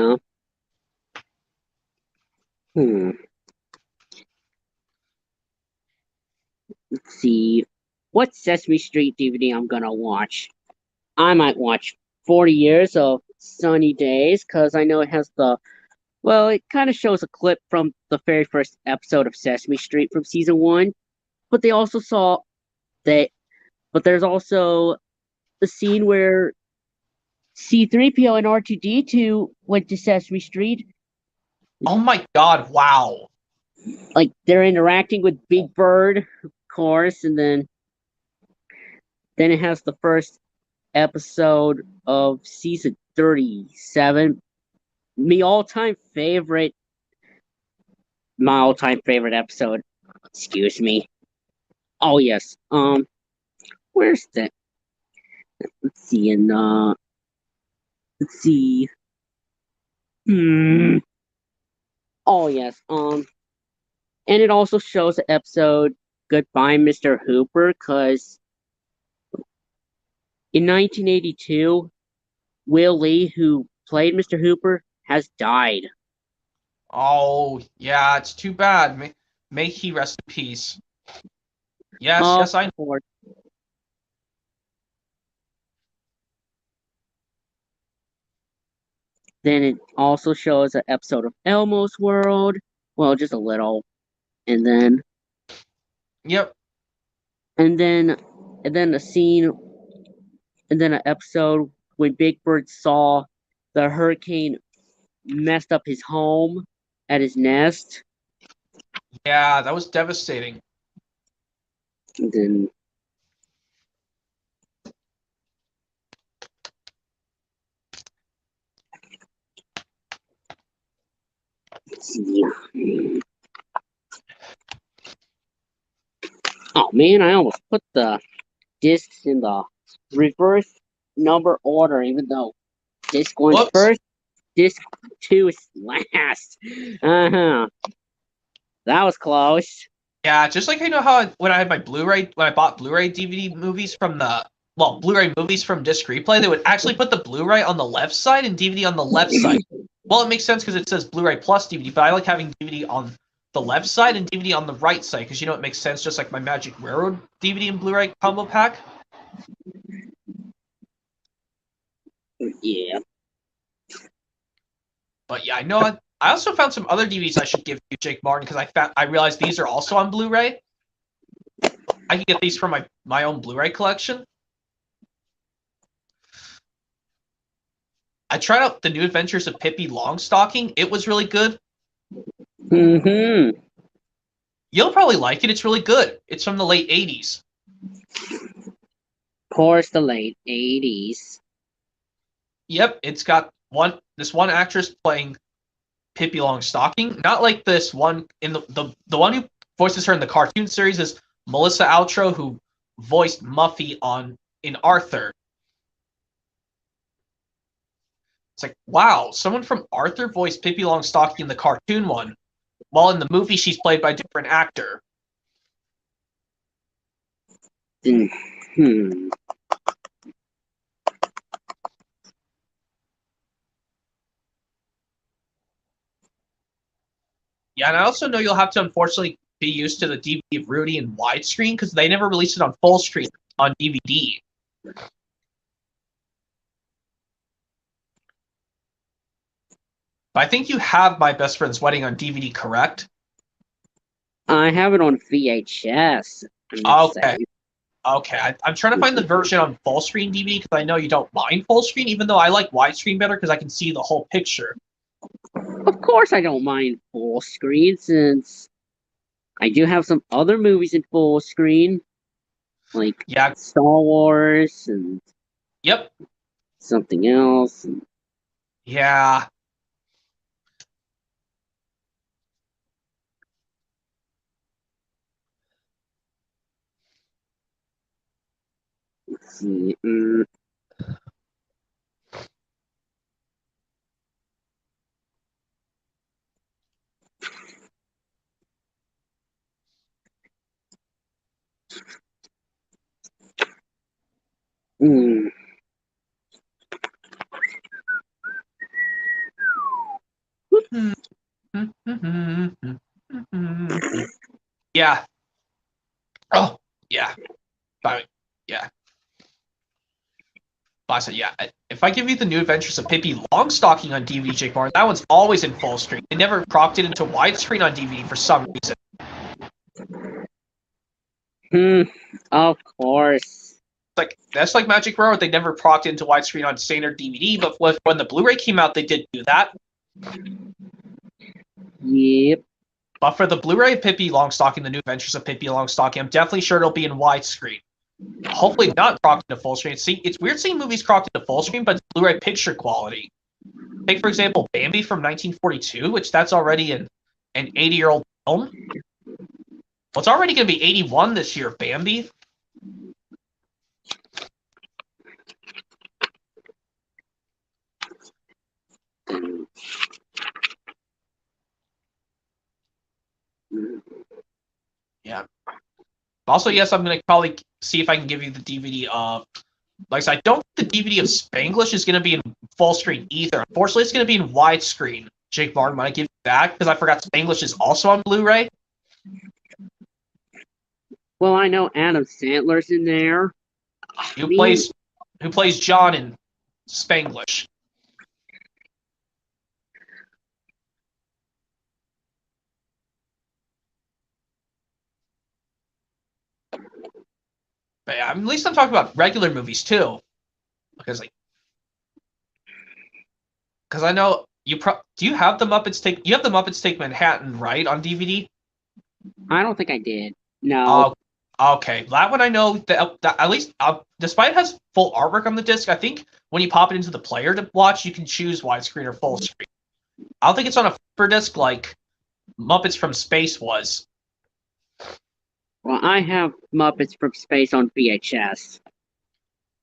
Let's see what Sesame Street DVD I'm gonna watch. I might watch 40 Years of Sunny Days, because I know it has it kind of shows a clip from the very first episode of Sesame Street from season 1, but they also saw that, but there's also the scene where C-3PO and R2-D2 went to Sesame Street. Oh my god, wow. Like, they're interacting with Big Bird, of course, and then it has the first episode of season 37. My all-time favorite episode. Excuse me. Oh, yes. Where's that? Let's see, let's see. Oh, yes. And it also shows the episode Goodbye, Mr. Hooper, because in 1982, Will Lee, who played Mr. Hooper, has died. Oh, yeah, it's too bad. May he rest in peace. Yes, I know. Then it also shows an episode of Elmo's World. Well, just a little. And then... Yep. And then a scene... And then an episode when Big Bird saw the hurricane messed up his home at his nest. Yeah, that was devastating. And then oh man, I almost put the discs in the reverse number order, even though disc one's Whoops. first, disc two is last. Uh-huh. That was close. Yeah, just like how when I had my Blu-ray, when I bought Blu-ray DVD movies from Blu-ray movies from Disc Replay, they would actually put the Blu-ray on the left side and DVD on the left side. Well, it makes sense because it says Blu-ray plus DVD, but I like having DVD on the left side and DVD on the right side because it makes sense, just like my Magic Railroad DVD and Blu-ray combo pack. Yeah. But yeah, I also found some other DVDs I should give you, Jake Martin, because I realized these are also on Blu-ray. I can get these from my own Blu-ray collection. I tried out The New Adventures of Pippi Longstocking. It was really good. Mm-hmm. You'll probably like it. It's really good. It's from the late 80s. Of course, the late 80s. Yep, it's got this one actress playing Pippi Longstocking. Not like this one in the one who voices her in the cartoon series is Melissa Outro, who voiced Muffy in Arthur. It's like, wow, someone from Arthur voiced Pippi Longstocking in the cartoon one, while in the movie she's played by a different actor. Hmm. Yeah, and I also know you'll have to unfortunately be used to the DVD of Rudy in widescreen because they never released it on full screen on DVD. But I think you have My Best Friend's Wedding on DVD, correct? I have it on VHS. Okay. Okay, I'm trying to find the version on full screen DVD because I know you don't mind full screen, even though I like widescreen better because I can see the whole picture. Of course, I don't mind full screen since I do have some other movies in full screen, like Star Wars and something else. Yeah. Let's see. Yeah. Oh, yeah. Yeah. But I said, yeah. If I give you The New Adventures of Pippi Longstocking on DVD, Jake Martin, that one's always in full screen. They never propped it into widescreen on DVD for some reason. Of course. That's like Magic Railroad. They never propped it into widescreen on standard DVD, but when the Blu-ray came out, they did do that. Yep. But for the Blu-ray of Pippi Longstocking, The New Adventures of Pippi Longstocking, I'm definitely sure it'll be in widescreen. Hopefully not cropped into full screen. See, it's weird seeing movies cropped into full screen, but it's Blu-ray picture quality. Take, for example, Bambi from 1942, which that's already an 80-year-old film. Well, it's already going to be 81 this year, Bambi. Yeah. Also, yes, I'm going to probably see if I can give you the DVD of... Like I said, I don't think the DVD of Spanglish is going to be in full screen either. Unfortunately, it's going to be in widescreen. Jake Martin, when I give you that, because I forgot Spanglish is also on Blu-ray. Well, I know Adam Sandler's in there. Who plays John in Spanglish. But yeah, at least I'm talking about regular movies too. Because Because I know you do you have the Muppets Take you have the Muppets Take Manhattan, right, on DVD? I don't think I did. No. Okay, that one I know that at least despite it has full artwork on the disc, I think when you pop it into the player to watch, you can choose widescreen or full screen. I don't think it's on a flipper disc like Muppets from Space was. Well, I have Muppets from Space on VHS.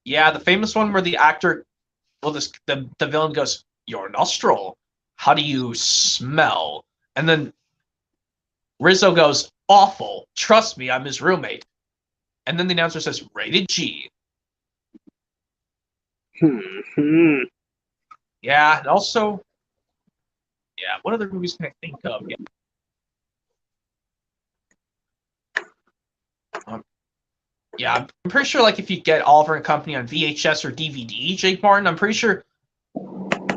Yeah, the famous one where the actor, well, the villain goes, "Your nostril. How do you smell?" And then Rizzo goes, "Awful. Trust me, I'm his roommate." And then the announcer says, "Rated G." Yeah, and also, yeah, what other movies can I think of? Yeah, I'm pretty sure, like, if you get Oliver and Company on VHS or DVD, Jake Martin, I'm pretty sure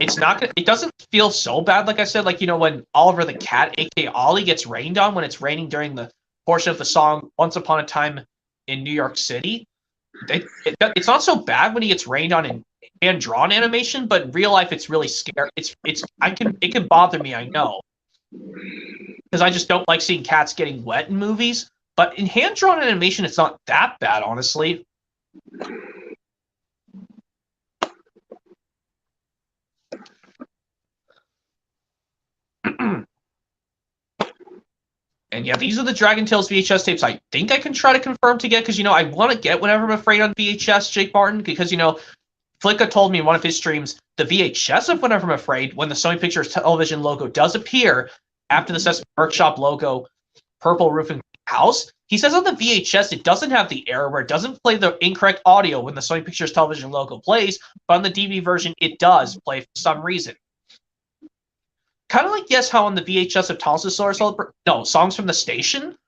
it's not gonna. It doesn't feel so bad, like I said, like, when Oliver the cat, aka Ollie, gets rained on when it's raining during the portion of the song "Once Upon a Time in New York City." It's not so bad when he gets rained on in hand drawn animation, but in real life, it's really scary. It can bother me, I know, because I just don't like seeing cats getting wet in movies. But in hand drawn animation, it's not that bad, honestly. And yeah, these are the Dragon Tales VHS tapes I think I can try to confirm to get, because, I want to get Whenever I'm Afraid on VHS, Jake Martin, because, Flicka told me in one of his streams, the VHS of Whenever I'm Afraid, when the Sony Pictures Television logo does appear after the Sesame Workshop logo, purple roof and house, he says on the VHS it doesn't have the error where it doesn't play the incorrect audio when the Sony Pictures Television logo plays, but on the DVD version it does play for some reason. Kind of like, yes, how on the VHS of Songs from the Station,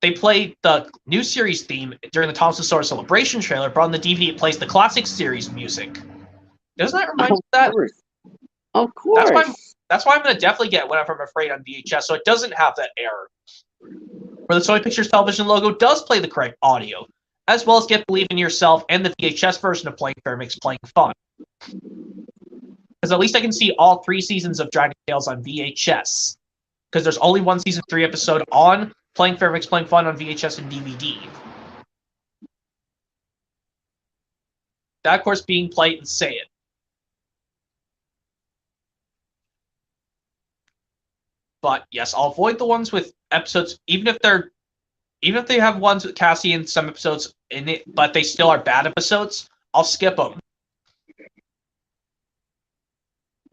they play the new series theme during the Thompson Celebration trailer, but on the DVD it plays the classic series music. Doesn't that remind you of that? Of course. That's why I'm going to definitely get Whenever I'm Afraid on VHS, so it doesn't have that error. Where the Sony Pictures Television logo does play the correct audio, as well as get Believe in Yourself and the VHS version of Playing Fair Makes Playing Fun. Because at least I can see all 3 seasons of Dragon Tales on VHS. Because there's only one season 3 episode on Playing Fair Makes Playing Fun on VHS and DVD. That, of course, being Play It and Say It. But yes, I'll avoid the ones with episodes, even if they have ones with Cassie and some episodes in it, but they still are bad episodes, I'll skip them.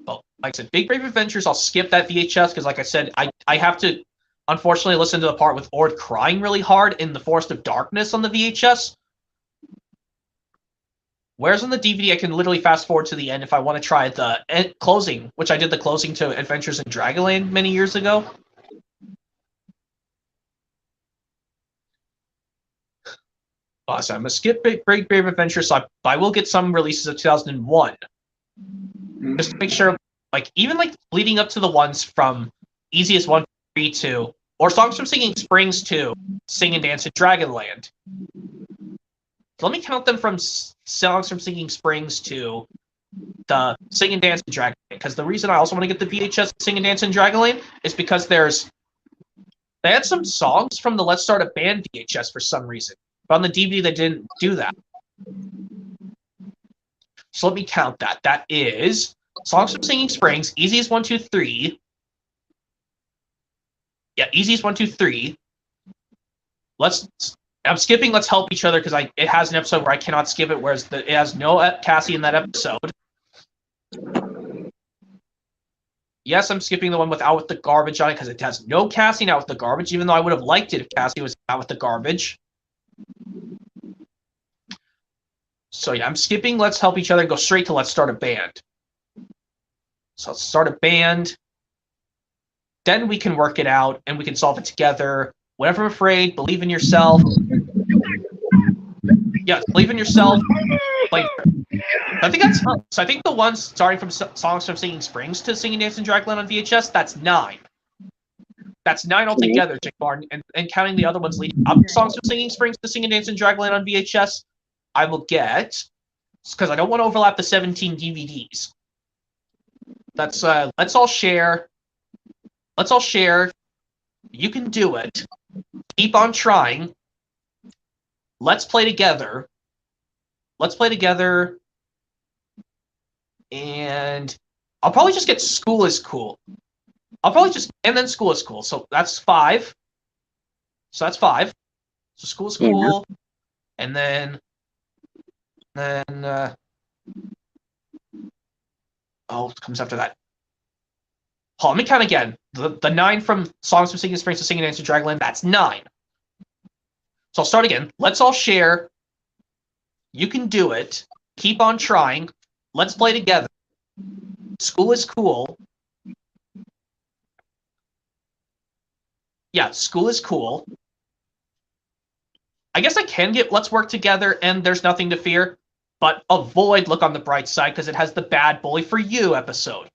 But like I said, Big Brave Adventures, I'll skip that VHS because, like I said, I have to unfortunately listen to the part with Ord crying really hard in the Forest of Darkness on the VHS. Whereas on the DVD, I can literally fast forward to the end if I want to try the closing, which I did the closing to Adventures in Dragonland many years ago. So I'm going to skip Big Brave Adventures, so I will get some releases of 2001. Just to make sure, even leading up to the ones from Easiest 1, 3 to, or Songs from Singing Springs to Sing and Dance in Dragonland. So let me count them from Songs from Singing Springs to the Sing and Dance in Dragonland. Because the reason I also want to get the VHS Sing and Dance in Dragonland is because they had some songs from the Let's Start a Band VHS for some reason. But on the DVD, they didn't do that. So let me count that. That is Songs from Singing Springs, Easiest 1, 2, 3. Yeah, Easiest 1, 2, 3. I'm skipping Let's Help Each Other because it has an episode where I cannot skip it, whereas it has no Cassie in that episode. Yes, I'm skipping the one with Out with the Garbage on it because it has no Cassie in Out with the Garbage, even though I would have liked it if Cassie was Out with the Garbage. So yeah, I'm skipping Let's Help Each Other and go straight to Let's Start a Band. So let's start a band. Then we can work it out and we can solve it together. Whenever I'm Afraid, Believe in Yourself. Yes, Believe in Yourself. I think the ones starting from Songs from Singing Springs to Singing Dance in Dragonland on VHS, that's 9. That's 9 altogether, Jake Martin. And counting the other ones leading up to Songs from Singing Springs to Singing Dance in Dragonland on VHS, I will get, because I don't want to overlap the 17 DVDs. let's all share. Let's all share. You can do it. Keep on trying. Let's play together. Let's play together. And I'll probably just get school is cool. And then school is cool. So that's 5. So that's 5. So school is cool. And then it comes after that. Oh, let me count again. The 9 from Songs from Singing Springs to Singing Dance to Dragonland, that's 9. So I'll start again. Let's all share. You can do it. Keep on trying. Let's play together. School is cool. Yeah, school is cool. I guess I can get Let's Work Together and There's Nothing to Fear, but avoid Look on the Bright Side because it has the Bad Bully for You episode.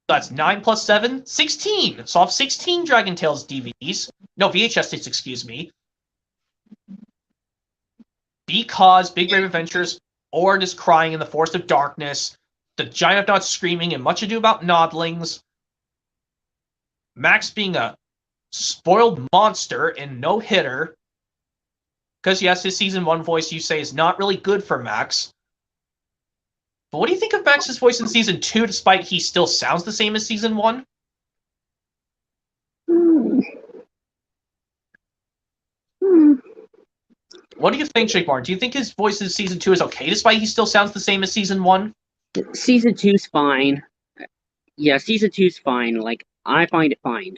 That's 9 plus 7, 16. So I'll have 16 Dragon Tales DVDs. No, VHS tapes, excuse me. Because Big Brave Adventures, Ord is crying in the Forest of Darkness, The Giant of Not Screaming, and Much Ado About Nodlings, Max being a spoiled monster and no-hitter, because yes, his season 1 voice you say is not really good for Max. But what do you think of Max's voice in season 2, despite he still sounds the same as season 1? What do you think, Jake Martin? Do you think his voice in season 2 is okay, despite he still sounds the same as season 1? Season 2's fine. Yeah, season 2's fine. Like, I find it fine.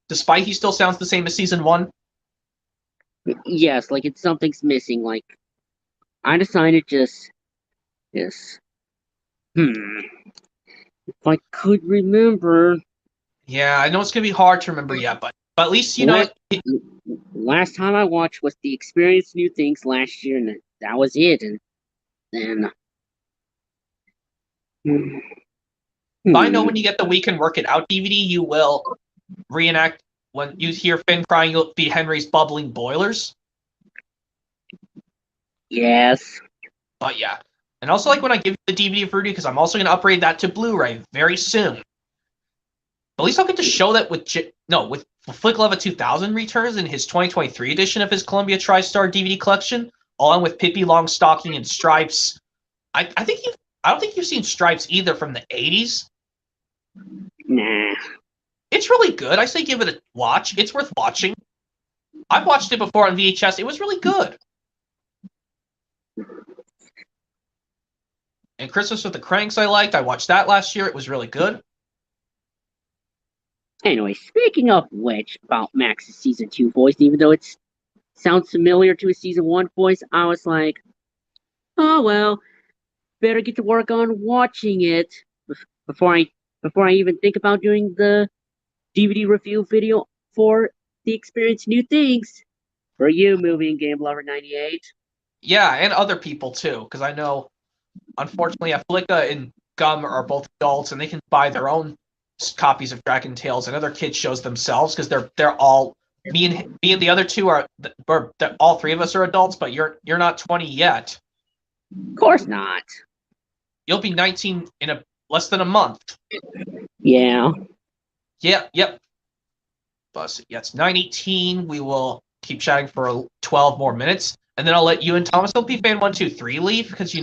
Despite he still sounds the same as season 1? Yes, like something's missing. Like, I decided yes. If I could remember. Yeah, I know it's gonna be hard to remember yet, but at least you know. Last time I watched was the Experience New Things last year, and that was it. And then. I know when you get the We Can Work It Out DVD, you will reenact when you hear Finn crying. You'll be Henry's bubbling boilers. Yes. But yeah, and also like when I give you the DVD of Rudy, because I'm also gonna upgrade that to Blu-ray very soon. At least I'll get to show that with Flick Leva 2000 returns in his 2023 edition of his Columbia TriStar DVD collection, along with Pippi Longstocking and Stripes. I don't think you've seen Stripes either from the 80s. Nah. It's really good. I say give it a watch. It's worth watching. I've watched it before on VHS. It was really good. And Christmas with the Cranks I liked. I watched that last year. It was really good. Anyway, speaking of which, about Max's season 2 voice, even though it sounds familiar to his season 1 voice, I was like, oh well, better get to work on watching it before I even think about doing the DVD review video for the Experience New Things for you, Movie and Game Lover 98. Yeah, and other people too, because I know, unfortunately, Flicka and Gum are both adults, and they can buy their own copies of Dragon Tales and other kids shows themselves, because they're all me and the other two are all 3 of us are adults, but you're not 20 yet. Of course not. You'll be 19 in less than a month. Yeah. Yep. But yeah, it's 9:18. We will keep chatting for 12 more minutes, and then I'll let you and Thomas LP Fan 123 leave, because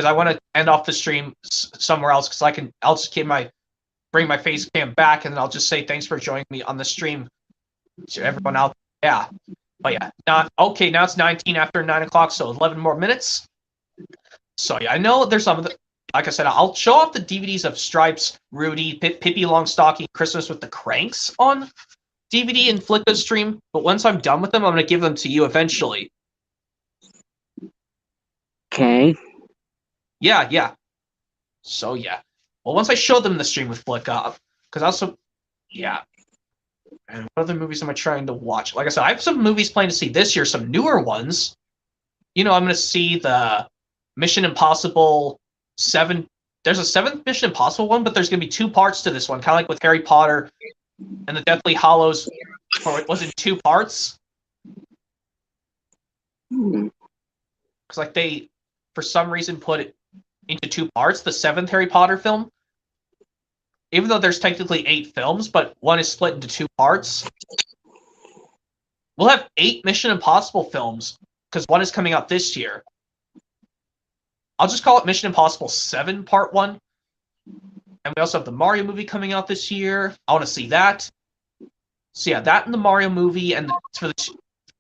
I want to end off the stream somewhere else, because I'll just bring my face cam back, and then I'll just say thanks for joining me on the stream to everyone out there. Yeah. But yeah, now it's 19 after 9 o'clock, so 11 more minutes. So yeah, I know there's some of the, like I said, I'll show off the DVDs of Stripes, Rudy, Pippi Longstocking, Christmas with the Cranks on DVD and Flicka stream, but once I'm done with them, I'm going to give them to you eventually. Okay. Yeah. So yeah. Well, once I show them the stream with Flicka, because also, yeah. And what other movies am I trying to watch? Like I said, I have some movies planned to see this year, some newer ones. I'm going to see the Mission Impossible 7. There's a 7th Mission Impossible one, but there's going to be 2 parts to this one, kind of like with Harry Potter and the Deathly Hallows. Or it was in 2 parts. Because they, for some reason, put it into 2 parts, the 7th Harry Potter film. even though there's technically 8 films, but one is split into 2 parts. We'll have 8 Mission Impossible films, because one is coming out this year. I'll just call it Mission Impossible 7 Part 1. And we also have the Mario movie coming out this year. I want to see that. So yeah, that and the Mario movie, and for the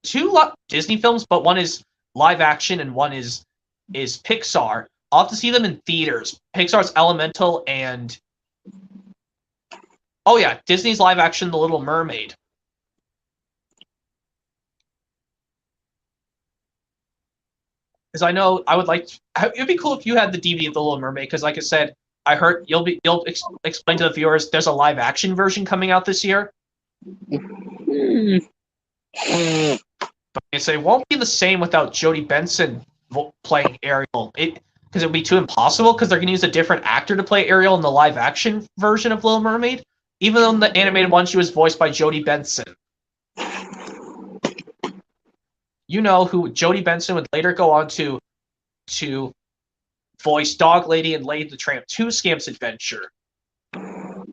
two Disney films, but one is live action and one is Pixar. I'll have to see them in theaters. Pixar's Elemental and oh yeah, Disney's live action The Little Mermaid. Because I know I would like. It'd be cool if you had the DVD of The Little Mermaid. Because like I said, I heard you'll explain to the viewers there's a live action version coming out this year. But it won't be the same without Jodie Benson playing Ariel. Because it would be too impossible. Because they're going to use a different actor to play Ariel in the live action version of Little Mermaid. Even though in the animated one she was voiced by Jodie Benson. You know who Jodie Benson would later go on to voice Dog Lady in Lady the Tramp 2 Scamp's Adventure. But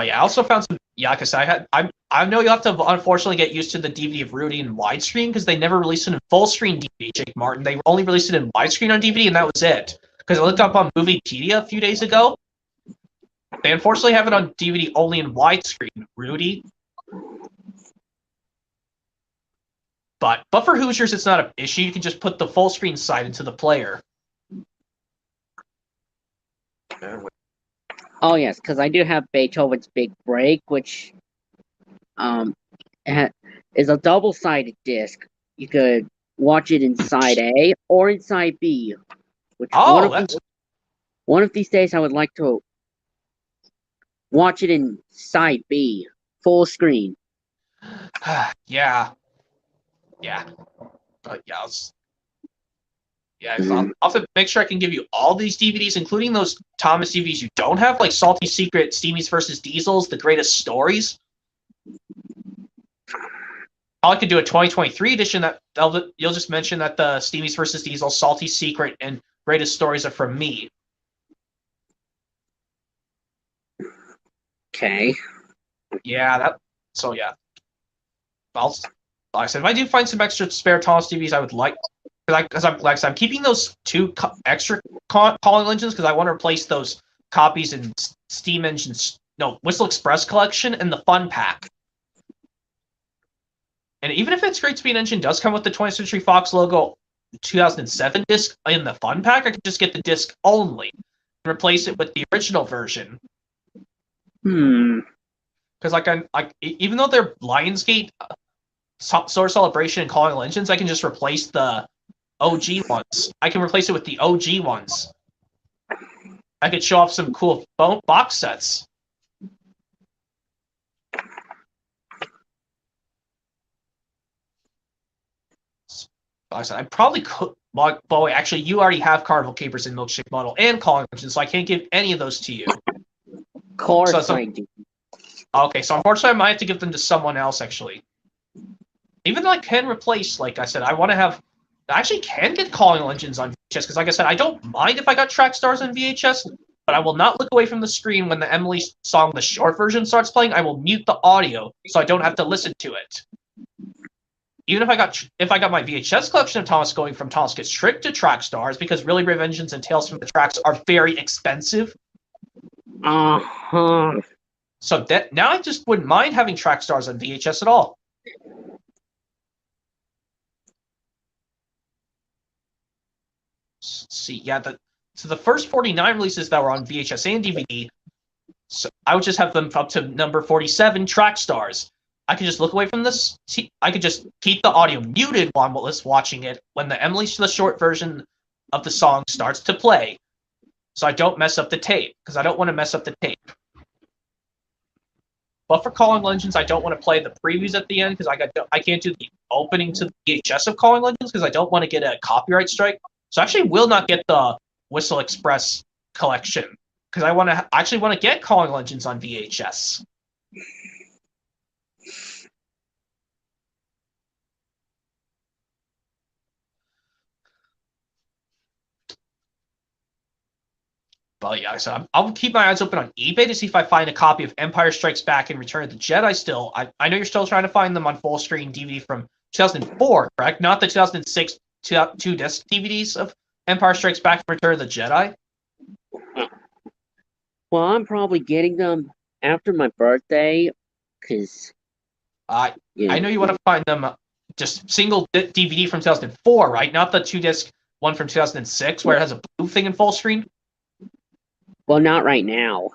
yeah, I also found some. Yeah, because I know you have to unfortunately get used to the DVD of Rudy in widescreen because they never released it in full screen DVD. Jake Martin, they only released it in widescreen on DVD, and that was it. Because I looked up on Moviepedia a few days ago, they unfortunately have it on DVD only in widescreen. Rudy. But for Hoosiers, it's not an issue. You can just put the full screen side into the player. Oh yes, because I do have Beethoven's Big Break, which is a double-sided disc. You could watch it in side A or in side B. Which one of these days I would like to watch it in side B, full screen. Yeah. But yeah, I'll have to make sure I can give you all these DVDs, including those Thomas DVDs you don't have, like Salty Secret, Steamies vs. Diesels, The Greatest Stories. I could do a 2023 edition that you'll just mention that the Steamies vs. Diesels, Salty Secret, and Greatest Stories are from me. Okay. Yeah, yeah. Like I said, if I do find some extra spare Thomas DVDs, I would like, because I'm keeping those 2 extra calling engines because I want to replace those copies in Steam Engines, Whistle Express Collection and the Fun Pack. And even if its Great Speed Engine does come with the 20th Century Fox logo 2007 disc in the Fun Pack, I can just get the disc only and replace it with the original version. Because even though they're Lionsgate, Solar Celebration, and Calling All Engines, I can just replace the OG ones. I can replace it with the OG ones. I could show off some cool box sets. I said I probably could. Well, wait, actually, you already have Carnival Capers and Milkshake Model and Calling Engines, so I can't give any of those to you. Of course I do. Okay, so unfortunately, I might have to give them to someone else, actually. Even though I can replace, like I said, I actually can get Calling All Engines on VHS, because like I said, I don't mind if I got Track Stars on VHS, but I will not look away from the screen when the Emily song, the short version, starts playing. I will mute the audio, so I don't have to listen to it. Even if I got my VHS collection of Thomas going from Thomas Gets Tricked to Track Stars, because Really Revengeance and Tales from the Tracks are very expensive. So now I just wouldn't mind having Track Stars on VHS at all. See, yeah, the first 49 releases that were on VHS and DVD, so I would just have them up to number 47, Track Stars. I could just look away from this. I could just keep the audio muted while I'm watching it when the Emily the short version of the song starts to play, so I don't mess up the tape, because I don't want to mess up the tape. But for Calling Legends, I don't want to play the previews at the end, because I can't do the opening to the VHS of Calling Legends, because I don't want to get a copyright strike. So I actually will not get the Whistle Express collection, because I actually want to get Calling Legends on VHS. Well, yeah, so I'll keep my eyes open on eBay to see if I find a copy of Empire Strikes Back and Return of the Jedi still. I know you're still trying to find them on full screen DVD from 2004, correct? Not the 2006 two-disc DVDs of Empire Strikes Back and Return of the Jedi? Well, I'm probably getting them after my birthday, because... I know you want to find them just single DVD from 2004, right? Not the two-disc one from 2006 where it has a blue thing in full screen? Well, not right now.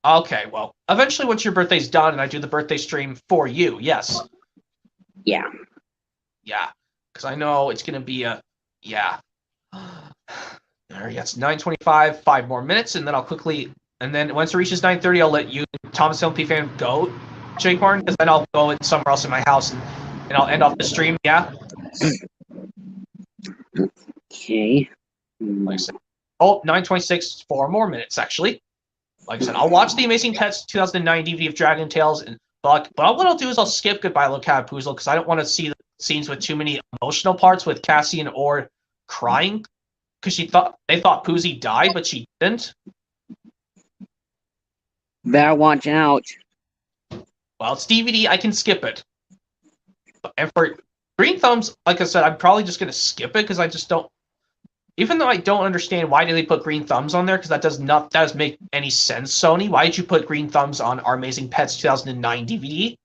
Okay, well, eventually once your birthday's done and I do the birthday stream for you, yes. Yeah. Yeah, because I know it's going to be a... Yeah. There, it's 9:25, 5 more minutes, and then I'll quickly... And then once it reaches 9:30, I'll let you, Thomas LP fan, go, Jake Martin, because then I'll go somewhere else in my house and I'll end off the stream, yeah? Okay. Like I said, 9:26, 4 more minutes, actually. Like I said, I'll watch the Amazing Pets 2009 DVD of Dragon Tales, but what I'll do is I'll skip Goodbye Little Catapoozle, because I don't want to see the scenes with too many emotional parts with Cassie and Orr crying, because they thought Poozy died, but she didn't. Better watch out. Well, it's DVD, I can skip it. And for Green Thumbs, like I said, I'm probably just going to skip it, because I just don't... Even though I don't understand why did they put Green Thumbs on there, because that doesn't make any sense, Sony. Why did you put Green Thumbs on our Amazing Pets 2009 DVD?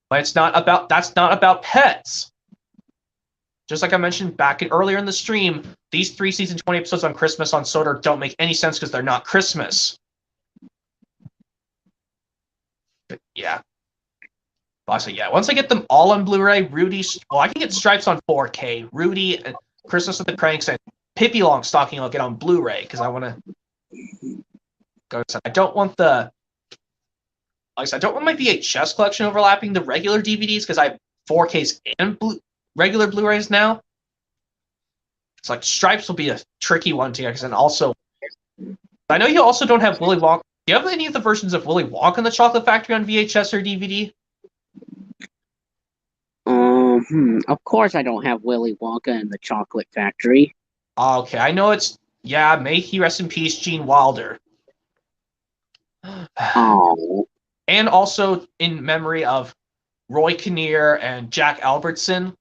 But that's not about pets. Just like I mentioned earlier in the stream, these 3 season 20 episodes on Christmas on Soder don't make any sense because they're not Christmas. But yeah. So yeah, once I get them all on Blu-ray, I can get Stripes on 4K, Rudy, and Christmas with the Cranks, and Pippi Longstocking I'll get on Blu-ray, because I want to go. I don't want my VHS collection overlapping the regular DVDs, because I have 4Ks and regular Blu-rays now. It's like Stripes will be a tricky one to get, because then also, I know you also don't have Willy Wonka. Do you have any of the versions of Willy Wonka and the Chocolate Factory on VHS or DVD? Of course I don't have Willy Wonka and the Chocolate Factory. Okay, I know it's... Yeah, may he rest in peace, Gene Wilder. Oh. And also in memory of Roy Kinnear and Jack Albertson.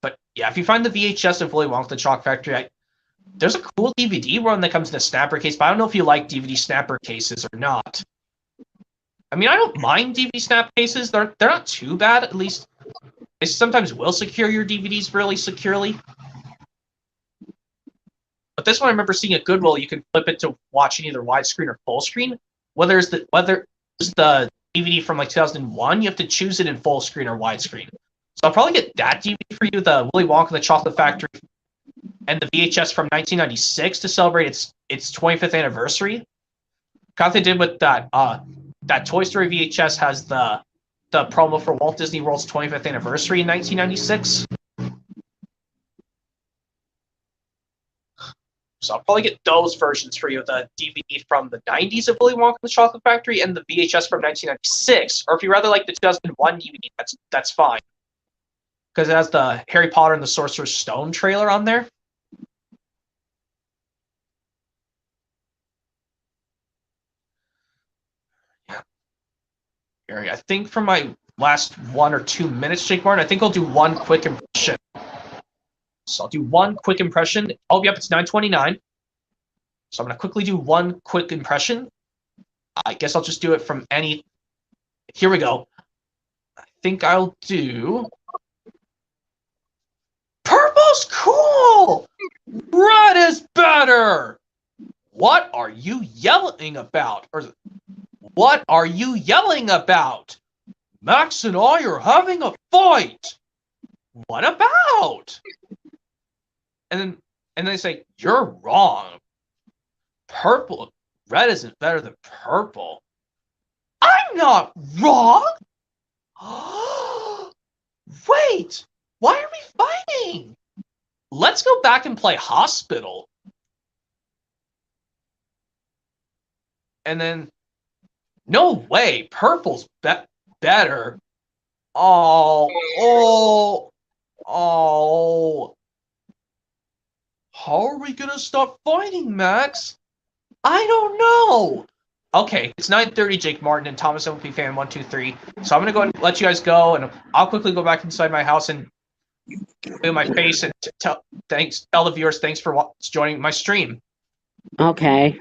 But yeah, if you find the VHS of Willy Wonka the Chocolate Factory, there's a cool DVD one that comes in a snapper case, but I don't know if you like DVD snapper cases or not. I mean, I don't mind DVD snap cases. They're not too bad, at least. They sometimes will secure your DVDs really securely. But this one I remember seeing at Goodwill, you can flip it to watching either widescreen or full screen. Whether it's the DVD from like 2001, you have to choose it in full screen or widescreen. So I'll probably get that DVD for you, the Willy Wonka and the Chocolate Factory, and the VHS from 1996 to celebrate its 25th anniversary. What they did with that Toy Story VHS has the promo for Walt Disney World's 25th anniversary in 1996. So I'll probably get those versions for you, the DVD from the 90s of Willy Wonka and the Chocolate Factory and the VHS from 1996. Or if you rather like the 2001 DVD, that's fine. Because it has the Harry Potter and the Sorcerer's Stone trailer on there. I think for my last 1 or 2 minutes, Jake Martin, I think I'll do one quick impression. So I'll do one quick impression. Oh, yep, it's 9:29. So I'm going to quickly do one quick impression. I guess I'll just do it from any... Here we go. I think I'll do... Purple's cool! Red is better! What are you yelling about? Or... What are you yelling about? Max and I are having a fight. What about? And then they say, you're wrong. Red isn't better than purple. I'm not wrong. Wait, why are we fighting? Let's go back and play hospital. And then, no way, purple's better. Oh. How are we gonna stop fighting, Max? I don't know. Okay, it's 9:30, Jake Martin and Thomas LP fan 123. So I'm gonna go and let you guys go, and I'll quickly go back inside my house and do my face and tell the viewers thanks for joining my stream. Okay.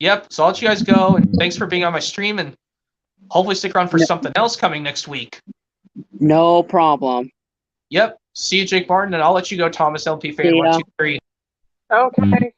Yep. So I'll let you guys go, and thanks for being on my stream, and hopefully stick around for something else coming next week. No problem. Yep. See you, Jake Martin, and I'll let you go, Thomas LP fan See ya. 123. Okay.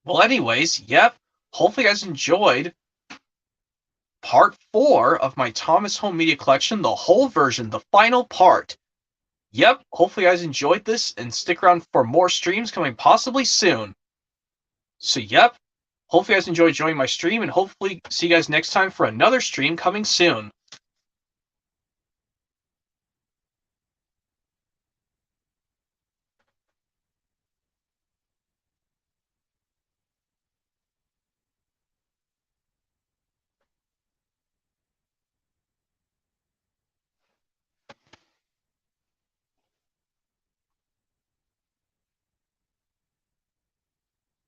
Well, anyways, yep. Hopefully you guys enjoyed part 4 of my Thomas Home Media Collection, the whole version, the final part. Yep, hopefully you guys enjoyed this and stick around for more streams coming possibly soon. So, yep, hopefully you guys enjoyed joining my stream and hopefully see you guys next time for another stream coming soon.